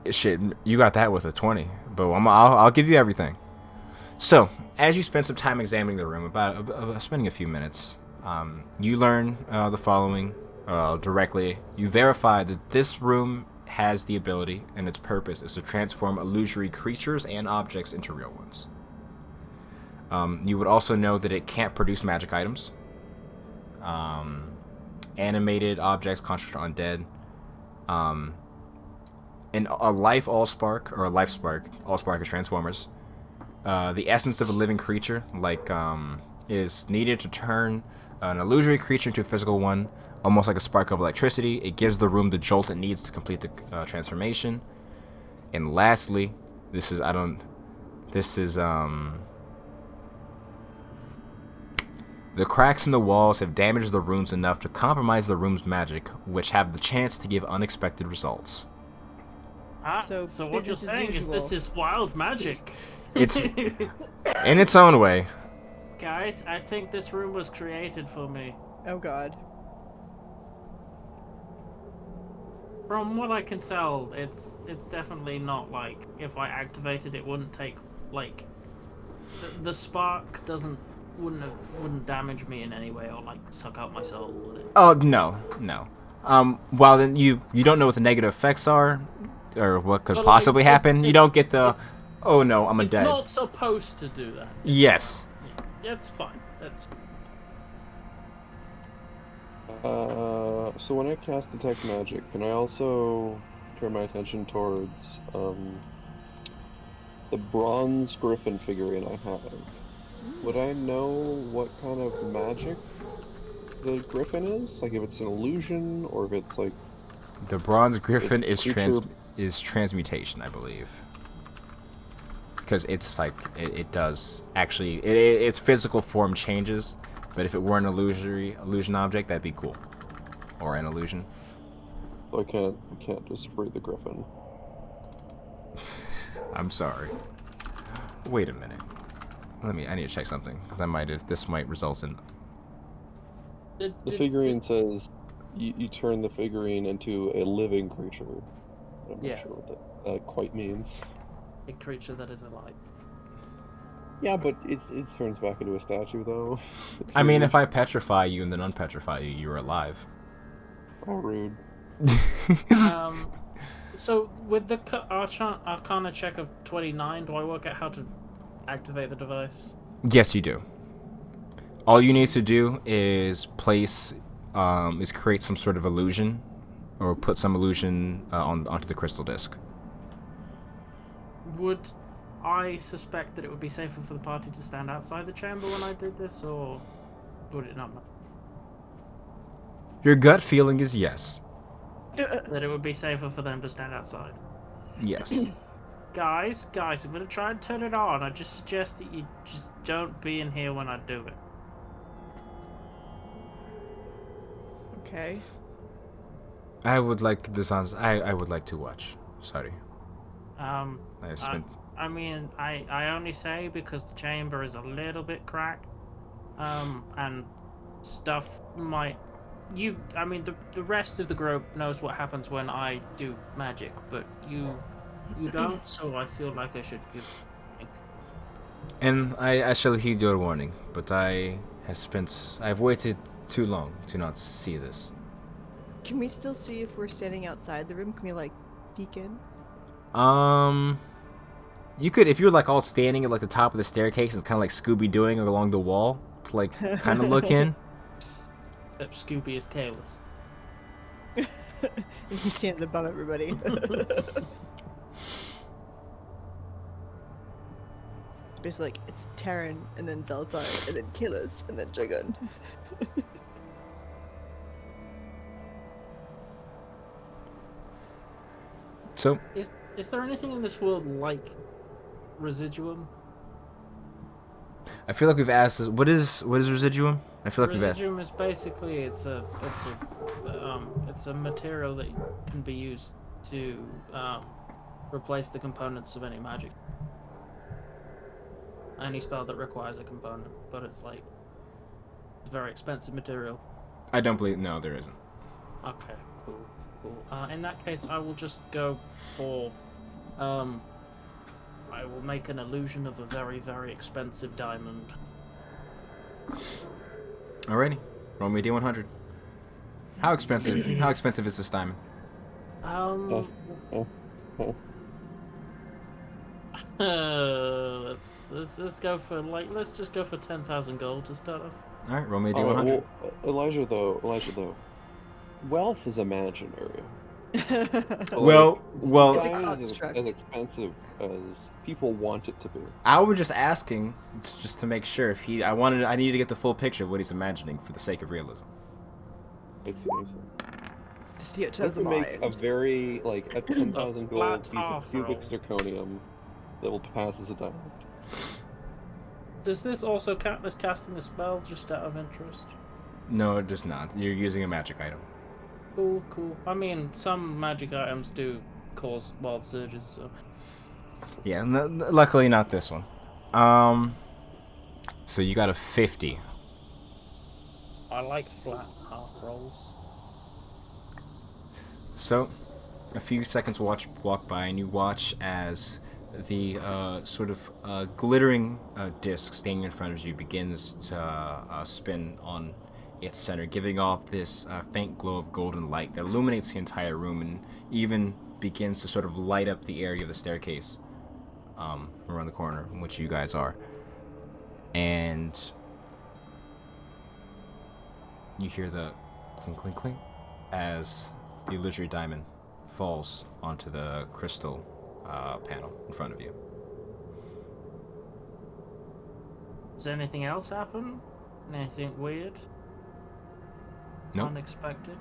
shit, you got that with a 20, but I'll give you everything. So, as you spend some time examining the room, about spending a few minutes, you learn the following directly. You verify that this room has the ability, and its purpose is to transform illusory creatures and objects into real ones. You would also know that it can't produce magic items, animated objects, construct undead, and a life allspark, or a life spark. Allspark is Transformers. The essence of a living creature, is needed to turn an illusory creature into a physical one, almost like a spark of electricity. It gives the room the jolt it needs to complete the transformation. And lastly, the cracks in the walls have damaged the rooms enough to compromise the room's magic, which have the chance to give unexpected results. So what you're business as saying is usual. this is wild magic. It's in its own way. Guys, I think this room was created for me. Oh god. From what I can tell, it's definitely not like if I activated it wouldn't take like the spark wouldn't damage me in any way or like suck out my soul, would it? Oh no. While then you don't know what the negative effects are, or what could But, possibly like, happen. You don't get the, oh no, I'm a It's dead. not supposed to do that. Yes. That's fine. That's So when I cast Detect Magic, can I also turn my attention towards the bronze griffin figurine I have? Would I know what kind of magic the griffin is? Like if it's an illusion, or if it's like The bronze a griffin creature. is transmutation, I believe. Because it's like it does actually its physical form changes, but if it were an illusion object, that'd be cool, or an illusion. So I can't just free the griffin. I'm sorry. Wait a minute. I need to check something because this might result in. The figurine says you turn the figurine into a living creature. I'm not Yeah. sure what that quite means. a creature that is alive. Yeah, but it turns back into a statue though. It's I mean, weird. if I petrify you and then unpetrify you, you're alive. How rude. So with the Arcana check of 29, do I work out how to activate the device? Yes, you do. All you need to do is create some sort of illusion, or put some illusion onto the crystal disc. Would I suspect that it would be safer for the party to stand outside the chamber when I did this, or would it not? Your gut feeling is yes. That it would be safer for them to stand outside. Yes. Guys, I'm gonna try and turn it on. I just suggest that you just don't be in here when I do it. Okay. I would like I would like to watch. Sorry. I mean, I only say because the chamber is a little bit cracked, and stuff might. The rest of the group knows what happens when I do magic, but you don't. So I feel like I should give. And I shall heed your warning, but I've waited too long to not see this. Can we still see if we're standing outside the room? Can we like peek in? You could, if you're like all standing at like the top of the staircase and kind of like Scooby-Dooing along the wall to like kind of look in. Except Scooby is tailless. And he stands above everybody. Basically, like, it's Terran, and then Zelthar, and then Killers, and then Dragon. So, Is there anything in this world like Residuum? I feel like we've asked this. What is residuum? I feel like we've asked. Residuum is basically it's a material that can be used to replace the components of any magic. Any spell that requires a component, but it's like a very expensive material. I don't believe. No, there isn't. Okay, cool. In that case, I will just go for I will make an illusion of a very, very expensive diamond. Alrighty, roll me a D100. How expensive? How expensive is this diamond? Let's go for let's just go for 10,000 gold to start off. All right, roll me a D100. Elijah though, wealth is imaginary. Well, It's a Why is it construct. as expensive as people want it to be? I was just asking, just to make sure if I needed to get the full picture of what he's imagining for the sake of realism. I see. To see it I to the can make a mind. very a 10,000 gold flat piece of half cubic roll. zirconium that will pass as a diamond. Does this also count as casting a spell, just out of interest? No, it does not. You're using a magic item. Cool. I mean, some magic items do cause wild surges, so... Yeah, luckily not this one. So you got a 50. I like flat half rolls. So, a few seconds walk by, and you watch as the sort of glittering disc standing in front of you begins to spin on its center, giving off this faint glow of golden light that illuminates the entire room and even begins to sort of light up the area of the staircase around the corner in which you guys are. and you hear the clink, clink, clink as the illusory diamond falls onto the crystal panel in front of you. Does anything else happen? Anything weird? Nope. Unexpected?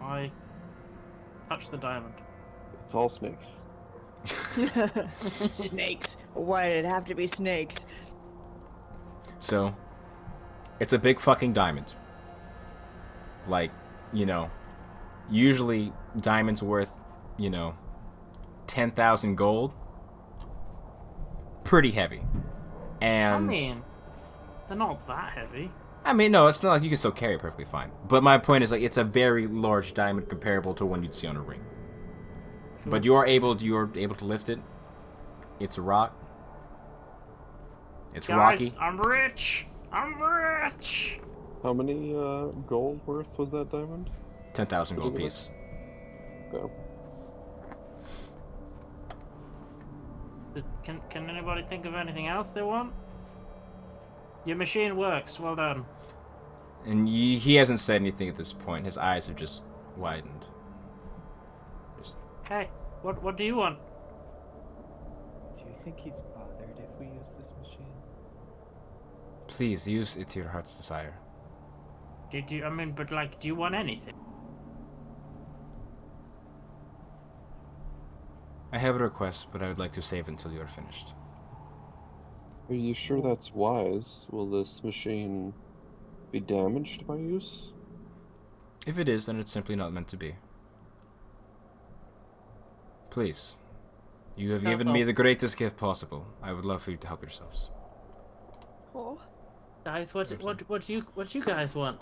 I touch the diamond. It's all snakes. Snakes. Why did it have to be snakes? So, it's a big fucking diamond. Like, usually diamonds worth, 10,000 gold. Pretty heavy. And I mean, they're not that heavy. no, it's not like you can still carry it perfectly fine. But my point is, like, it's a very large diamond comparable to one you'd see on a ring. But you're able to lift it. It's a rock. It's Guys, rocky. I'm rich! I'm rich! How many gold worth was that diamond? 10,000 gold piece. Go. Can anybody think of anything else they want? Your machine works. Well done. And he hasn't said anything at this point. His eyes have just widened. Hey, what do you want? Do you think he's bothered if we use this machine? Please use it to your heart's desire. Do you want anything? I have a request, but I would like to save until you are finished. Are you sure that's wise? Will this machine be damaged by use? If it is, then it's simply not meant to be. Please. You have given me the greatest gift possible. I would love for you to help yourselves. Oh. Guys, what do you guys want?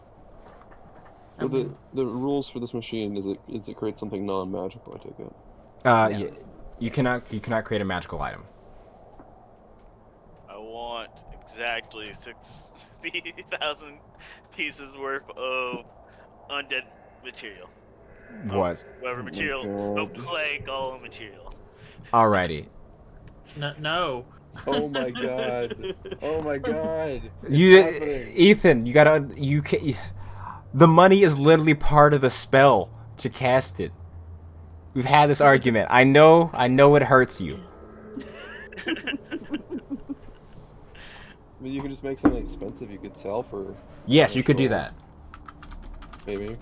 So the rules for this machine is it create something non-magical, I take it. Yeah, you cannot create a magical item. I want exactly 60,000 pieces worth of undead material. What? Whatever material, no plague golem material. Alrighty. No. Oh my god! Oh my god! Ethan, the money is literally part of the spell to cast it. We've had this argument. I know it hurts you. I mean, you could just make something expensive you could sell for. Yes, you could do that. Maybe.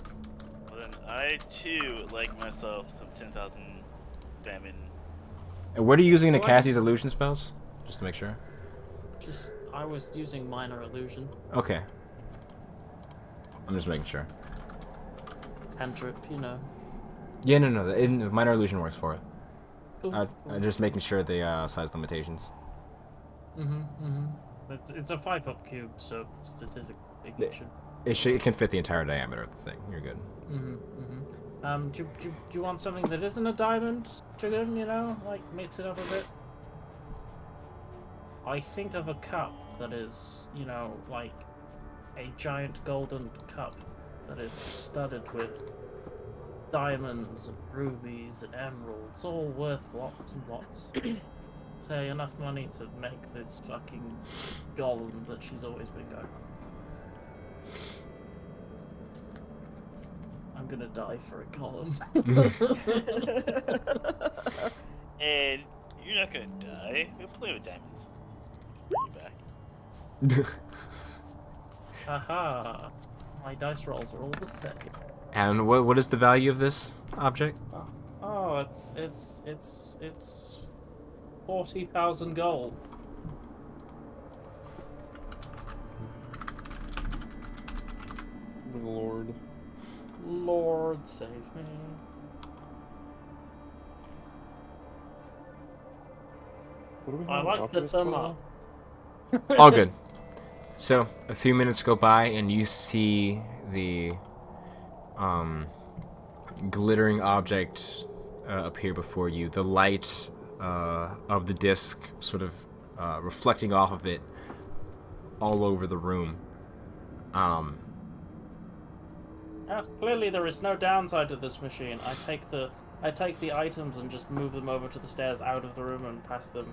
Well, then I too would like myself some 10,000 diamond. And what are you using to cast these illusion spells? Just to make sure. I was using minor illusion. Okay. I'm just making sure. Cantrip, Yeah, no. Minor illusion works for it. Cool. I'm just making sure the size limitations. It's a 5-up cube, so statistically it should. It can fit the entire diameter of the thing. You're good. Do you want something that isn't a diamond, Chicken? Like mix it up a bit. I think of a cup that is, like a giant golden cup that is studded with diamonds and rubies and emeralds, all worth lots and lots. Say enough money to make this fucking golem that she's always been going. I'm gonna die for a golem. And you're not gonna die. We'll play with diamonds. Bring you back. Haha. My dice rolls are all the same. And what is the value of this object? Oh, it's 40,000 gold. Lord. Lord save me. What do we I have like after the this thumb call? up. All good. So a few minutes go by, and you see the glittering object appear before you. The light of the disc sort of reflecting off of it all over the room. Clearly there is no downside to this machine. I take the items and just move them over to the stairs out of the room and pass them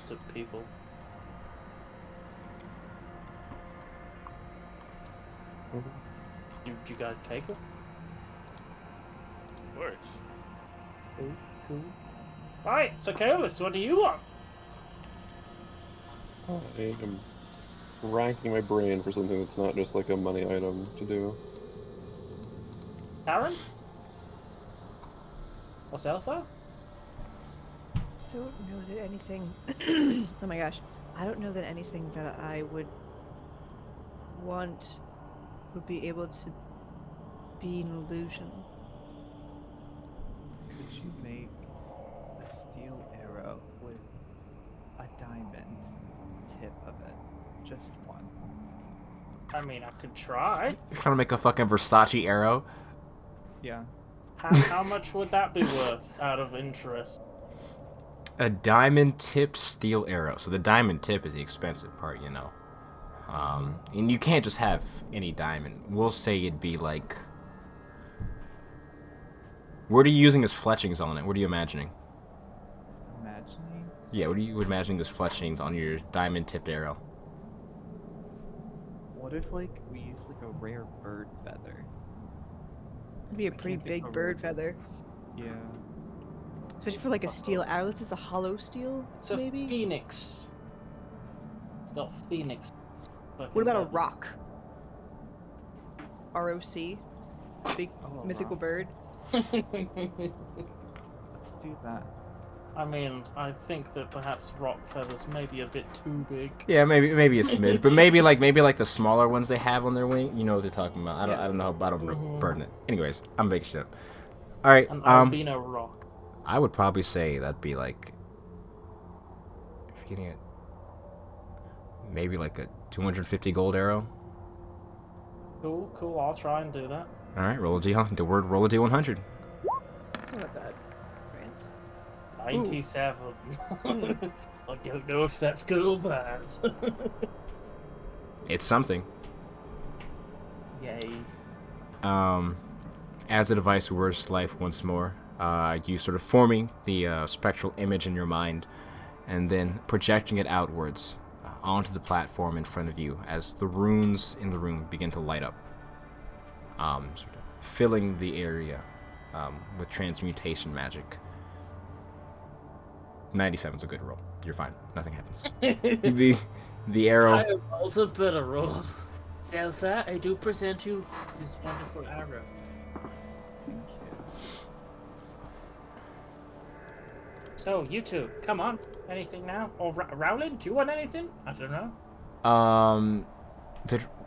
to people. Do you guys take it? Of course. Cool. Right, so Careless, what do you want? I am racking my brain for something that's not just like a money item to do. Karen? Or Seltha? I don't know that anything. Oh my gosh. I don't know that anything that I would want would be able to be an illusion. Could you make a steel arrow with a diamond tip of it? Just one. I mean, I could try. You're trying to make a fucking Versace arrow. Yeah. How much would that be worth out of interest? A diamond tipped steel arrow. So the diamond tip is the expensive part, you know. And you can't just have any diamond. We'll say it'd be like. What are you using as fletchings on it? What are you imagining? Imagining? Yeah, what are you imagining as fletchings on your diamond tipped arrow? What if, like, we use, like, a rare bird feather? It'd be a I pretty can't think big of a bird word. feather. Yeah. Especially for like a steel arrow. This is a hollow steel, It's a maybe? phoenix. It's got phoenix. What about a rock? ROC? Big Oh, a mythical rock. bird? Let's do that. I mean, I think that perhaps rock feathers may be a bit too big. Yeah, maybe a smidge, but maybe like the smaller ones they have on their wing. You know what they're talking about. I don't know about burden it. Anyways, I'm making shit up. All right. An albino rock. I would probably say that'd be like, if you're getting it, maybe like a 250 gold arrow. Cool. I'll try and do that. All right, roll a D100. The word roll a D100. That's not bad. France. 97. I don't know if that's good or bad. It's something. Yay. As the device wears life once more, you sort of forming the spectral image in your mind, and then projecting it outwards onto the platform in front of you as the runes in the room begin to light up, sort of filling the area with transmutation magic. 97's a good roll. You're fine. Nothing happens. the arrow. I have also better rolls. Seltha, I do present you this wonderful arrow. Thank you. So, you two, come on. Anything now? Or Rowland, do you want anything? I don't know.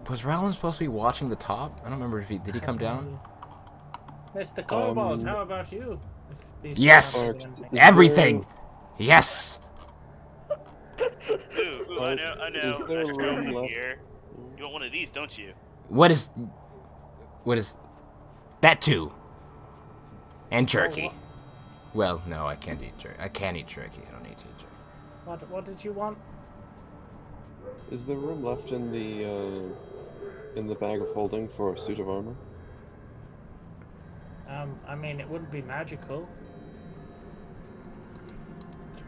Was Rowland supposed to be watching the top? I don't remember if did he come down? Mr. Cobalt, how about you? If these Yes! two don't do anything. Everything! Yes! Ooh, I know. Is there Let's go room over left? here. You want one of these, don't you? What is that too? And jerky. Well, no, I can't eat jerky. I can't eat jerky. I don't need to eat jerky. What did you want? Is there room left in the bag of holding for a suit of armor? I mean, it wouldn't be magical.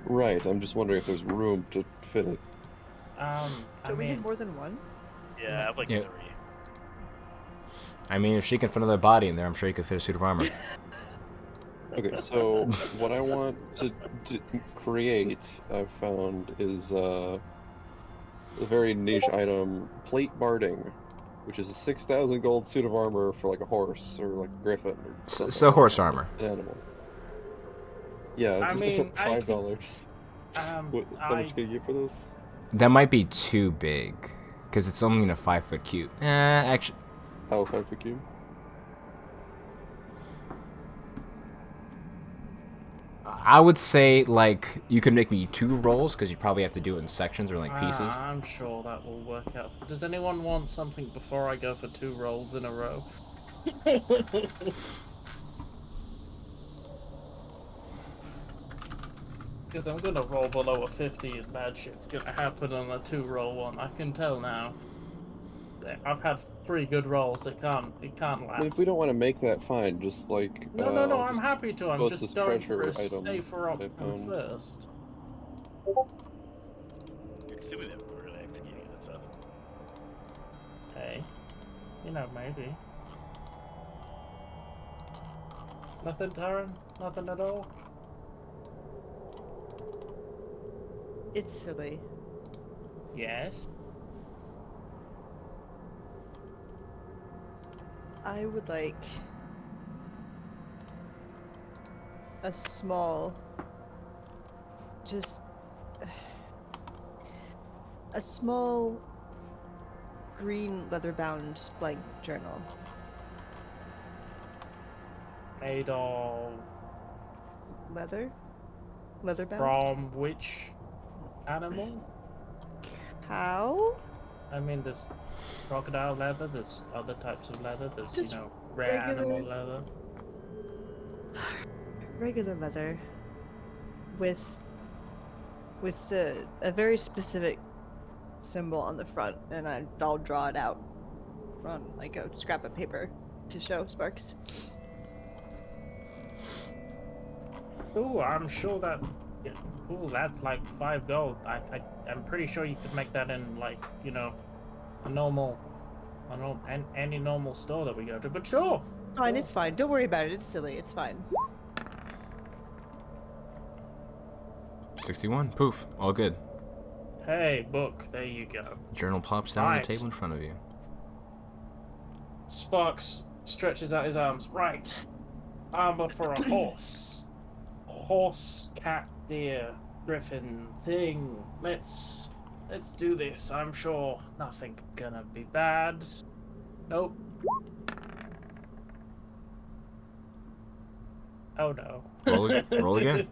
Right, I'm just wondering if there's room to fit it. I Do we mean, have more than one? Yeah, I have like Yeah. 3. I mean, if she can fit another body in there, I'm sure you could fit a suit of armor. Okay, so what I want to create, I've found, is a very niche item, plate barding, which is a 6,000 gold suit of armor for like a horse or like a griffin or something. So horse armor. An animal. Yeah, I just mean, I $5. How much can you get for this? That might be too big, because it's only in a 5-foot cube. Actually, How 5 foot cube? I would say like you could make me 2 rolls, because you probably have to do it in sections or like pieces. I'm sure that will work out. Does anyone want something before I go for 2 rolls in a row? Because I'm gonna roll below a 50 and bad shit's gonna happen on a 2-roll one. I can tell now. I've had 3 good rolls. It can't I mean, if last. we don't want to make that, fine. Just like No, I'm happy to. I'm post just this going for a treasure item safer I option found. first. You're stupid that we're really executing this stuff. Hey. You know, maybe. Nothing, Darren? Nothing at all? It's silly. Yes. I would like a small, just a small green leather-bound blank journal. Made of... Leather? Leather-bound? From which animal? Cow? I mean, there's crocodile leather, there's other types of leather, there's, Just you know, rare animal regular- leather. Regular leather with a very specific symbol on the front, and I'll draw it out on like a scrap of paper to show Sparks. Ooh, I'm sure that... Yeah, ooh, that's like 5 gold. I'm pretty sure you could make that in, like, you know, any normal store that we go to, but sure. Fine, Sure. it's fine. Don't worry about it. It's silly. It's fine. 61. Poof. All good. Hey, book, there you go. Journal pops down on Right. the table in front of you. Sparks stretches out his arms. Right. Armor for a horse. Horse, cat, deer, griffin, thing. Let's do this. I'm sure nothing gonna be bad. Nope. Oh no. Roll again.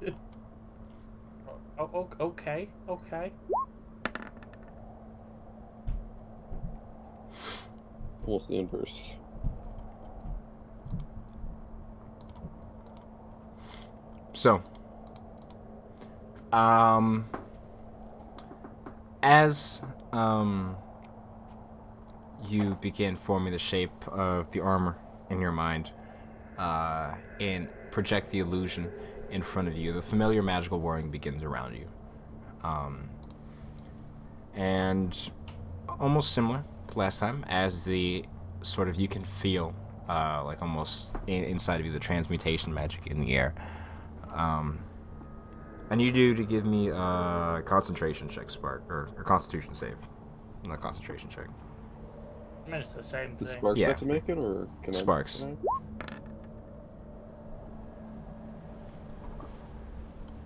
Oh, okay. Almost the inverse. So, as you begin forming the shape of the armor in your mind, and project the illusion in front of you, the familiar magical whirring begins around you. And almost similar to last time, as the sort of, you can feel like almost inside of you the transmutation magic in the air. I need you to give me a concentration check, Spark, or constitution save. Not concentration check. I mean, it's the same Does thing. Sparks Yeah. have to make it, or can Sparks.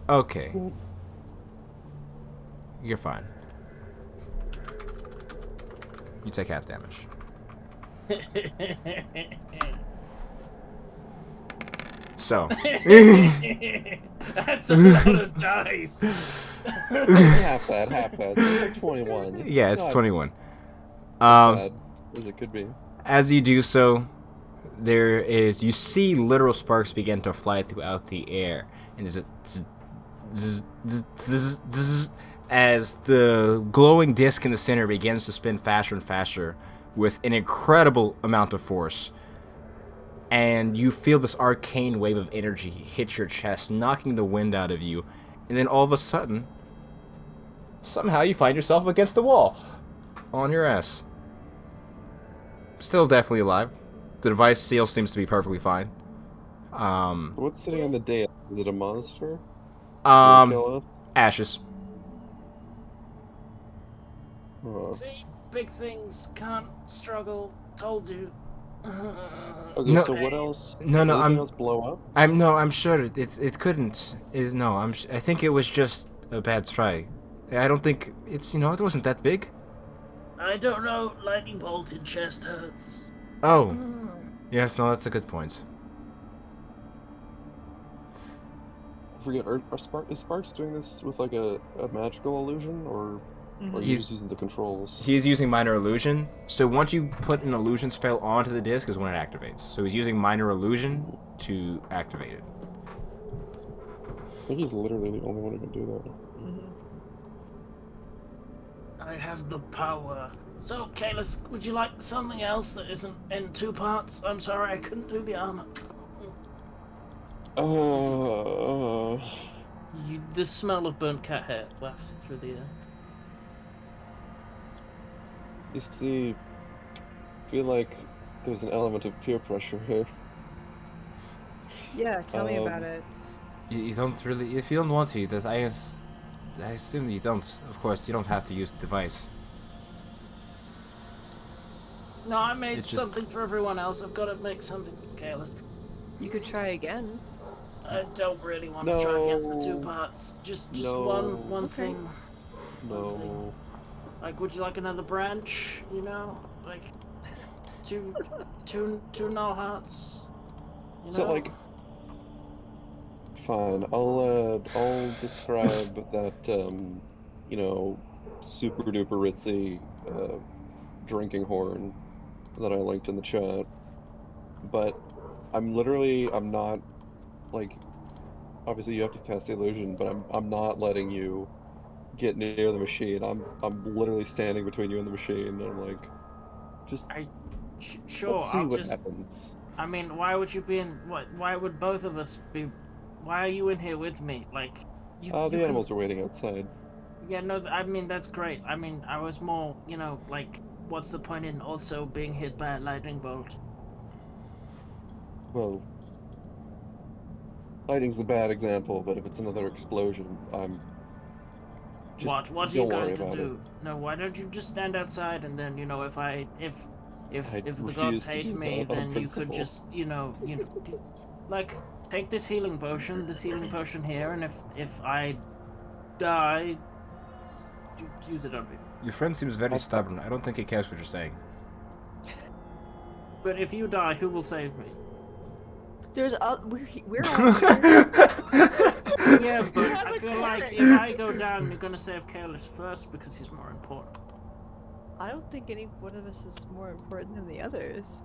I? Okay. You're fine. You take half damage. So. That's a lot of dice. Half that. It's like 21. Yeah, it's not 21. as bad as it could be. As you do so, you see literal sparks begin to fly throughout the air, and there's a as the glowing disc in the center begins to spin faster and faster with an incredible amount of force. And you feel this arcane wave of energy hit your chest, knocking the wind out of you. And then all of a sudden, somehow you find yourself against the wall. On your ass. Still definitely alive. The device seal seems to be perfectly fine. What's sitting on the dais? Is it a monster? Gonna kill us? Ashes. See, big things can't struggle. Told you. Okay, No. so what else? No, Does anything I'm else blow up? I'm sure it couldn't. I think it was just a bad try. I don't think it wasn't that big. I don't know. Lightning bolt in chest hurts. Oh. Yes, no, that's a good point. I forget, is Sparks doing this with like a magical illusion, or are you He's- just using the controls? He's using minor illusion. So once you put an illusion spell onto the disc is when it activates. So he's using minor illusion to activate it. I think he's literally the only one who can do that. I have the power. So, Kalis, would you like something else that isn't in 2 parts? I'm sorry, I couldn't do the armor. The smell of burnt cat hair wafts through the air. You see, I feel like there's an element of peer pressure here. Yeah, tell me about it. You don't really. If you don't want to, I assume you don't. Of course, you don't have to use the device. No, I made It's just- something for everyone else. I've got to make something careless. You could try again. I don't really want to try again for 2 No. parts. Just No. one Okay. thing. One thing. No. Like, would you like another branch? You know, like two null hearts. You know? So like, fine. I'll describe that you know, super duper ritzy drinking horn that I linked in the chat. But I'm not like, obviously you have to cast the illusion, but I'm not letting you get near the machine. I'm literally standing between you and the machine, and I'm like, just Sure. let's see I'll what just. happens. I mean, why would you be in? Why would both of us be? Why are you in here with me? Like, you. The you animals are waiting outside. Yeah, no, I mean, that's great. I mean, I was more, you know, like, what's the point in also being hit by a lightning bolt? Well, lighting's a bad example, but if it's another explosion, I'm just What are you don't going worry to about do? No, why don't you just stand outside and then, you know, if I the refuse gods to hate do me, that on then you could principle. just, like, take this healing potion here, and if I die, use it on me. Your friend seems very stubborn. I don't think he cares what you're saying. But if you die, who will save me? We're all here. Yeah, but has I a feel like cleric. if I go down, you're gonna save Careless first because he's more important. I don't think any one of us is more important than the others.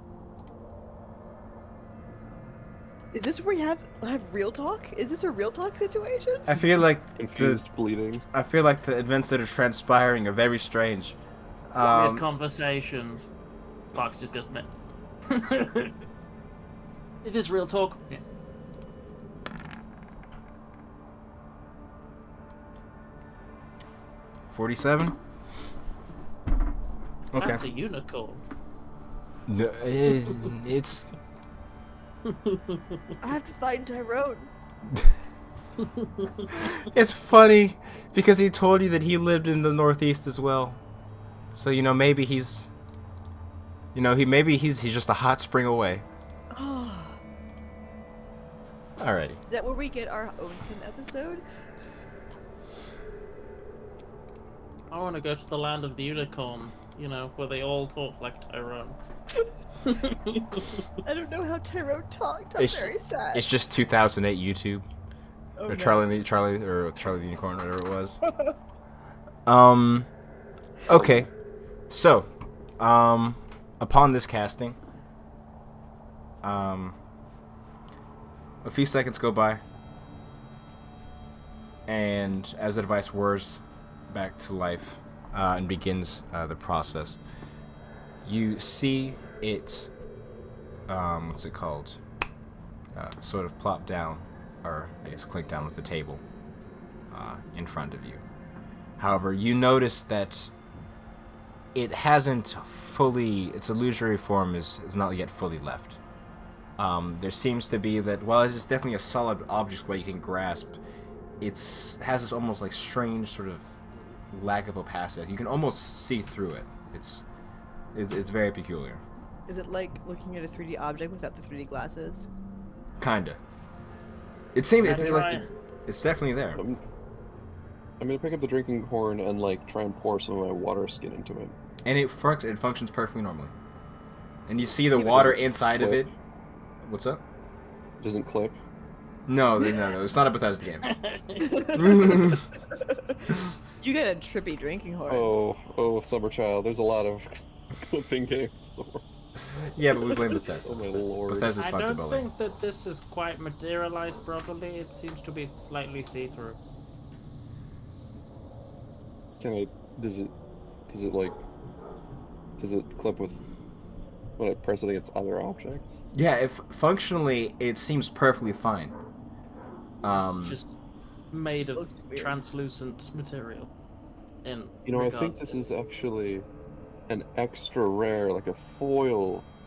Is this where you have real talk? Is this a real talk situation? I feel like Confused bleeding. the events that are transpiring are very strange. Weird conversation. Fox just goes meh. Is this real talk? Yeah. $47. Okay. That's a unicorn. No, it's I have to find Tyrone. it's funny because he told you that he lived in the Northeast as well. So maybe he's he's just a hot spring away. Oh, Alrighty. is that where we get our Onsen episode? I want to go to the land of the unicorns, where they all talk like Tyrone. I don't know how Tyrone talked. I'm It's- very sad. It's just 2008 YouTube. Oh, Or no. Charlie the Unicorn, whatever it was. Okay. So, upon this casting, a few seconds go by, and as the device whirs back to life and begins the process, you see it, what's it called? Sort of plop down, or I guess click down with the table in front of you. However, you notice that it hasn't fully, its illusory form is not yet fully left. There seems to be that, while it's definitely a solid object where you can grasp, has this almost like strange sort of lack of opacity. You can almost see through it. It's very peculiar. Is it like looking at a 3D object without the 3D glasses? Kinda. It seems That's right. it's definitely there. I'm gonna pick up the drinking horn and like try and pour some of my water skin into it. And it functions perfectly normally. And you see the Even water though inside of clip. it. What's up? It doesn't clip. No, it's not a Bethesda game. You get a trippy drinking horn. Oh, Summer Child. There's a lot of clipping games. Yeah, but we blame Bethesda. Oh my lord. Bethesda's I fucked the don't bully. think that this is quite materialized properly. It seems to be slightly see-through. Does it clip with when I press it against other objects? Yeah, if functionally it seems perfectly fine. It's just made of looks weird. translucent material. I think this is actually an extra rare, like a foil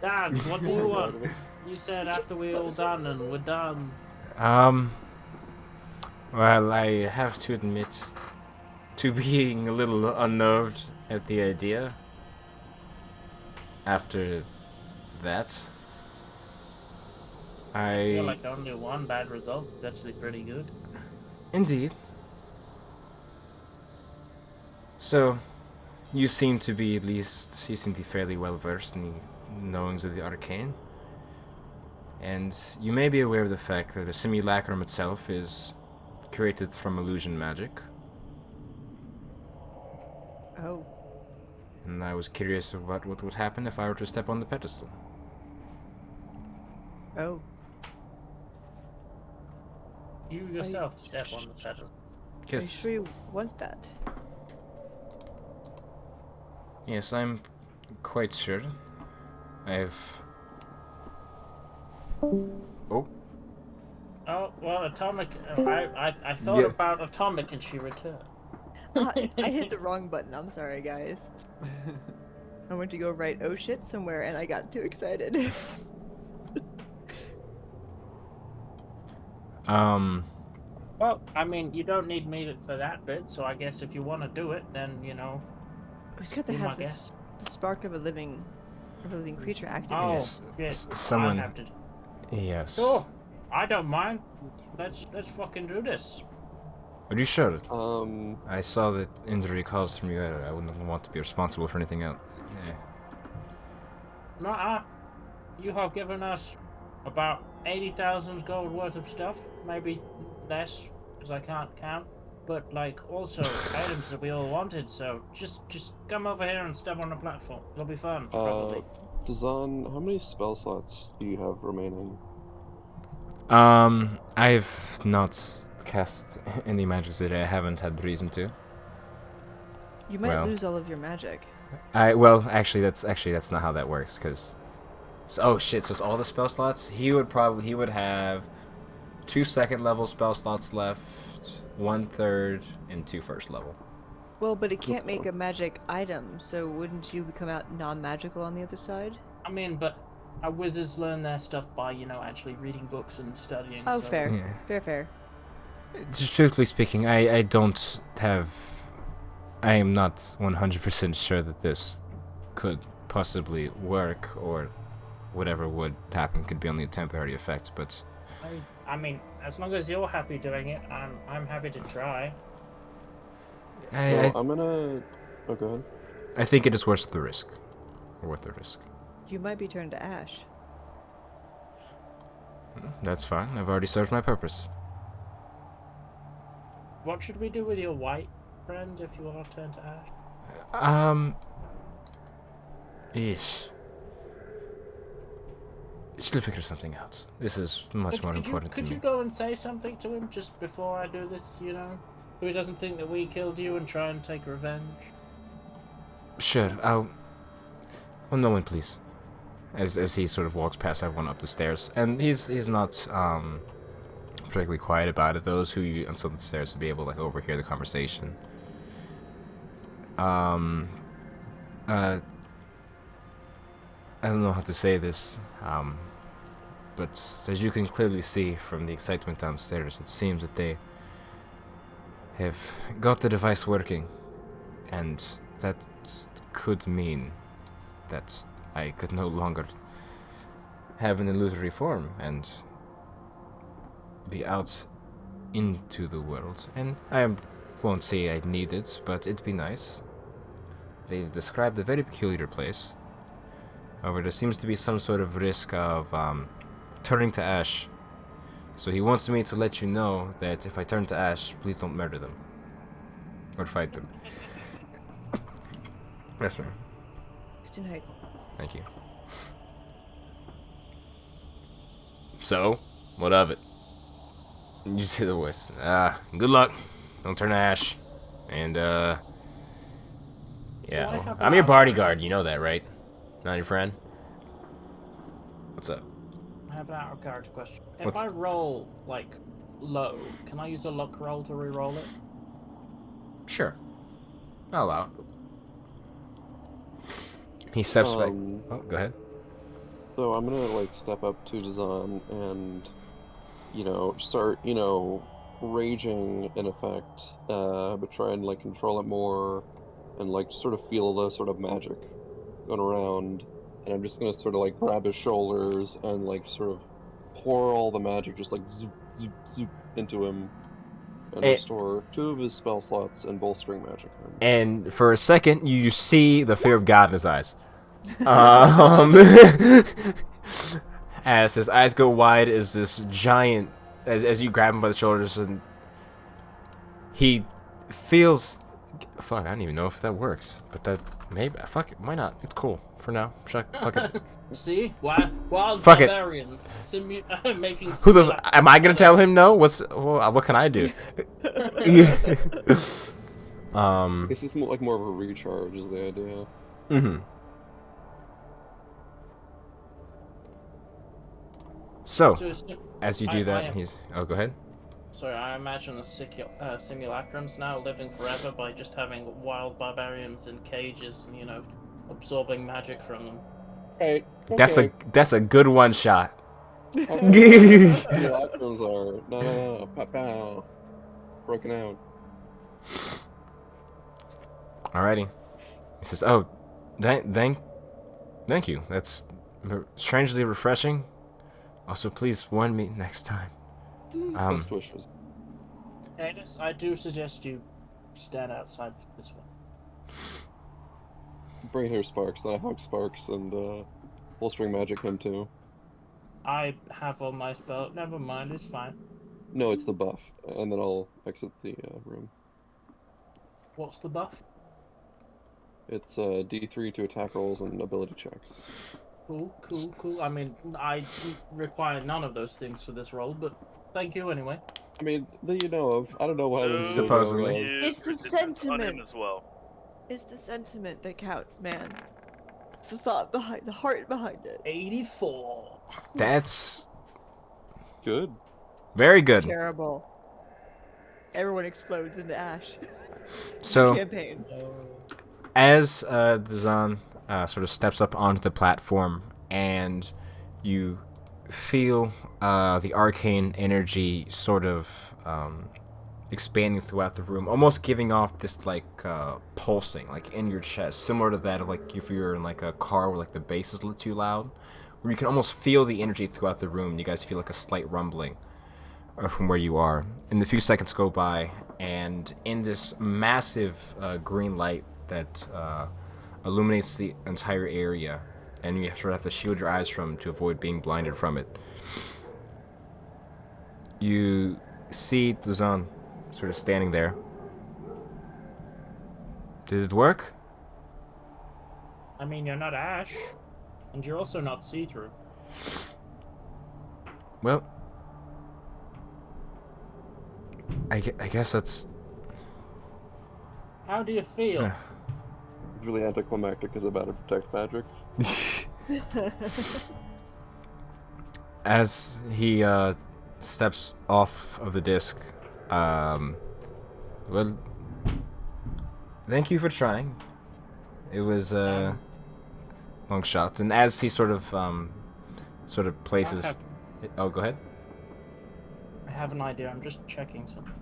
Daz, what do you Coins out want? of it. You said after we're all done and we're done. Um, well, I have to admit to being a little unnerved at the idea. After that, I feel I like only one bad result is actually pretty good. indeed. So, you seem to be fairly well versed in the knowings of the arcane. And you may be aware of the fact that the simulacrum itself is created from illusion magic. Oh. And I was curious about what would happen if I were to step on the pedestal. Oh. You yourself step on the pedal. Are you Yes, sure you want that? yes, I'm quite sure. I've... Oh, Oh, well, Atomic. I thought Yeah. about Atomic and she returned. I hit the wrong button. I'm sorry, guys. I went to go write "oh shit" somewhere, and I got too excited. Well, I mean, you don't need me for that bit, so I guess if you want to do it, then, you know. We just got to Be my have this guest. the spark of a living creature activated. Oh, yes, shit. someone... I have to. Yes. Sure. I don't mind. Let's fucking do this. Are you sure? Um, I saw that injury caused from you. I wouldn't want to be responsible for anything else. Yeah. Nuh-uh. You have given us about 80,000 gold worth of stuff. Maybe less, because I can't count. But, like, also items that we all wanted, so just come over here and step on the platform. It'll be fun, probably. Dazan, how many spell slots do you have remaining? I've not cast any magic today. I haven't had reason to. You might Well. lose all of your magic. Actually that's not how that works. Oh shit! So it's all the spell slots. He would have 2 second level spell slots left, 1/3, and 2 first level. Well, but it can't make a magic item, so wouldn't you come out non-magical on the other side? I mean, but our wizards learn their stuff by, you know, actually reading books and studying. Oh, so... fair. Yeah. Fair. Just truthfully speaking, I don't have. I am not 100% sure that this could possibly work, or whatever would happen could be only a temporary effect. But I mean, as long as you're happy doing it, I'm happy to try. Well, I'm gonna... Oh, go ahead. I think it is worth the risk. Or worth the risk. You might be turned to ash. That's fine. I've already served my purpose. What should we do with your white friend if you are turned to ash? Ish. Should figure something out. This is much more important to Could me. you go and say something to him just before I do this, you know? So he doesn't think that we killed you and try and take revenge? Sure, I'll... One moment, please. As he sort of walks past everyone up the stairs. And he's not, particularly quiet about it. Those who on some of the stairs would be able to, like, overhear the conversation. I don't know how to say this, but as you can clearly see from the excitement downstairs, it seems that they have got the device working, and that could mean that I could no longer have an illusory form and be out into the world. And I won't say I need it, but it'd be nice. They've described a very peculiar place. However, there seems to be some sort of risk of turning to ash. So he wants me to let you know that if I turn to ash, please don't murder them. Or fight them. Yes, ma'am. Good night. Thank you. So, what of it? You say the voice. Good luck. Don't turn to ash. And, Well, I yeah. have I'm your a- bodyguard, you know that, right? Not your friend? What's up? I have an out of character question. If What's- I roll, like, low, can I use a luck roll to re-roll it? Sure. I'll allow it. He steps back. Oh, go ahead. So I'm gonna like step up to Dazan and start raging in effect, but try and like control it more, and like sort of feel the sort of magic going around. And I'm just gonna sort of like grab his shoulders and like sort of pour all the magic just like zoop zoop zoop into him and And, restore 2 of his spell slots and bolstering magic on him. and for a second, you see the fear of God in his eyes. As his eyes go wide as this giant, as you grab him by the shoulders, and he feels. Fuck, I don't even know if that works, but that maybe. Fuck it, why not? It's cool for now. Fuck it. See? Wild Fuck it. barbarians making Who the? simulacra. Am I gonna tell him no? What can I do? I guess it's more of a recharge is the idea. Mm-hmm. So, So it's- as you do that, am- he's. Oh, go ahead. Sorry, I imagine the simulacrums now living forever by just having wild barbarians in cages and, absorbing magic from them. Right. That's a good one shot. The outcomes are no, pow pow, broken out. Alrighty. He says, "Oh, thank you. That's strangely refreshing. Also, please warn me next time." Best wishes. Agnes, I do suggest you stand outside for this one. Bring here Sparks, I hug Sparks and bolstering magic him too. I have all my spell. Never mind, it's fine. No, it's the buff, and then I'll exit the room. What's the buff? It's D3 to attack rolls and ability checks. Cool. I mean, I require none of those things for this role, but thank you anyway. I mean, that you know of. I don't know why this is Supposedly. you know of. It's the resistance on him sentiment. as well. It's the sentiment that counts, man. It's the thought behind, the heart behind it. 84. That's Good. very good. Terrible. Everyone explodes into ash. So, Campaign. as Dazan sort of steps up onto the platform, and you feel the arcane energy sort of expanding throughout the room, almost giving off this like pulsing, like in your chest, similar to that of like if you're in like a car where like the bass is too loud, where you can almost feel the energy throughout the room. You guys feel like a slight rumbling from where you are. And the few seconds go by, and in this massive green light that illuminates the entire area, and you sort of have to shield your eyes from to avoid being blinded from it. You see Dazan sort of standing there. Did it work? I mean, you're not Ash, and you're also not see-through. Well, I guess that's... How do you feel? It's really anticlimactic because about to protect Patrick's. As he steps off of the disc, well, thank you for trying. It was a long shot. And as he sort of places... Oh, go ahead. I have an idea. I'm just checking something.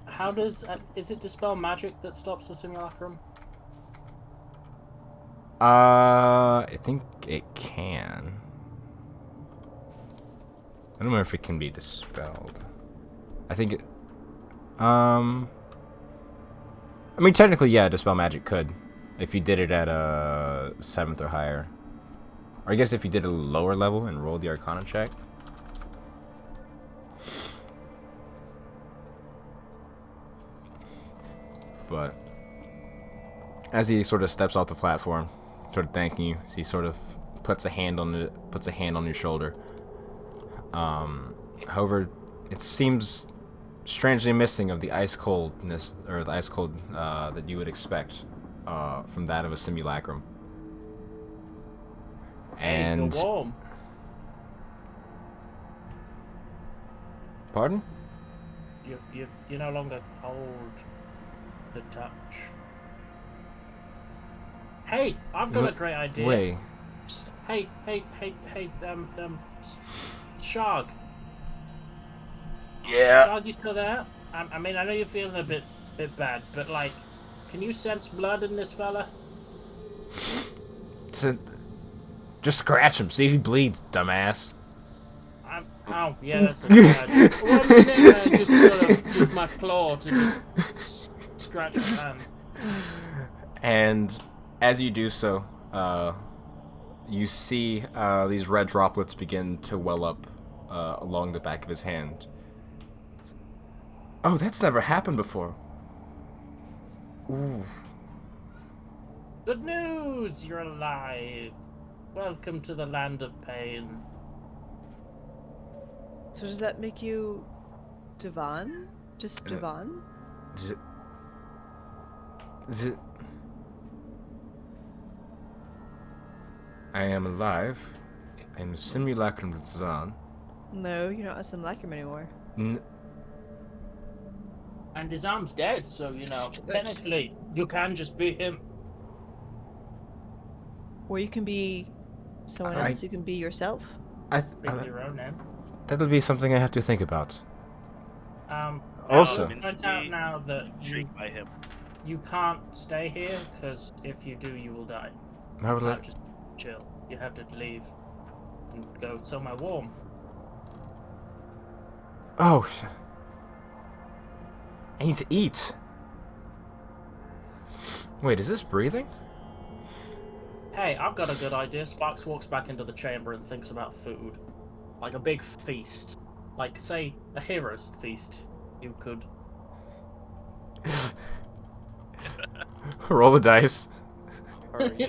How does is it dispel magic that stops the simulacrum? I think it can. I don't know if it can be dispelled. I think it... I mean, technically, yeah, dispel magic could. If you did it at a 7th or higher. Or I guess if you did a lower level and rolled the Arcana check. But as he sort of steps off the platform, sort of thanking you, he sort of puts a hand on your shoulder. However, it seems strangely missing of the ice coldness or the ice cold that you would expect from that of a simulacrum. And Hey, you're warm. pardon? You're no longer cold. the touch. Hey, I've got a great idea. Wait. Hey, Shark. Yeah. Shark, you still there? I mean, I know you're feeling a bit bad, but like, can you sense blood in this fella? Just scratch him, see if he bleeds, dumbass. Oh, yeah, that's a good idea. One minute, just sort of use my claw to just scratch his hand. And as you do so, you see these red droplets begin to well up along the back of his hand. Oh, that's never happened before. Ooh. Good news! You're alive. Welcome to the land of pain. So does that make you Devon? Just Devon? I am alive. I am a simulacrum of Zan. No, you're not a simulacrum anymore. And his arm's dead, so, you know, technically, you can just be him. Or you can be someone else. You can be yourself. Be your own name. That'll be something I have to think about. Also, Also- point out now that Intrigued by him. you can't stay here, because if you do, you will die. How You will I- can't just chill. You have to leave and go somewhere warm. Oh, I need to eat. Wait, is this breathing? Hey, I've got a good idea. Sparks walks back into the chamber and thinks about food. Like a big feast. Like, say, a hero's feast. You could. Roll the dice.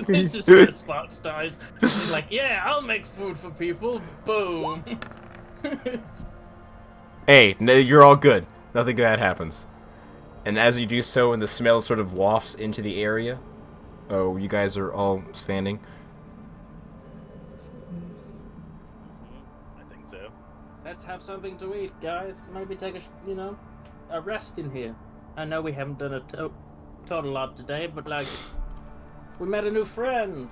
This is where Sparks dies. He's like, yeah, I'll make food for people. Boom. Hey, no, you're all good. Nothing bad happens. And as you do so, and the smell sort of wafts into the area. Oh, you guys are all standing. I think so. Let's have something to eat, guys. Maybe take a rest in here. I know we haven't done a total lot today, but like, we met a new friend.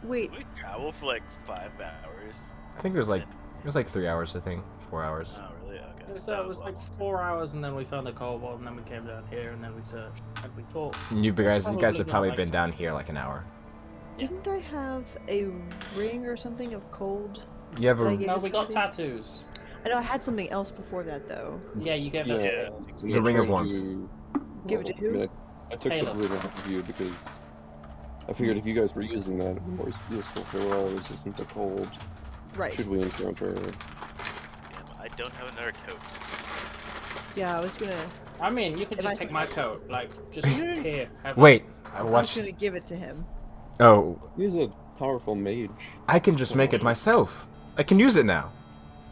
Wait, We traveled for like 5 hours. I think it was like 3 hours. I think 4 hours. Oh, really? Okay. So it was like 4 hours, and then we found the cobalt, and then we came down here, and then we searched, and we talked. You guys have Probably probably not been like- down here like an hour. didn't I have a ring or something of cold? You have Did I a give No, you we got something? tattoos. I know I had something else before that though. Yeah, you gave that Yeah. to us. The Ring of Warmth. Warmth. Give it to who? I took Payless. the ring off of you because I figured if you guys were using that, it would be more useful for we're all resistant to cold. Right. Should we encounter? Damn, I don't have another coat. Yeah, I was gonna. I mean, you could If just I take my coat. Like, just here. Have Wait, I I was watched. gonna give it to him. Oh, He's a powerful mage. I can just make it myself. I can use it now.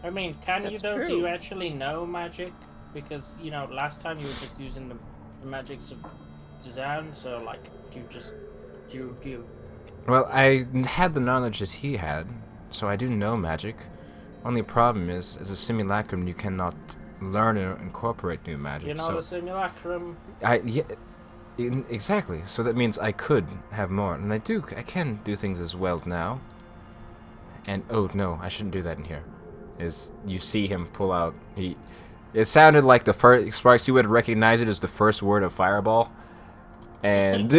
I mean, can you That's though? Do true. you actually know magic? Because, you know, last time you were just using the magics of Dizan, so like, you. Well, I had the knowledge that he had, so I do know magic. Only problem is, as a simulacrum, you cannot learn or incorporate new magic. You're not so a simulacrum. exactly. So that means I could have more, and I can do things as well now. And oh no, I shouldn't do that in here. Is you see him pull out? It sounded like the first Sparks. You would recognize it as the first word of Fireball, and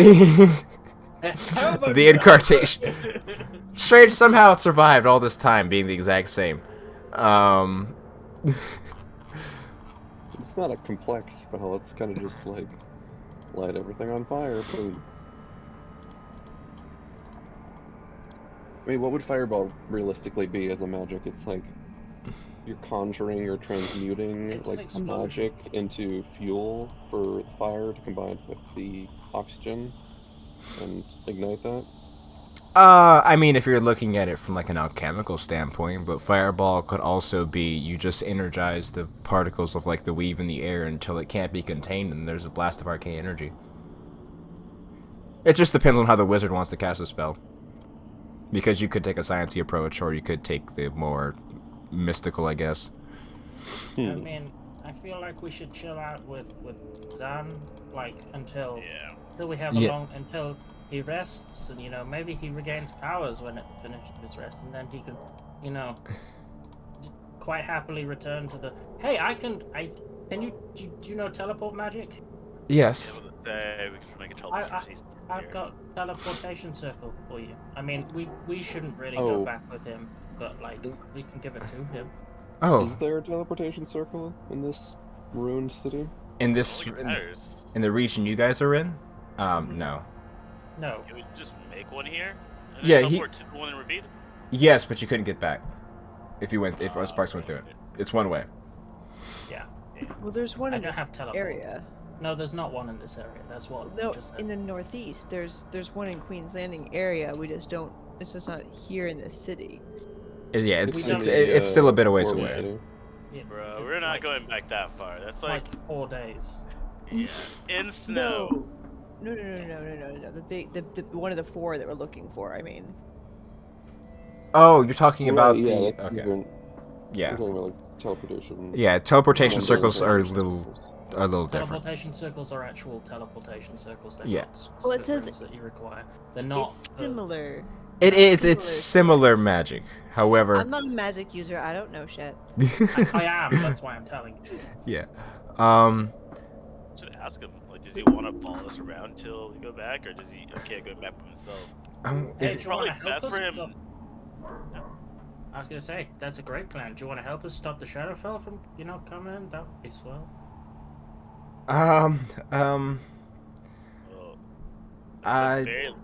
How about the incarnation. Strange somehow it survived all this time being the exact same. It's not a complex spell. It's kind of just like light everything on fire. Boom. I mean, what would fireball realistically be as a magic? It's like you're conjuring or transmuting It's an Mm, explosion. magic into fuel for the fire to combine with the oxygen and ignite that. I mean, if you're looking at it from like an alchemical standpoint, but fireball could also be you just energize the particles of like the weave in the air until it can't be contained, and there's a blast of arcane energy. It just depends on how the wizard wants to cast a spell. Because you could take a sciencey approach, or you could take the more mystical, I guess. I mean, I feel like we should chill out with Zan, like until we have Yeah. until he rests, and maybe he regains powers when it finishes his rest, and then he can, quite happily return to the. Hey, can you do you know teleport magic? Yes. We can make a teleportation. I've got teleportation circle for you. I mean, we shouldn't really Oh. go back with him, but like we can give it to him. Oh, Is there a teleportation circle in this ruined city? in I this don't think it matters. in the region you guys are in? No. No. Can we just make one here? And Yeah, then he- teleport to the one in Revedia? Yes, but you couldn't get back if Sparks went through it. It's one way. Yeah. Well, there's one I in don't this have teleport. area. No, there's not one in this area. That's what No, we just said. in the northeast, there's one in Queen's Landing area. We just don't. It's just not here in this city. Yeah, It's it's in it's, the, it's still a bit away Orby away. City. Yeah, Bro, it's we're not like, going back that far. That's like, 4 days. yeah, in snow. No. The one of the 4 that we're looking for. I mean, Oh, you're talking Right, about yeah, the that's okay. different. Yeah. We're talking about like teleportation. Yeah, teleportation Well, circles are a teleportation little different. Teleportation circles are actual teleportation circles. They're Yeah. not specific Well, it says rooms that you require. They're not. it's similar. It's similar Similar. magic. However, I'm not a magic user. I don't know shit. I am. That's why I'm telling you. yeah. Should ask him. Like, does he want to follow us around until we go back, or does he okay going back by himself? Hey, If, do you want Probably to help best us? for him. I was gonna say that's a great plan. Do you want to help us stop the Shadowfell from coming in? That would be swell. um, Well, I- at the very,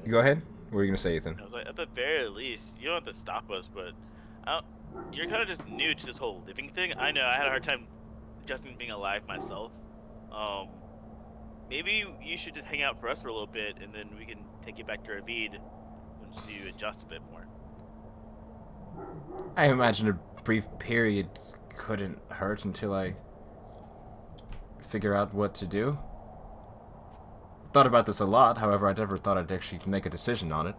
go ahead. What were you gonna say, Ethan? I was like, at the very least, you don't have to stop us, but you're kind of just new to this whole living thing. I know I had a hard time adjusting to being alive myself. Maybe you should just hang out for us for a little bit, and then we can take you back to Revedia once you adjust a bit more. I imagine a brief period couldn't hurt until I figure out what to do. Thought about this a lot, however, I never thought I'd actually make a decision on it.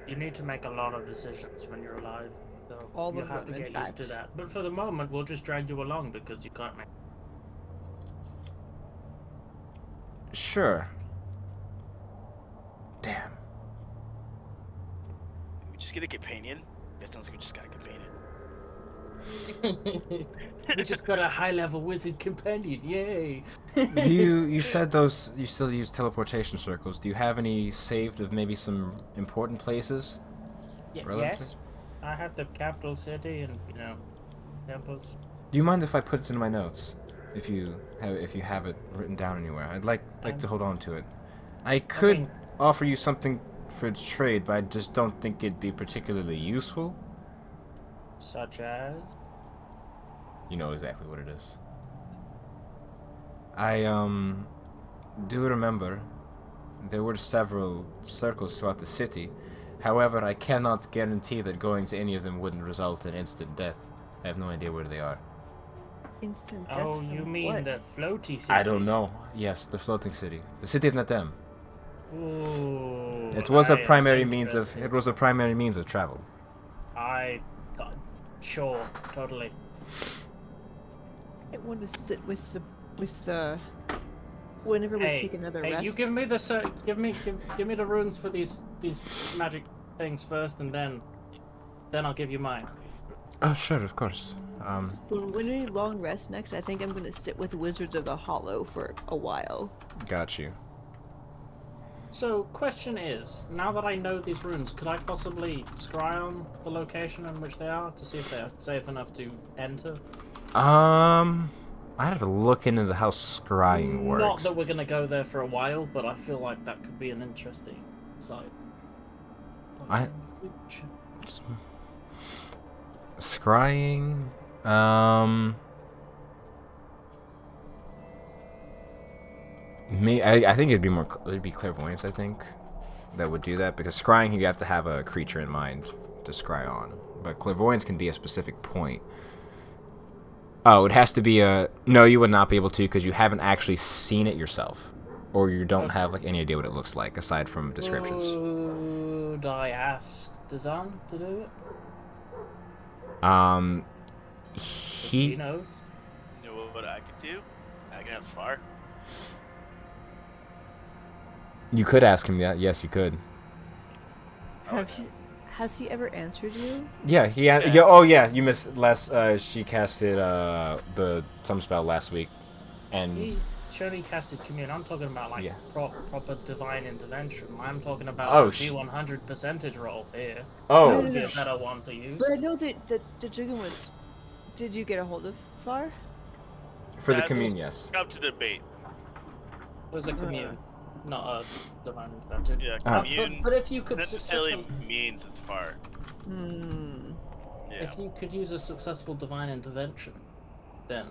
You need to make a lot of decisions when you're alive, so All you of have them, to in get used to fact. that. But for the moment, we'll just drag you along because you can't make. Sure. Damn. We just get a companion. That sounds like we just got a companion. We just got a high-level wizard companion. Yay! You said those you still use teleportation circles. Do you have any saved of maybe some important places? Relevant Yes, I have the capital city and temples. Do you mind if I put it in my notes? If you have it written down anywhere, I'd like to hold on to it. I could mean- offer you something for trade, but I just don't think it'd be particularly useful. Such as. You know exactly what it is. I do remember there were several circles throughout the city. However, I cannot guarantee that going to any of them wouldn't result in instant death. I have no idea where they are. Instant death. Oh, from you mean what? the floaty city? I don't know. Yes, the floating city. The city of Natem. Ooh, It was a I am primary means of interested. travel. Sure, totally. I want to sit with the. Whenever we take another hey, rest. you give me the give me the runes for these magic things first, and then I'll give you mine. Oh, sure, of course. When we long rest next, I think I'm gonna sit with Wizards of the Hollow for a while. Got you. So, question is, now that I know these runes, could I possibly scry on the location in which they are to see if they're safe enough to enter? I'd have to look into how scrying works. Not that we're gonna go there for a while, but I feel like that could be an interesting site. Scrying. I think it'd be clairvoyance. I think that would do that because scrying you have to have a creature in mind to scry on, but clairvoyance can be a specific point. Oh, it has to be a no. You would not be able to because you haven't actually seen it yourself, or you don't have like any idea what it looks like aside from descriptions. Would I ask Dazan to do it? He knows. You know what I could do? I can ask Far. You could ask him that. Yes, you could. Has he ever answered you? Yeah, Yeah. Oh, yeah, you missed last. She casted the some spell last week, and He surely casted commune. I'm talking about like Yeah. proper divine intervention. I'm talking about Oh, the D100 percentage roll here. oh, That would be No. a better one to use. But I know that the Jigen was. Did you get a hold of Far? for the That's commune, yes. up to debate. It was a commune, not a divine intervention. Yeah, Ah. commune But if you could necessarily successfully, means it's Far. Hmm. Yeah. if you could use a successful divine intervention, then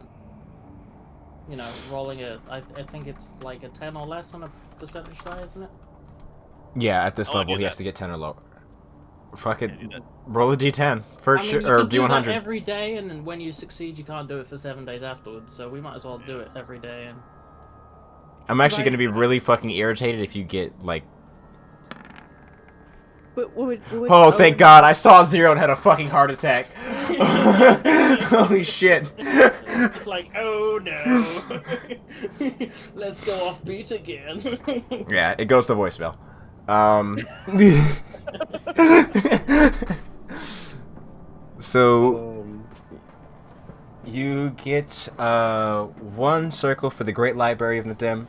rolling I think it's like a 10 or less on a percentage die, isn't it? Yeah, at this I wanna level, do he has that. to get 10 or lower. Fuck it, Yeah, do that. roll a d10 for I mean, sure, you or can do that d100. every day, and then when you succeed, you can't do it for 7 days afterwards. So we might as well do it every day. And I'm actually Divine- gonna be really fucking irritated if you get like. But what would Oh, thank God! I saw Zero and had a fucking heart attack. Holy shit! it's like, oh no, let's go off beat again. Yeah, it goes to voicemail. So you get one circle for the Great Library of Nadim,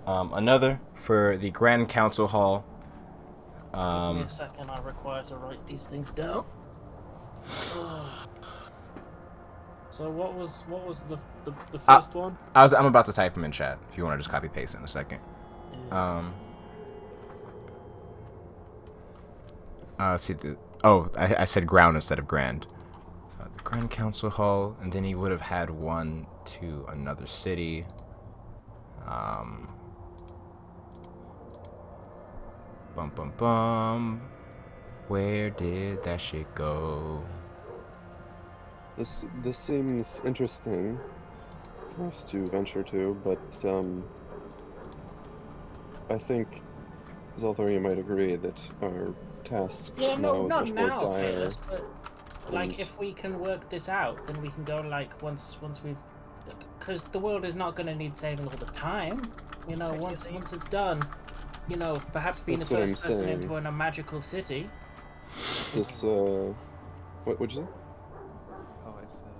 another for the Grand Council Hall. Give me a second. I require to write these things down. So what was the first one? I'm about to type them in chat. If you want to just copy paste in a second. Yeah. Let's see. I said ground instead of grand. The Grand Council Hall, and then he would have had one to another city. Bum bum bum. Where did that shit go? This seems interesting for us to venture to, but I think, as all three might agree, that our task Yeah, now no, is not much more now, dire. Chaos, but like and- if we can work this out, then we can go like once we've, because the world is not going to need saving all the time. Once it's done, perhaps being That's the what I'm first person saying. into a magical city. This what'd you say? Oh, I said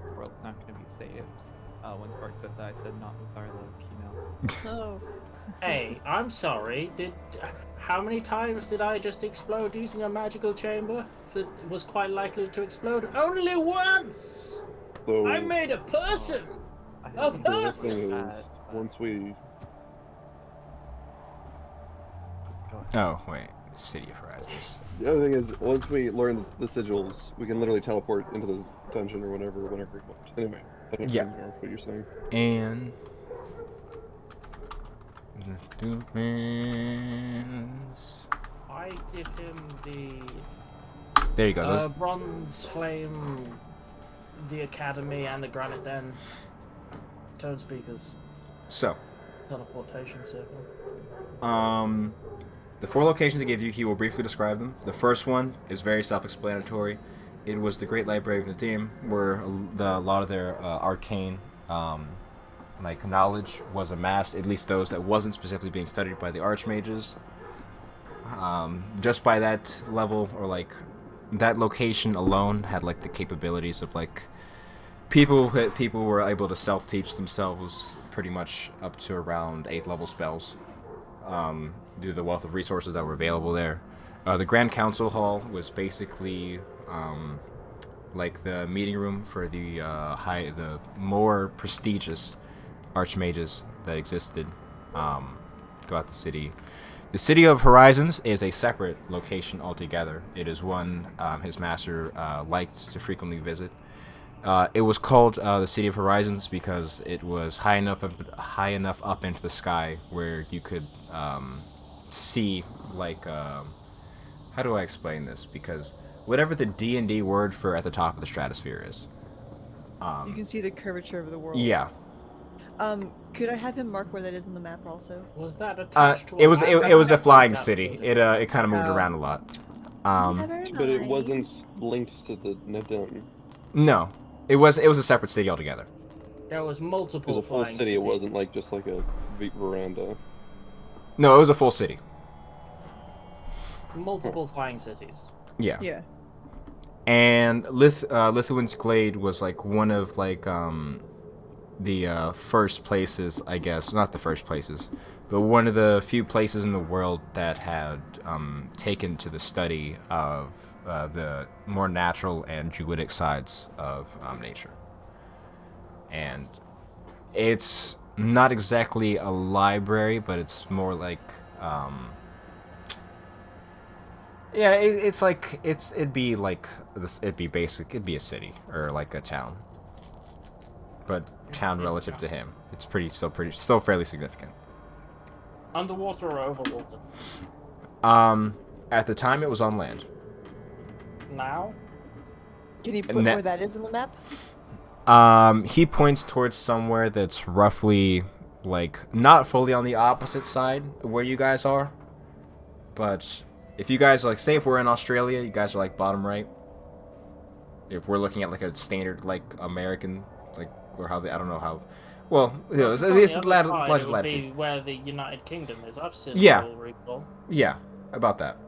the world's not going to be saved. When Spark said that, I said not with our luck, Oh. Hey, I'm sorry. How many times did I just explode using a magical chamber that was quite likely to explode? Only once. So I made a person. I A think the whole person! thing is once we Oh wait, City of Horizons. the other thing is once we learn the sigils, we can literally teleport into this dungeon or whatever whenever we want. Anyway, I don't Yeah. know what you're saying. And Dumans. I give him the There you go. Those, bronze flame, the academy, and the granite den. Tone speakers, so, teleportation circle. the 4 locations he gave you, he will briefly describe them. The first one is very self-explanatory. It was the Great Library of Nadim, where a lot of their arcane, knowledge was amassed. At least those that wasn't specifically being studied by the archmages. Just by that level, or that location alone, had the capabilities of people were able to self-teach themselves pretty much up to around 8th level spells. Due to the wealth of resources that were available there. The Grand Council Hall was basically the meeting room for the more prestigious archmages that existed throughout the city. The City of Horizons is a separate location altogether. It is one his master liked to frequently visit. It was called the City of Horizons because it was high enough up into the sky where you could see how do I explain this? Because whatever the D&D word for at the top of the stratosphere is. You can see the curvature of the world. Yeah. Could I have him mark where that is on the map also? Was that attached to It was a flying that city. building? It kind of moved Oh. around a lot. Yeah, very But it nice. wasn't linked to the Nadim. No. It was a separate city altogether. There was It multiple was a full flying city. It cities. wasn't like just like a veranda. No, it was a full city. Multiple flying cities. Yeah. Yeah. And Lithuan's Glade was like one of like the first places, I guess, not the first places, but one of the few places in the world that had taken to the study of the more natural and druidic sides of nature. And it's not exactly a library, but it's more like yeah, it's like it'd be like this. It'd be a city or like a town, but town relative to him, it's still fairly significant. Underwater or overwater? At the time it was on land. Now? Can you put Ne- where that is on the map? He points towards somewhere that's roughly like not fully on the opposite side of where you guys are, but if you guys like, say if we're in Australia, you guys are like bottom right. If we're looking at like a standard like American, like, or how I don't know how. Well, you know, If it's it's on the other latitude. side, it would be where the United Kingdom is. I've seen Yeah. Total Recall. Yeah, about that.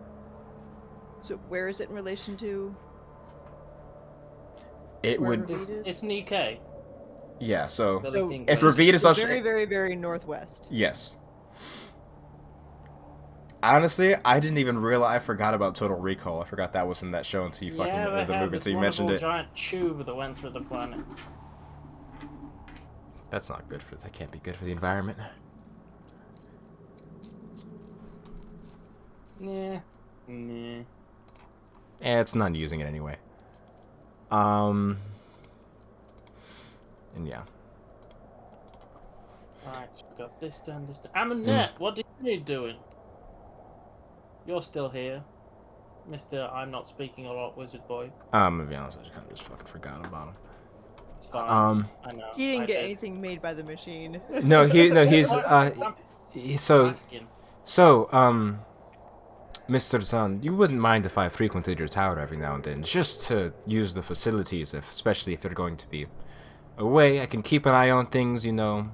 So where is it in relation to It where would. Revedia is? It's Nikkei. Yeah. So Billy So King if Place. Revedia is so Australia, very, very, very northwest. yes. Honestly, I didn't even realize. I forgot about Total Recall. I forgot that was in that show until you fucking Yeah, they the had movie. this So you mentioned wonderful it. giant tube that went through the planet. That's not good for. That can't be good for the environment. Nah. Eh, it's not using it anyway. And yeah. Alright, so we got this done, this done. Aminette, what are you doing? You're still here. Mr. I'm not speaking a lot, wizard boy. To be honest, I just kind of just fucking forgot about him. It's fine. I know. He didn't I get did. anything made by the machine. No, he's I'm so asking. Mr. Zahn, you wouldn't mind if I frequented your tower every now and then, just to use the facilities, especially if you're going to be away. I can keep an eye on things, you know,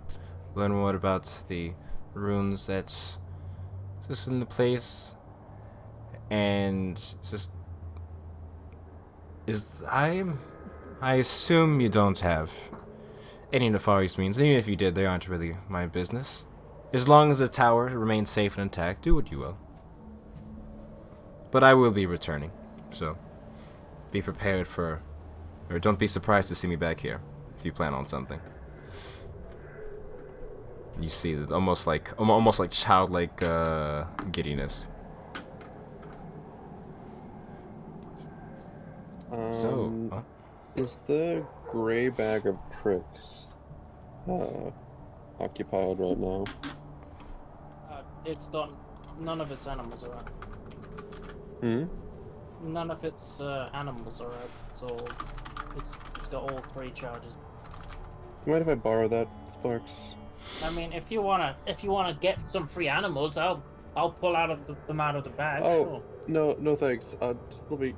learn more about the runes that's just in the place, and just I assume you don't have any nefarious means. Even if you did, they aren't really my business. As long as the tower remains safe and intact, do what you will. But I will be returning, so be prepared for, or don't be surprised to see me back here if you plan on something. You see that almost like childlike giddiness. So, Is the gray bag of tricks occupied right now? It's not. None of its animals are out. Hmm? None of its animals are out. It's all. It's got all 3 charges. You mind if I borrow that, Sparks? I mean, if you wanna get some free animals, I'll pull them out of the bag. Oh, Sure. no thanks. Just let me...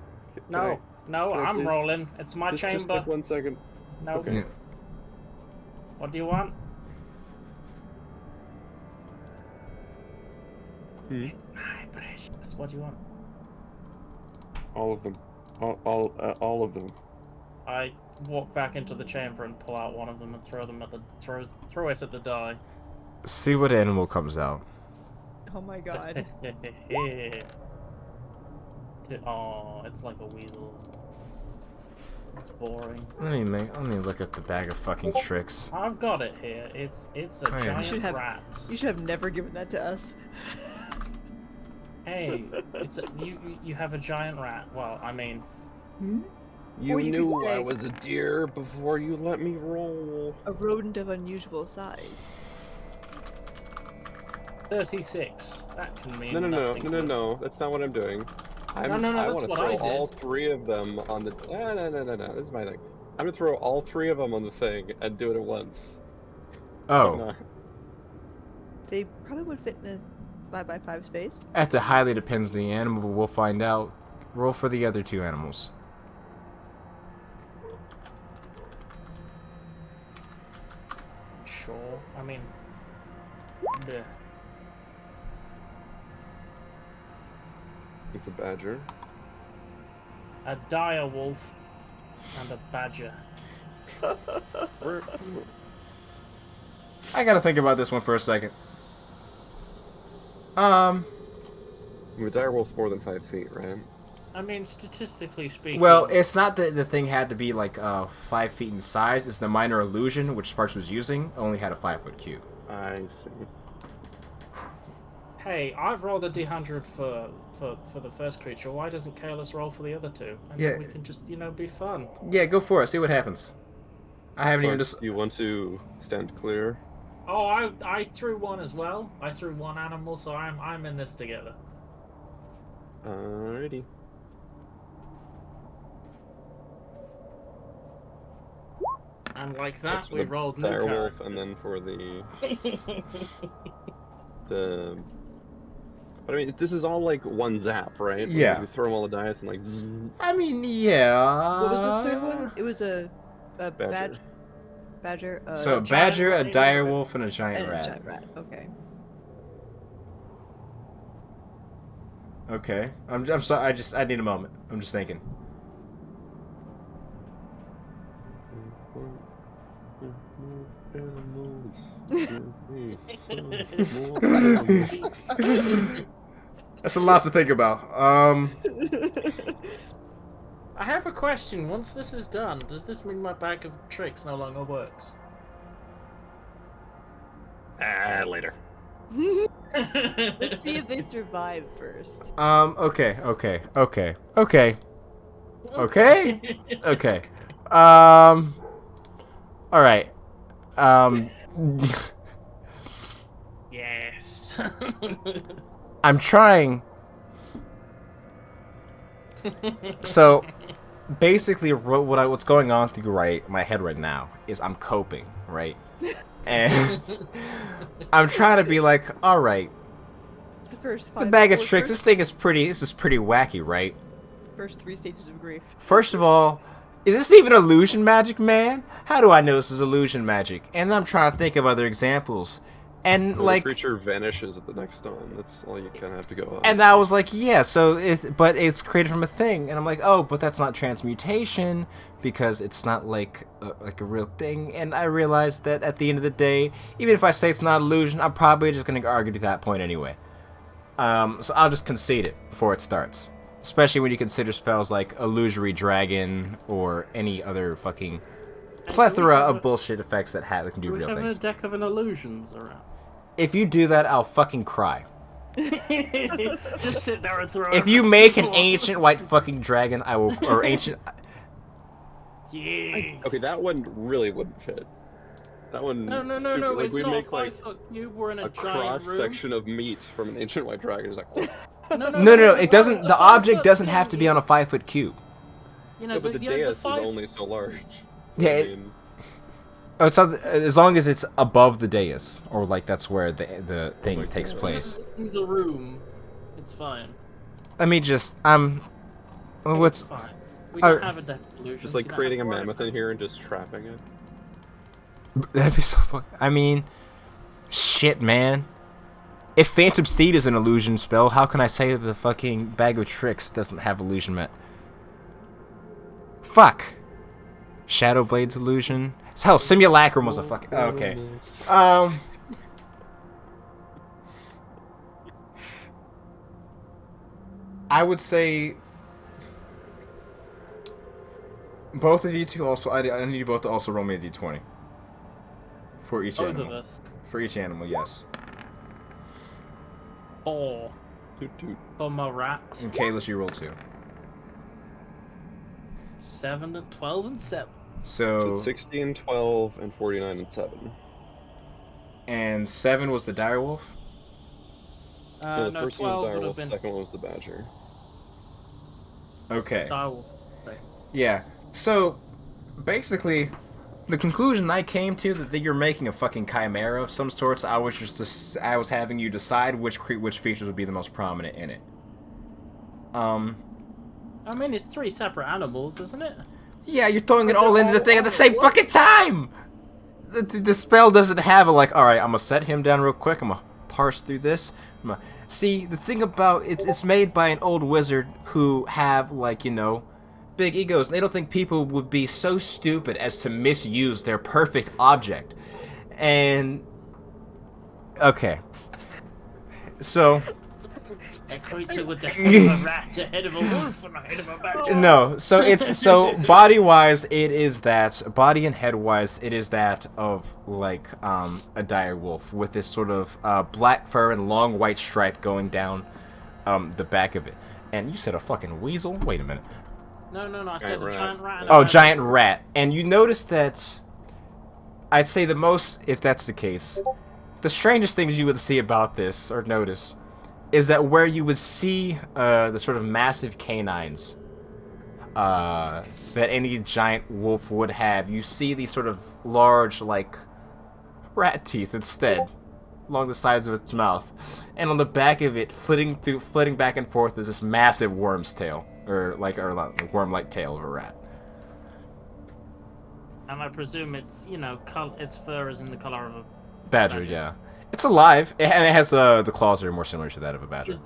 No, can I I'm please- rolling. It's my Just chamber. like 1 second. No. Okay. yeah. What do you want? Hmm? My precious. What do you want? All of them. All of them. I walk back into the chamber and pull out one of them and throw it at the die. See what animal comes out. Oh my god. Oh, it's like a weasel. It's boring. Let me look at the bag of fucking tricks. I've got it here. It's a Oh, yeah. giant You should have- rat. You should have never given that to us. Hey, you have a giant rat. Well, I mean, Hmm? You Or you knew could I say- was a deer before you let me roll. A rodent of unusual size. 36. That can mean No. nothing good. That's not what I'm doing. No, I that's want to what throw I all did. 3 of them on the... No. This is my thing. I'm gonna throw all 3 of them on the thing and do it at once. Oh, No. They probably would fit in a 5x5 space. that highly depends on the animal. But we'll find out. Roll for the other 2 animals. sure. I mean, bleh. It's a badger. A dire wolf and a badger. I gotta think about this one for a second. The direwolf's more than 5 feet, right? I mean, statistically speaking. Well, it's not that the thing had to be like 5 feet in size. It's the minor illusion, which Sparks was using, only had a 5-foot cube. I see. Hey, I've rolled a d100 for the first creature. Why doesn't Kalis roll for the other two? And Yeah. then we can just, be fun. Yeah, go for it. See what happens. I haven't even Sparks, just. you want to stand clear? Oh, I threw one as well. I threw one animal, so I'm in this together. Alrighty. And like that, That's for we the rolled new direwolf, characters. and then for the But I mean, this is all like one zap, right? Yeah. You throw all the dice and like. Zzz, I mean, yeah. What was the third one? It was a Badger. badger. So a giant badger, a rat, dire wolf, and a giant and a rat. giant rat. Okay. Okay. I'm sorry. I need a moment. I'm just thinking. Animals. That's a lot to think about. I have a question. Once this is done, does this mean my bag of tricks no longer works? Later. Let's see if they survive first. Okay. Okay. All right. Yes. I'm trying. So, basically, what's going on through my head right now is I'm coping, right? And I'm trying to be like, all right, It's the first the five. bag of or tricks. First, This is pretty wacky, right? first 3 stages of grief. First of all, is this even illusion magic, man? How do I know this is illusion magic? And I'm trying to think of other examples. And The like, creature vanishes at the next dawn. That's all you kind of have to go on. and I was like, yeah, so it's created from a thing. And I'm like, oh, but that's not transmutation because it's not like a real thing. And I realized that at the end of the day, even if I say it's not illusion, I'm probably just gonna argue to that point anyway. So I'll just concede it before it starts. Especially when you consider spells like Illusory Dragon or any other fucking plethora of bullshit effects that can do Do we real have things. a deck of an illusions around? If you do that, I'll fucking cry. Just sit there and throw. If you make an ancient white fucking dragon, I will, or ancient. Yes. Okay, that one really wouldn't fit. That one. No. Like, It's we not make a like 5-foot cube. We're in a a giant cross room. section of meat from an ancient white dragon. It's like, oh, No. It doesn't. The object doesn't have to be on a 5-foot cube. You know, no, but the the dais is five- only so large. Yeah, I it- mean, Oh, it's as long as it's above the dais, or like that's where the thing my takes God. place. in the room. It's fine. Let me just. What's? It's fine. We Uh, don't have a deck of illusions. just like you don't creating a have to worry mammoth about in here and just trapping it. That'd be so fun. I mean, shit, man. If Phantom Steed is an illusion spell, how can I say that the fucking Bag of Tricks doesn't have illusion met? Fuck. Shadow Blade's illusion. Hell, Simulacrum was a fucking. Okay. I would say both of you two also. I need you both to also roll me a d20 for each both animal. of us. For each animal, yes. 4 Toot toot. for my rat. And Kalis, you roll 2. 7 and 12 and 7. So So 16, 12, and 49 and 7. and 7 was the direwolf. No, the No, first one was 12 the would have direwolf, been second one was the badger. Okay. direwolf. Yeah. So basically, the conclusion I came to that you're making a fucking chimera of some sorts. I was having you decide which features would be the most prominent in it. I mean, it's 3 separate animals, isn't it? Yeah, you're throwing it But all they're into the all thing at the on same it. fucking time. the spell doesn't have a like. All right, I'm gonna set him down real quick. I'm gonna parse through this. See, the thing about it's made by an old wizard who have like big egos. They don't think people would be so stupid as to misuse their perfect object. And okay, so. A creature with the head of a rat, the head of a wolf, and the head of a badger. No, so body wise body and head wise it is that of like a dire wolf with this sort of black fur and long white stripe going down the back of it. And you said a fucking weasel? Wait a minute. No, I said a giant rat. Oh, giant rat. And you notice that I'd say the most, if that's the case, the strangest things you would see about this or notice is that where you would see the sort of massive canines that any giant wolf would have, you see these sort of large, like, rat teeth instead along the sides of its mouth. And on the back of it, flitting back and forth, is this massive worm's tail, or worm-like tail of a rat. And I presume its, its fur is in the color of a Badger, yeah. It's alive, and it has the claws are more similar to that of a badger.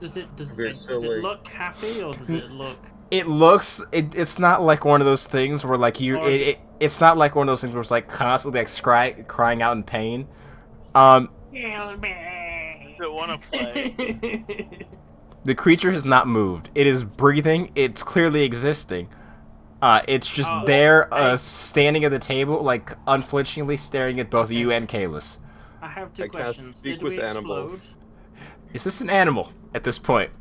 Does it like- look happy, or does it look? It's not like one of those things where like it's not like one of those things where it's like constantly like crying out in pain. Does it want to play? The creature has not moved. It is breathing. It's clearly existing. It's just there, standing at the table, like unflinchingly staring at both you and Kalis. I have two I can't questions. speak Did with we explode? animals. Is this an animal at this point?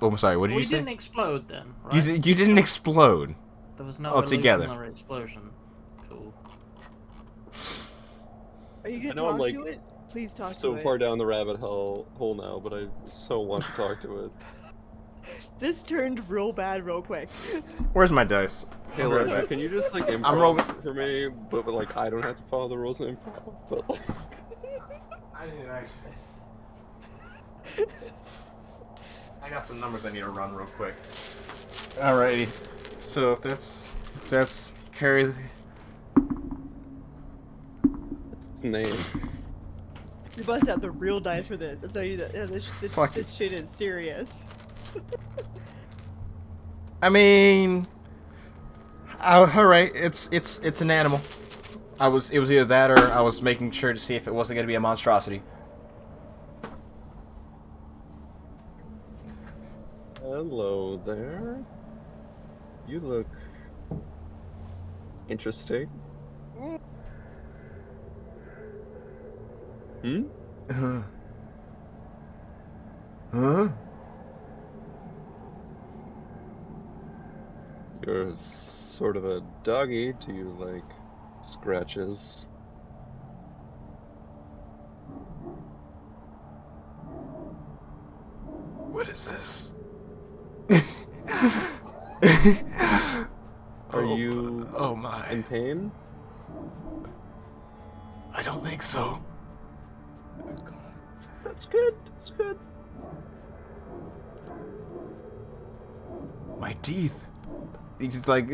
Oh, I'm sorry. What did We you say? didn't explode then, right? You didn't explode. There was no altogether. illusion or explosion. Cool. Are you I gonna know I'm, talk like, to it? Please talk So to far it. down the rabbit hole now, but I so want to talk to it. This turned real bad real quick. Where's my dice? Hey, I'll be right look, back. can you just like improv rolling. for me? But like, I don't have to follow the rules of improv. But like, I got some numbers I need to run real quick. Alrighty. So if that's carry. name. You bust out the real dice for this. I'll tell you that Fuck this shit is serious. I mean, all right. It's an animal. It was either that or I was making sure to see if it wasn't gonna be a monstrosity. Hello there. You look interesting. Hmm? Huh? You're sort of a doggy. Do you like scratches? What is this? Are you Oh my! in pain? I don't think so. That's good. That's good. My teeth. He's like,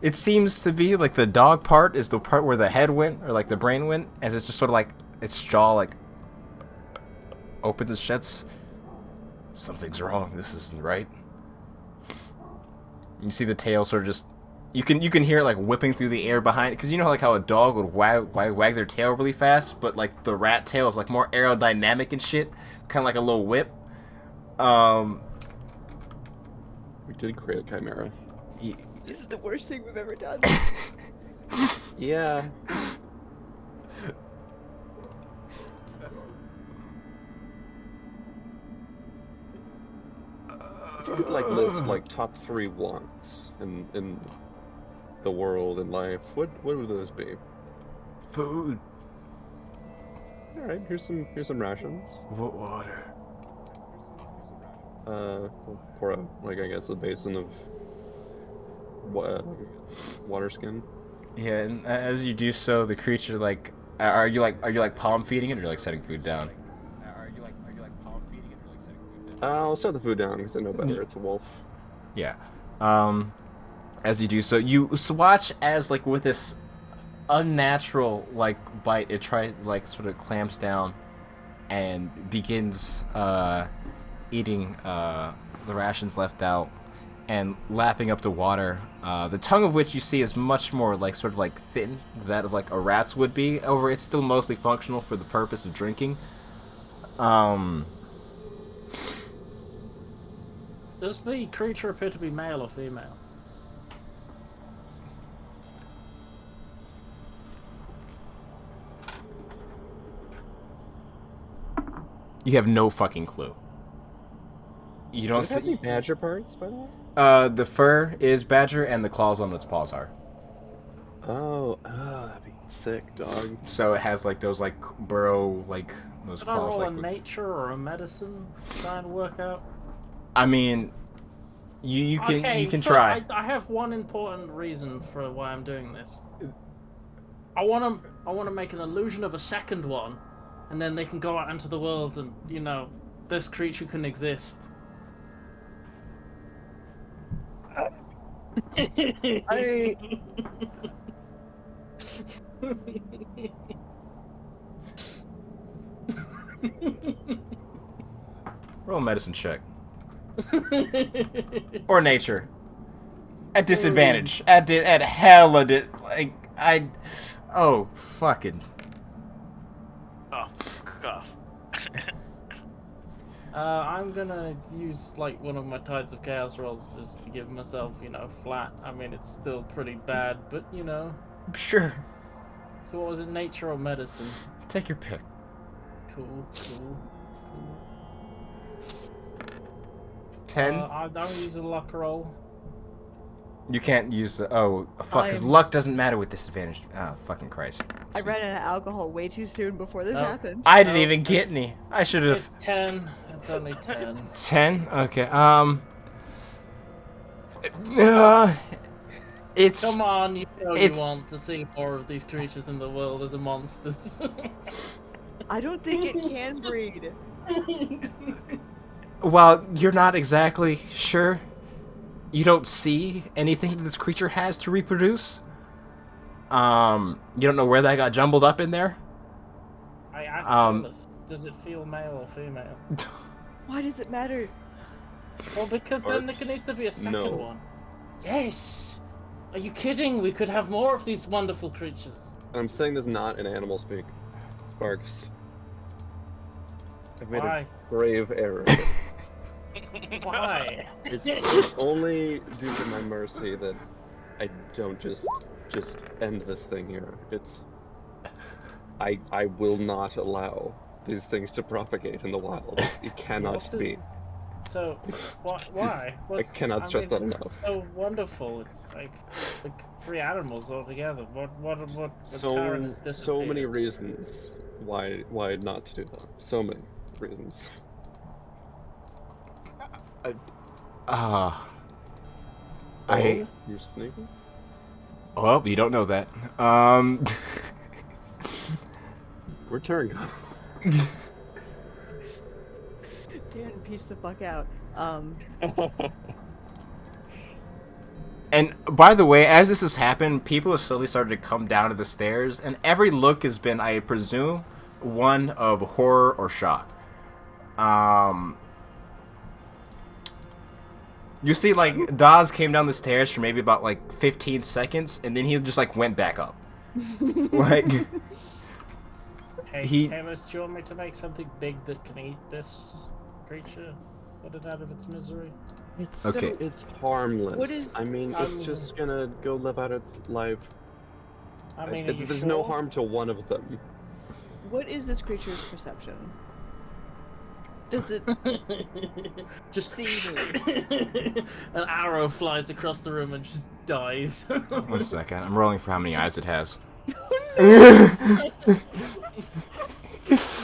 it seems to be like the dog part is the part where the head went or like the brain went, as it's just sort of like its jaw like opens and shuts. Something's wrong. This isn't right. You see the tail sort of just. You can hear it like whipping through the air behind it, because you know like how a dog would wag their tail really fast, but like the rat tail is like more aerodynamic and shit, kind of like a little whip. We did create a chimera. This is the worst thing we've ever done. Yeah. If you could like list like top 3 wants in the world and life, what would those be? Food. All right, here's some rations. What water? We'll pour out like I guess a basin of water skin. Yeah, and as you do so, the creature like, are you like palm feeding it or like setting food down? I'll set the food down because I know better. It's a wolf. Yeah. As you do so, you watch as like with this unnatural like bite. It tries like sort of clamps down and begins eating the rations left out and lapping up the water. The tongue of which you see is much more like sort of like thin than that of like a rat's would be. However, it's still mostly functional for the purpose of drinking. Does the creature appear to be male or female? You have no fucking clue. You don't Does it have any see. badger parts, by the way? The fur is badger, and the claws on its paws are. Oh, that'd be sick, dog. So it has like those like burrow like those Should I claws. roll a Like nature or a medicine to try and work out? I mean, you can Okay, you can so try. I have one important reason for why I'm doing this. I want to make an illusion of a second one, and then they can go out into the world, and you know, this creature can exist. I Roll a medicine check or nature at disadvantage. At hella like I. Oh fucking. Oh, fuck off. I'm gonna use like one of my Tides of Chaos rolls just to give myself, you know, flat. I mean, it's still pretty bad, but you know. Sure. So what was it, nature or medicine? Take your pick. Cool. 10. I'll use a luck roll. You can't use the. Oh fuck! Because I'm- luck doesn't matter with disadvantage. Oh fucking Christ! I ran out of alcohol way too soon before this Oh. happened. I didn't No. even get any. I should have. It's 10. It's only 10. 10. Okay. It's. Come on, you know It's- you want to see more of these creatures in the world as a monsters. I don't think it can breed. Well, you're not exactly sure. You don't see anything that this creature has to reproduce. You don't know where that got jumbled up in there. I asked Alice, does it feel male or female? Why does it matter? Well, because then there Sparks? needs to be a second No. one. Yes! Are you kidding? We could have more of these wonderful creatures. I'm saying this not in animal speak. Sparks. I've made Why? a grave error. Why? It's only due to my mercy that I don't just end this thing here. I will not allow these things to propagate in the wild. It cannot This is- be. So, why? cannot stress that It's enough. so wonderful. It's like three animals all together. What So Karen has so many disappeared. reasons why not to do that. So many reasons. I. You're sneaking? Well, you don't know that. Where'd Turing go? Dan, peace the fuck out. And by the way, as this has happened, people have slowly started to come down to the stairs, and every look has been, I presume, one of horror or shock. You see, like, Dawes came down the stairs for maybe about, like, 15 seconds, and then he just, like, went back up. Like, Hey, he- Amos, do you want me to make something big that can eat this creature? Put it out of its misery? It's Okay. it's harmless. What is- I mean, it's just gonna go live out its life. I mean, are you There's sure? no harm to one of them. What is this creature's perception? Does it Just see me? an arrow flies across the room and just dies. 1 second. I'm rolling for how many eyes it has.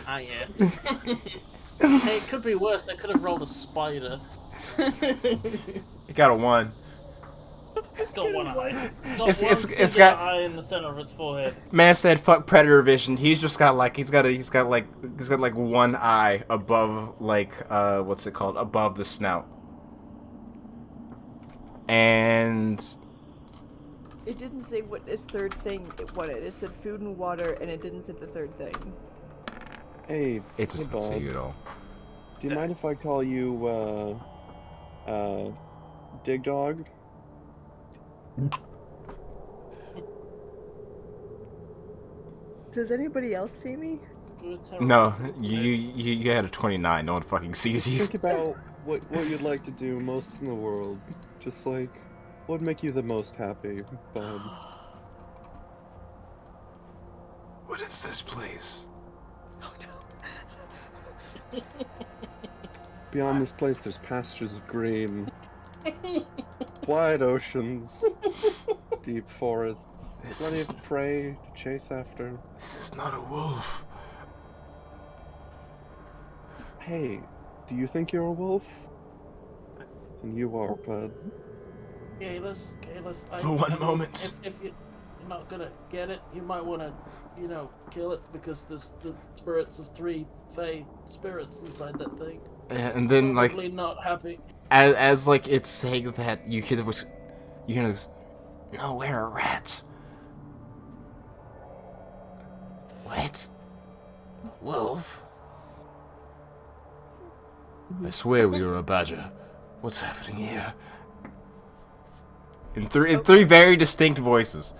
Ah, yeah. Hey, it could be worse. They could have rolled a spider. It got a 1. It's got one eye. It's one got- singular eye in the center of its forehead. Man said, "Fuck predator vision." He's just got like he's got like one eye above like what's it called, above the snout. And It didn't say what this third thing it wanted. It said food and water, and it didn't say the third thing. Hey, It does hey, not say bud. you at all. Do you mind if I call you, Dig Dog? Does anybody else see me? Good, terrible. No, you had a 29. No one fucking sees Just you. think about what you'd like to do most in the world. Just like, what would make you the most happy, bud? What is this place? Oh no. Beyond this place, there's pastures of green, wide oceans, deep forests, This plenty is- of prey to chase after. This is not a wolf. Hey, do you think you're a wolf? Then you are, bud. Kalis, For one moment. If you're not gonna get it, you might want to, kill it because there's the spirits of 3 Fey spirits inside that thing. And then Probably not happy. as like it's saying that, you hear the voice. You hear this. No, we're a rat. What? Wolf? I swear we were a badger. What's happening here? In three very distinct voices.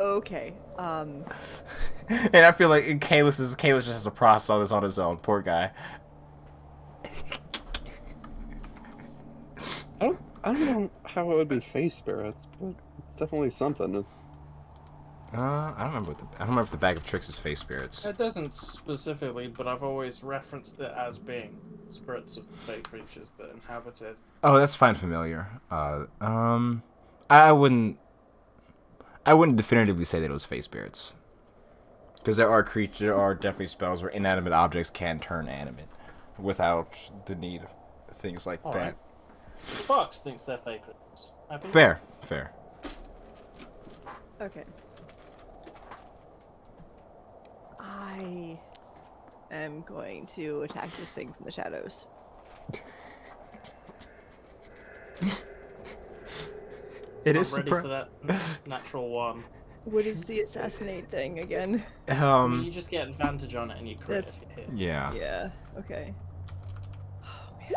Okay. And I feel like Kalis just has to process all this on his own. Poor guy. I don't know how it would be face spirits, but it's definitely something. I don't remember if the bag of tricks is face spirits. It doesn't specifically, but I've always referenced it as being spirits of Fey creatures that inhabit it. Oh, that's fine, familiar. I wouldn't definitively say that it was face spirits, because there are definitely spells where inanimate objects can turn animate without the need of things like All that. right. Fox thinks they're Fey creatures. Happy? Fair. Okay. I am going to attack this thing from the shadows. It I'm is ready for that natural one. What is the assassinate thing again? I mean, you just get advantage on it and you crit That's- if you hit. Yeah. Yeah, okay. Oh man.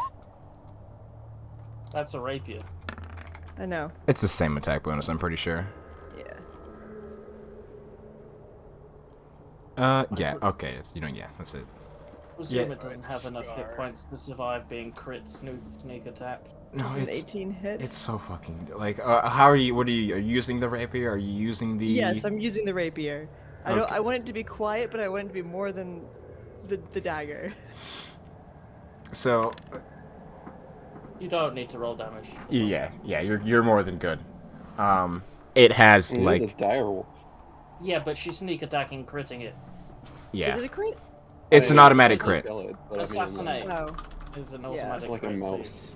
That's a rapier. I know. It's the same attack bonus, I'm pretty sure. Yeah. Yeah. Okay. Yeah. That's it. Presume Yeah. it doesn't have enough hit points to survive being crit sneak attack. No, Does an it's 18 hit? it's so fucking like. How are you? What are you? Are you using the rapier? Are you using the? Yes, I'm using the rapier. I don't. Okay. I want it to be quiet, but I want it to be more than the dagger. So You don't need to roll damage. yeah. You're more than good. It has It like is a dire wolf. Yeah, but she's sneak attacking, critting it. yeah. Is it a crit? It's an I mean, automatic it's crit. kill it, but I mean, Assassinate. Oh. Is an Yeah. automatic like a crit. so you- mouse.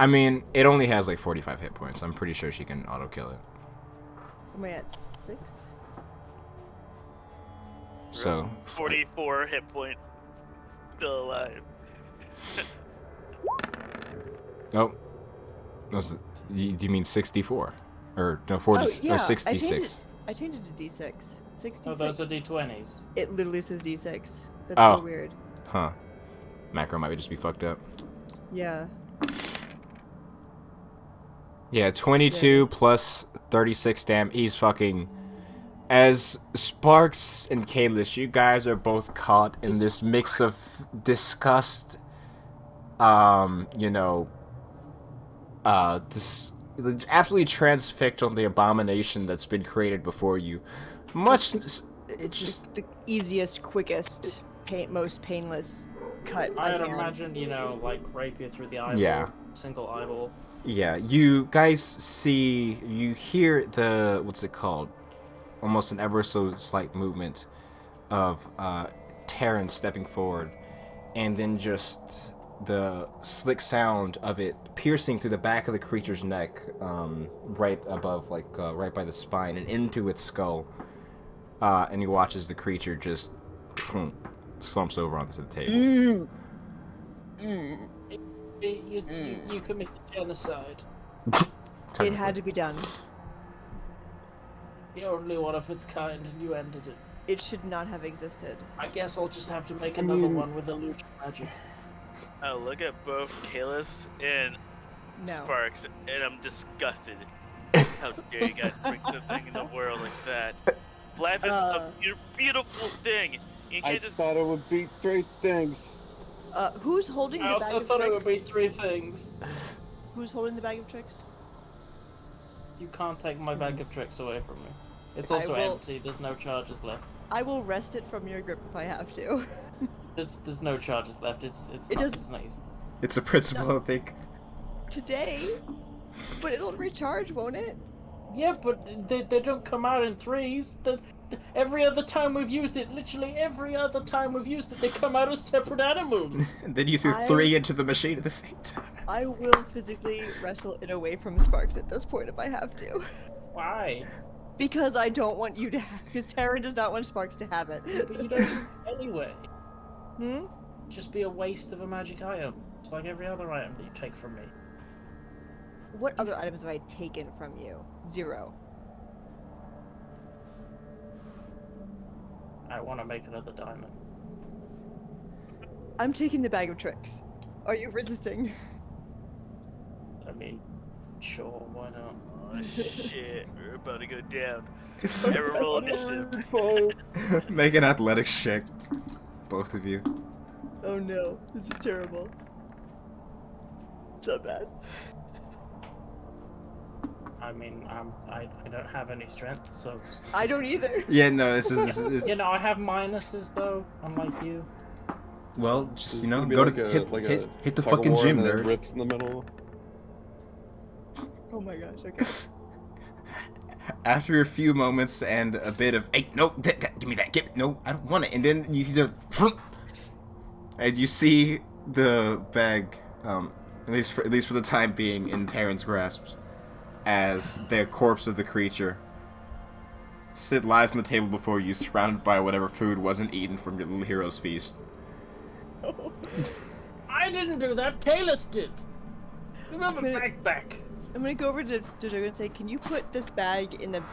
I mean, it only has like 45 hit points. I'm pretty sure she can auto kill it. Am I at 6? So 44 hit point. Still alive. oh, do you mean 64 or no 40 Oh, yeah, or I 66? I changed it to D6. 66. Oh, those are d20s. It literally says D6. That's Oh. so weird. Huh? Macro might just be fucked up. Yeah. Yeah, 22 Yes. plus 36 damn. He's fucking. As Sparks and Kalis, you guys are both caught in this mix of disgust, this absolutely transfixed on the abomination that's been created before you. It just The easiest, quickest, most painless cut I I'd can. imagine, like rapier through the eyeball. Yeah. Single eyeball. yeah. You guys you hear the what's it called? Almost an ever so slight movement of Terran stepping forward, and then just the slick sound of it piercing through the back of the creature's neck, right above, right by the spine and into its skull. And he watches the creature just slumps over onto the table. You committed genocide. It had to be done. The only one of its kind, and you ended it. It should not have existed. I guess I'll just have to make I another mean- one with illusion magic. I look at both Kalis and No. Sparks, and I'm disgusted. How dare you guys bring something in the world like that? Life is a beautiful thing. You I can't just. thought it would be 3 things. Who's holding I the bag also of thought it tricks? would be 3 things. Who's holding the bag of tricks? You can't take my bag of tricks away from me. It's I also will- empty. There's no charges left. I will wrest it from your grip if I have to. There's no charges left. It's It not, does- it's not easy. It's a principle, I think. Today? But it'll recharge, won't it? Yeah, but they don't come out in 3s. Every other time we've used it, literally every other time we've used it, they come out as separate animals. And then you threw I- 3 into the machine at the same time. I will physically wrestle it away from Sparks at this point if I have to. Why? Because I don't want you to have, because Taryn does not want Sparks to have it. But you don't anyway. Hmm? Just be a waste of a magic item. It's like every other item that you take from me. What other items have I taken from you? 0. I want to make another diamond. I'm taking the bag of tricks. Are you resisting? I mean, sure, why not? Oh shit, we're about to go down. Everyone roll initiative. Make an athletics check. Both of you. Oh no, this is terrible. So bad. I mean, I don't have any strength, so... I don't either. Yeah, no, this is You know, I have minuses, though, unlike you. well, just, It's you know, gonna be go like to a- hit, like hit, a hit the tug of fucking war gym, and then it nerd. rips in the middle. Oh my gosh, okay. After a few moments and a bit of, hey, no, give me that, no, I don't want it. And then you see the, and you see the bag, at least for the time being, in Terran's grasps, as the corpse of the creature lies on the table before you, surrounded by whatever food wasn't eaten from your little hero's feast. I didn't do that, Kalis did! Remember, Okay. back. I'm gonna go over to Joe and say, can you put this bag in the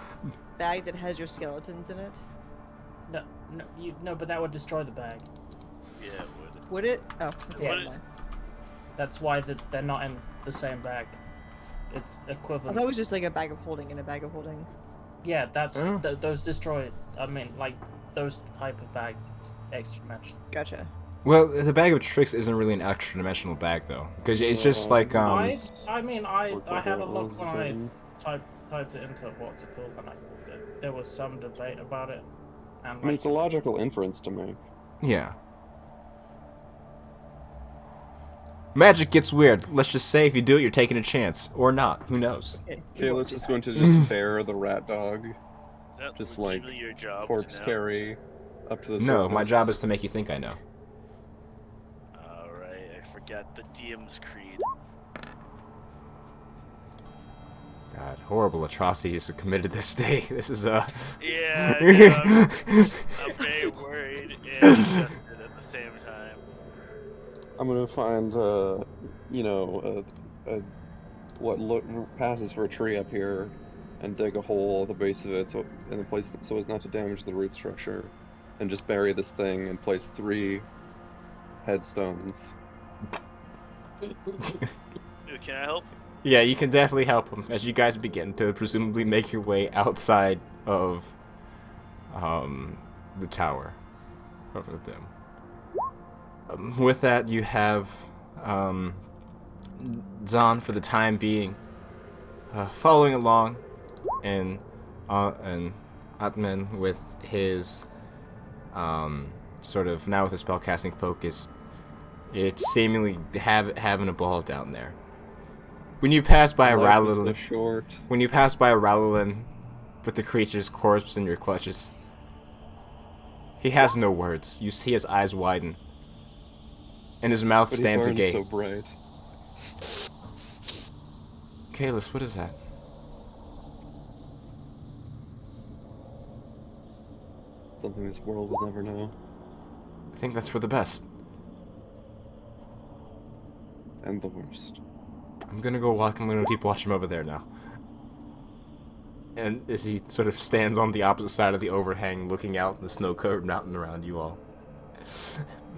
bag that has your skeletons in it? No, but that would destroy the bag. Yeah, it would. Would it? Oh, okay. Yes. never mind. That's why they're not in the same bag. It's I equivalent. thought it was just like a bag of holding in a bag of holding. Yeah, that's Oh. those destroy it. I mean, like those type of bags. It's extra dimensional. Gotcha. Well, the bag of tricks isn't really an extra dimensional bag though, because it's just like I mean, I Or had a couple look of when I those typed it into what's it called, and there was some debate about it. And I mean, like, it's a logical inference to make. yeah. Magic gets weird. Let's just say if you do it, you're taking a chance, or not. Who knows? Okay. Kalis is going to just bear the rat dog, Is that Just like legitimately your job? corpse to know? carry, up to the No, my surface. job is to make you think I know. Alright, I forgot the DM's creed. God, horrible atrocities are committed this day. This is Yeah, no, I'm very worried and disgusted at the same time. I'm gonna find, you know, what passes for a tree up here, and dig a hole at the base of it, so in the place so as not to damage the root structure, and just bury this thing and place 3 headstones. Ooh, can I help? Yeah, you can definitely help him as you guys begin to presumably make your way outside of the tower over them. With that, you have Zahn for the time being following along, and Atman with his sort of now with his spellcasting focus. It's seemingly having a ball down there. When you pass by a Life is so Rallelin, short. when you pass by a Rallelin with the creature's corpse in your clutches, he has no words. You see his eyes widen, and his mouth But he stands burns agape. so bright. Kalis, what is that? Something this world will never know. I think that's for the best. And the worst. I'm gonna go walk. I'm gonna keep watching over there now. And as he sort of stands on the opposite side of the overhang, looking out the snow-covered mountain around you all.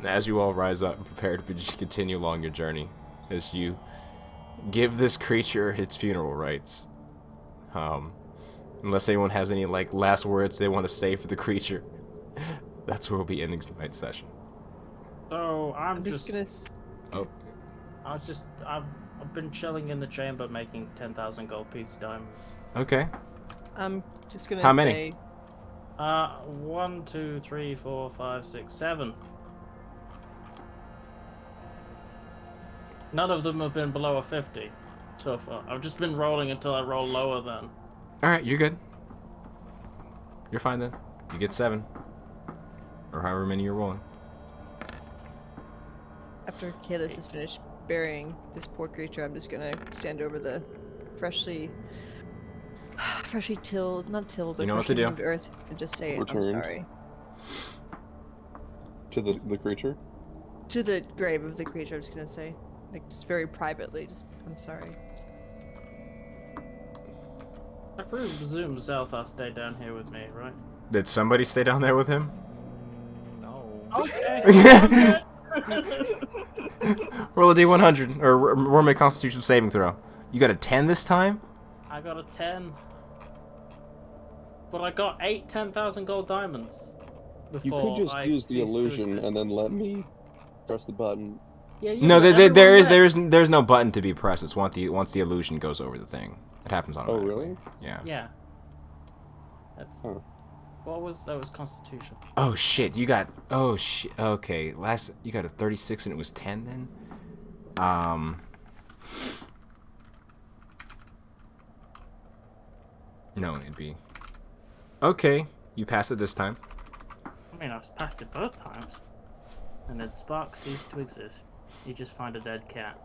As you all rise up and prepare to just continue along your journey, as you give this creature its funeral rites. Unless anyone has any like last words they want to say for the creature, that's where we'll be ending tonight's session. So I'm just gonna. Oh, I've been chilling in the chamber making 10,000 gold piece diamonds. okay. I'm just gonna How many? say. 1, 2, 3, 4, 5, 6, 7. None of them have been below a 50 so far. I've just been rolling until I roll lower then. All right, you're good. You're fine then. You get 7, or however many you're rolling. After Kalis has finished burying this poor creature, I'm just gonna stand over the freshly tilled, not tilled, but You know what to freshly do. moved earth, and just say, I'm Returned. sorry. To the creature? To the grave of the creature, I'm just gonna say, like, just very privately, just, I'm sorry. I presume Zelthar stayed down here with me, right? Did somebody stay down there with him? No. Okay. Roll a d100, or roll me a Constitution saving throw. You got a 10 this time? I got a 10. But I got 8 10,000 gold diamonds You before could just I use the ceased to illusion exist. and then let me press the button. Yeah, you No, let there's everyone there's no button to be pressed. It's once the illusion goes over the thing. It happens automatically. really? Yeah. Yeah. That's. Huh. What was that? Was Constitution? Oh shit! You got. Oh shit. Okay. You got a 36 and it was 10 then. No, it'd be. Okay, you passed it this time. I mean, I've passed it both times. And then Spark ceased to exist. You just find a dead cat.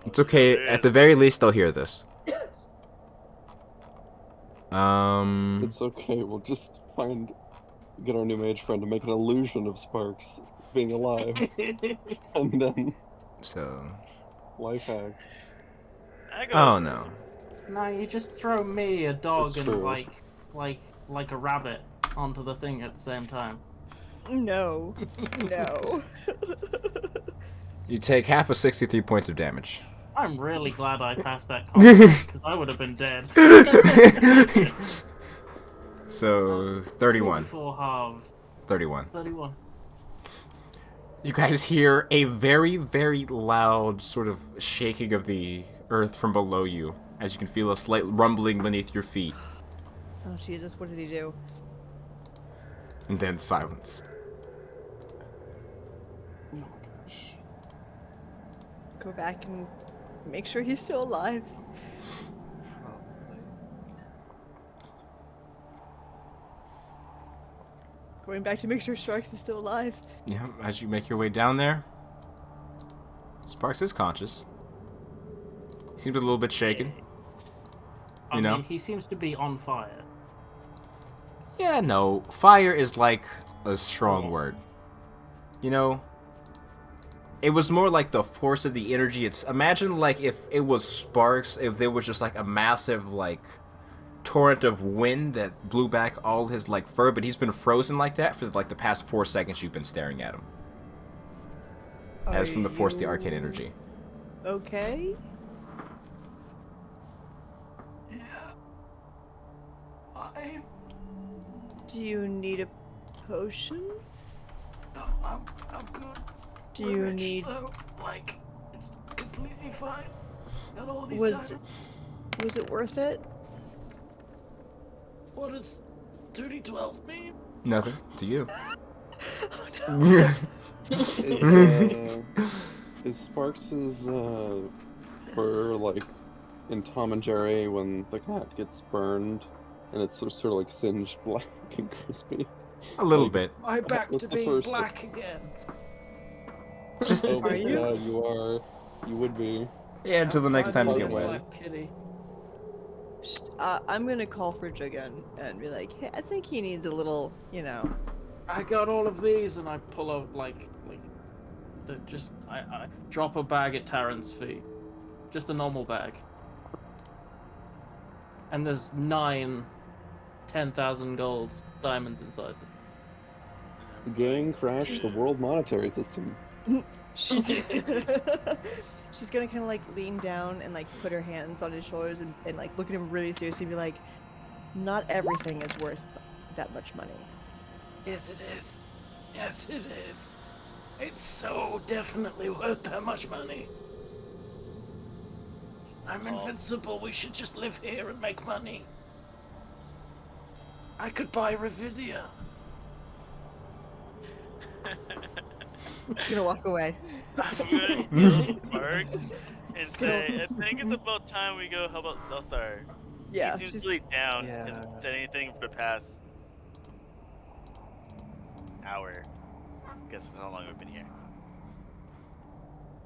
It's okay. At the very least, they'll hear this. It's okay, we'll just get our new mage friend to make an illusion of Sparks being alive. And then, So. life hack. I go Oh for no. No, you just throw me, a dog, That's and true. like a rabbit onto the thing at the same time. No. No. You take half of 63 points of damage. I'm really glad I passed that combat, because I would have been dead. So 31. 4 halves. 31. 31. You guys hear a very, very loud sort of shaking of the earth from below you, as you can feel a slight rumbling beneath your feet, Oh, Jesus, what did he do? and then silence. Go back and make sure he's still alive. Going back to make sure Sharks is still alive. Yeah, as you make your way down there, Sparks is conscious. He seems a little bit shaken. I You know? mean, he seems to be on fire. Yeah, no. Fire is like a strong word. You know, it was more like the force of the energy. It's imagine like if it was Sparks, if there was just like a massive like torrent of wind that blew back all his like fur, but he's been frozen like that for like the past 4 seconds you've been staring at him. As from the force of the arcane energy. Okay. I Do you need a potion? No, I'm good. Do you need? So, like, it's completely fine. Got all these Was it worth it? What does 2d12 mean? Nothing to you. Is Sparks's fur like in Tom and Jerry when the cat gets burned and it's sort of like singed black and crispy? A little Like, bit. I'm back What's to the being first- black again. Just Oh my Are you? God, you are. You would be. yeah, until the next time you get Finally wet. Black kitty. I'm gonna call for Jugun and be like, hey, I think he needs a little, you know. I got all of these, and I pull out I drop a bag at Taryn's feet, just a normal bag. and there's 9 10,000 gold diamonds inside them. Gang crashed the world monetary system. She's she's gonna kind of like lean down and like put her hands on his shoulders and like look at him really seriously and be like, not everything is worth that much money. Yes, it is. Yes, it is. It's so definitely worth that much money. I'm invincible. We should just live here and make money. I could buy Revedia. He's gonna walk away. I'm gonna heal Sparks and Just gonna- say, I think it's about time we go. How about Zelthar? Yeah, He seems she's really down. Yeah. Hasn't said anything for the past hour. Guess that's how long we've been here.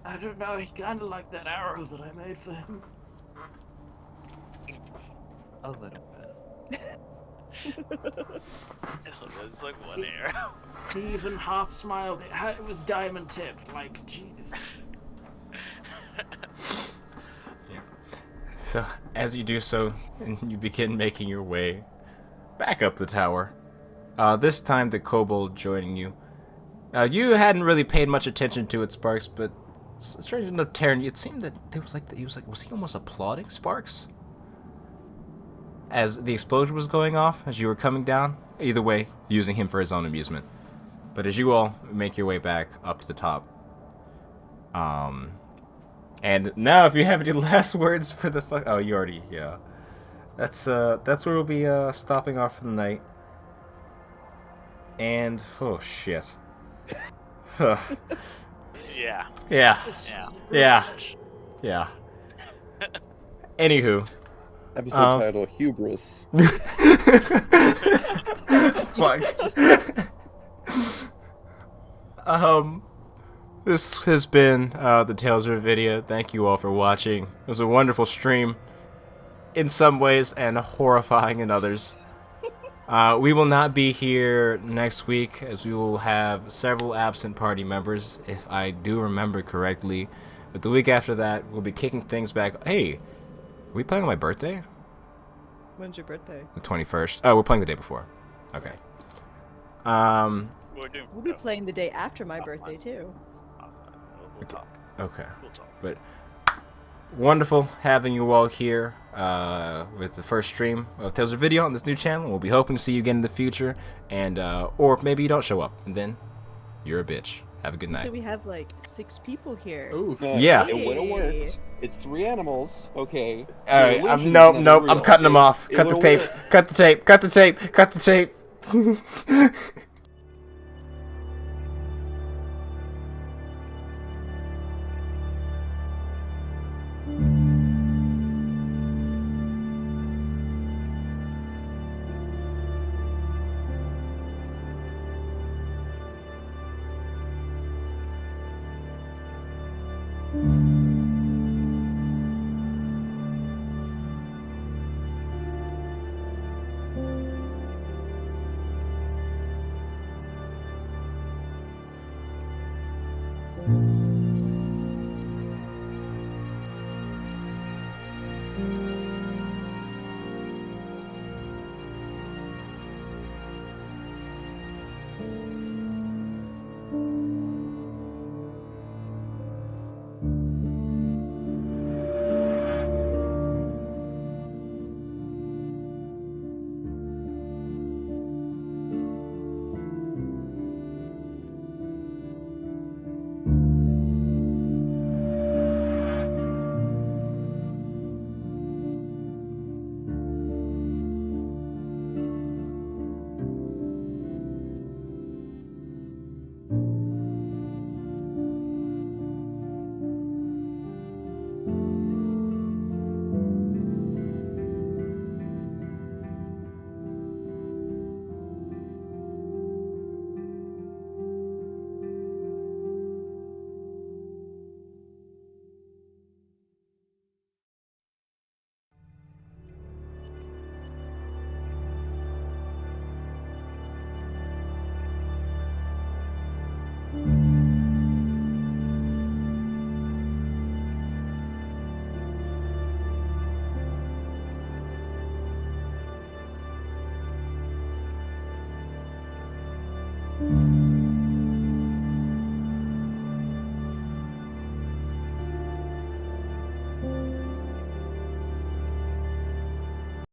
I don't know. He kind of liked that arrow that I made for him. A little bit. It's like one arrow. He even half smiled. It was diamond tipped. Like, jeez. So, as you do so, you begin making your way back up the tower. This time, the kobold joining you. You hadn't really paid much attention to it, Sparks, but strange enough, Taryn, it seemed that there was was he almost applauding Sparks? As the explosion was going off, as you were coming down? Either way, using him for his own amusement. But as you all make your way back up to the top, and now if you have any last words for the oh, you already, yeah. That's where we'll be stopping off for the night. And oh shit. Huh. Yeah. Yeah. Yeah. Yeah. Anywho. Episode title: Hubris. Fuck. This has been the Tales of Revedia. Thank you all for watching. It was a wonderful stream in some ways and horrifying in others. We will not be here next week as we will have several absent party members, if I do remember correctly. But the week after that, we'll be kicking things back. Hey, are we playing on my birthday? When's your birthday? The 21st. Oh, we're playing the day before. Okay. We'll be playing the day after my birthday too. We'll talk. Okay. We'll talk. But wonderful having you all here with the first stream of Tales of Video on this new channel. We'll be hoping to see you again in the future, and or maybe you don't show up, and then you're a bitch. Have a good night. So we have like 6 people here. Oof. Yeah. It would have Hey. worked. It's 3 animals, okay? All right. The illusion's Nope. never Nope. I'm real, cutting them okay? off. It Cut the would've tape. worked. Cut the tape. Cut the tape. Cut the tape. you.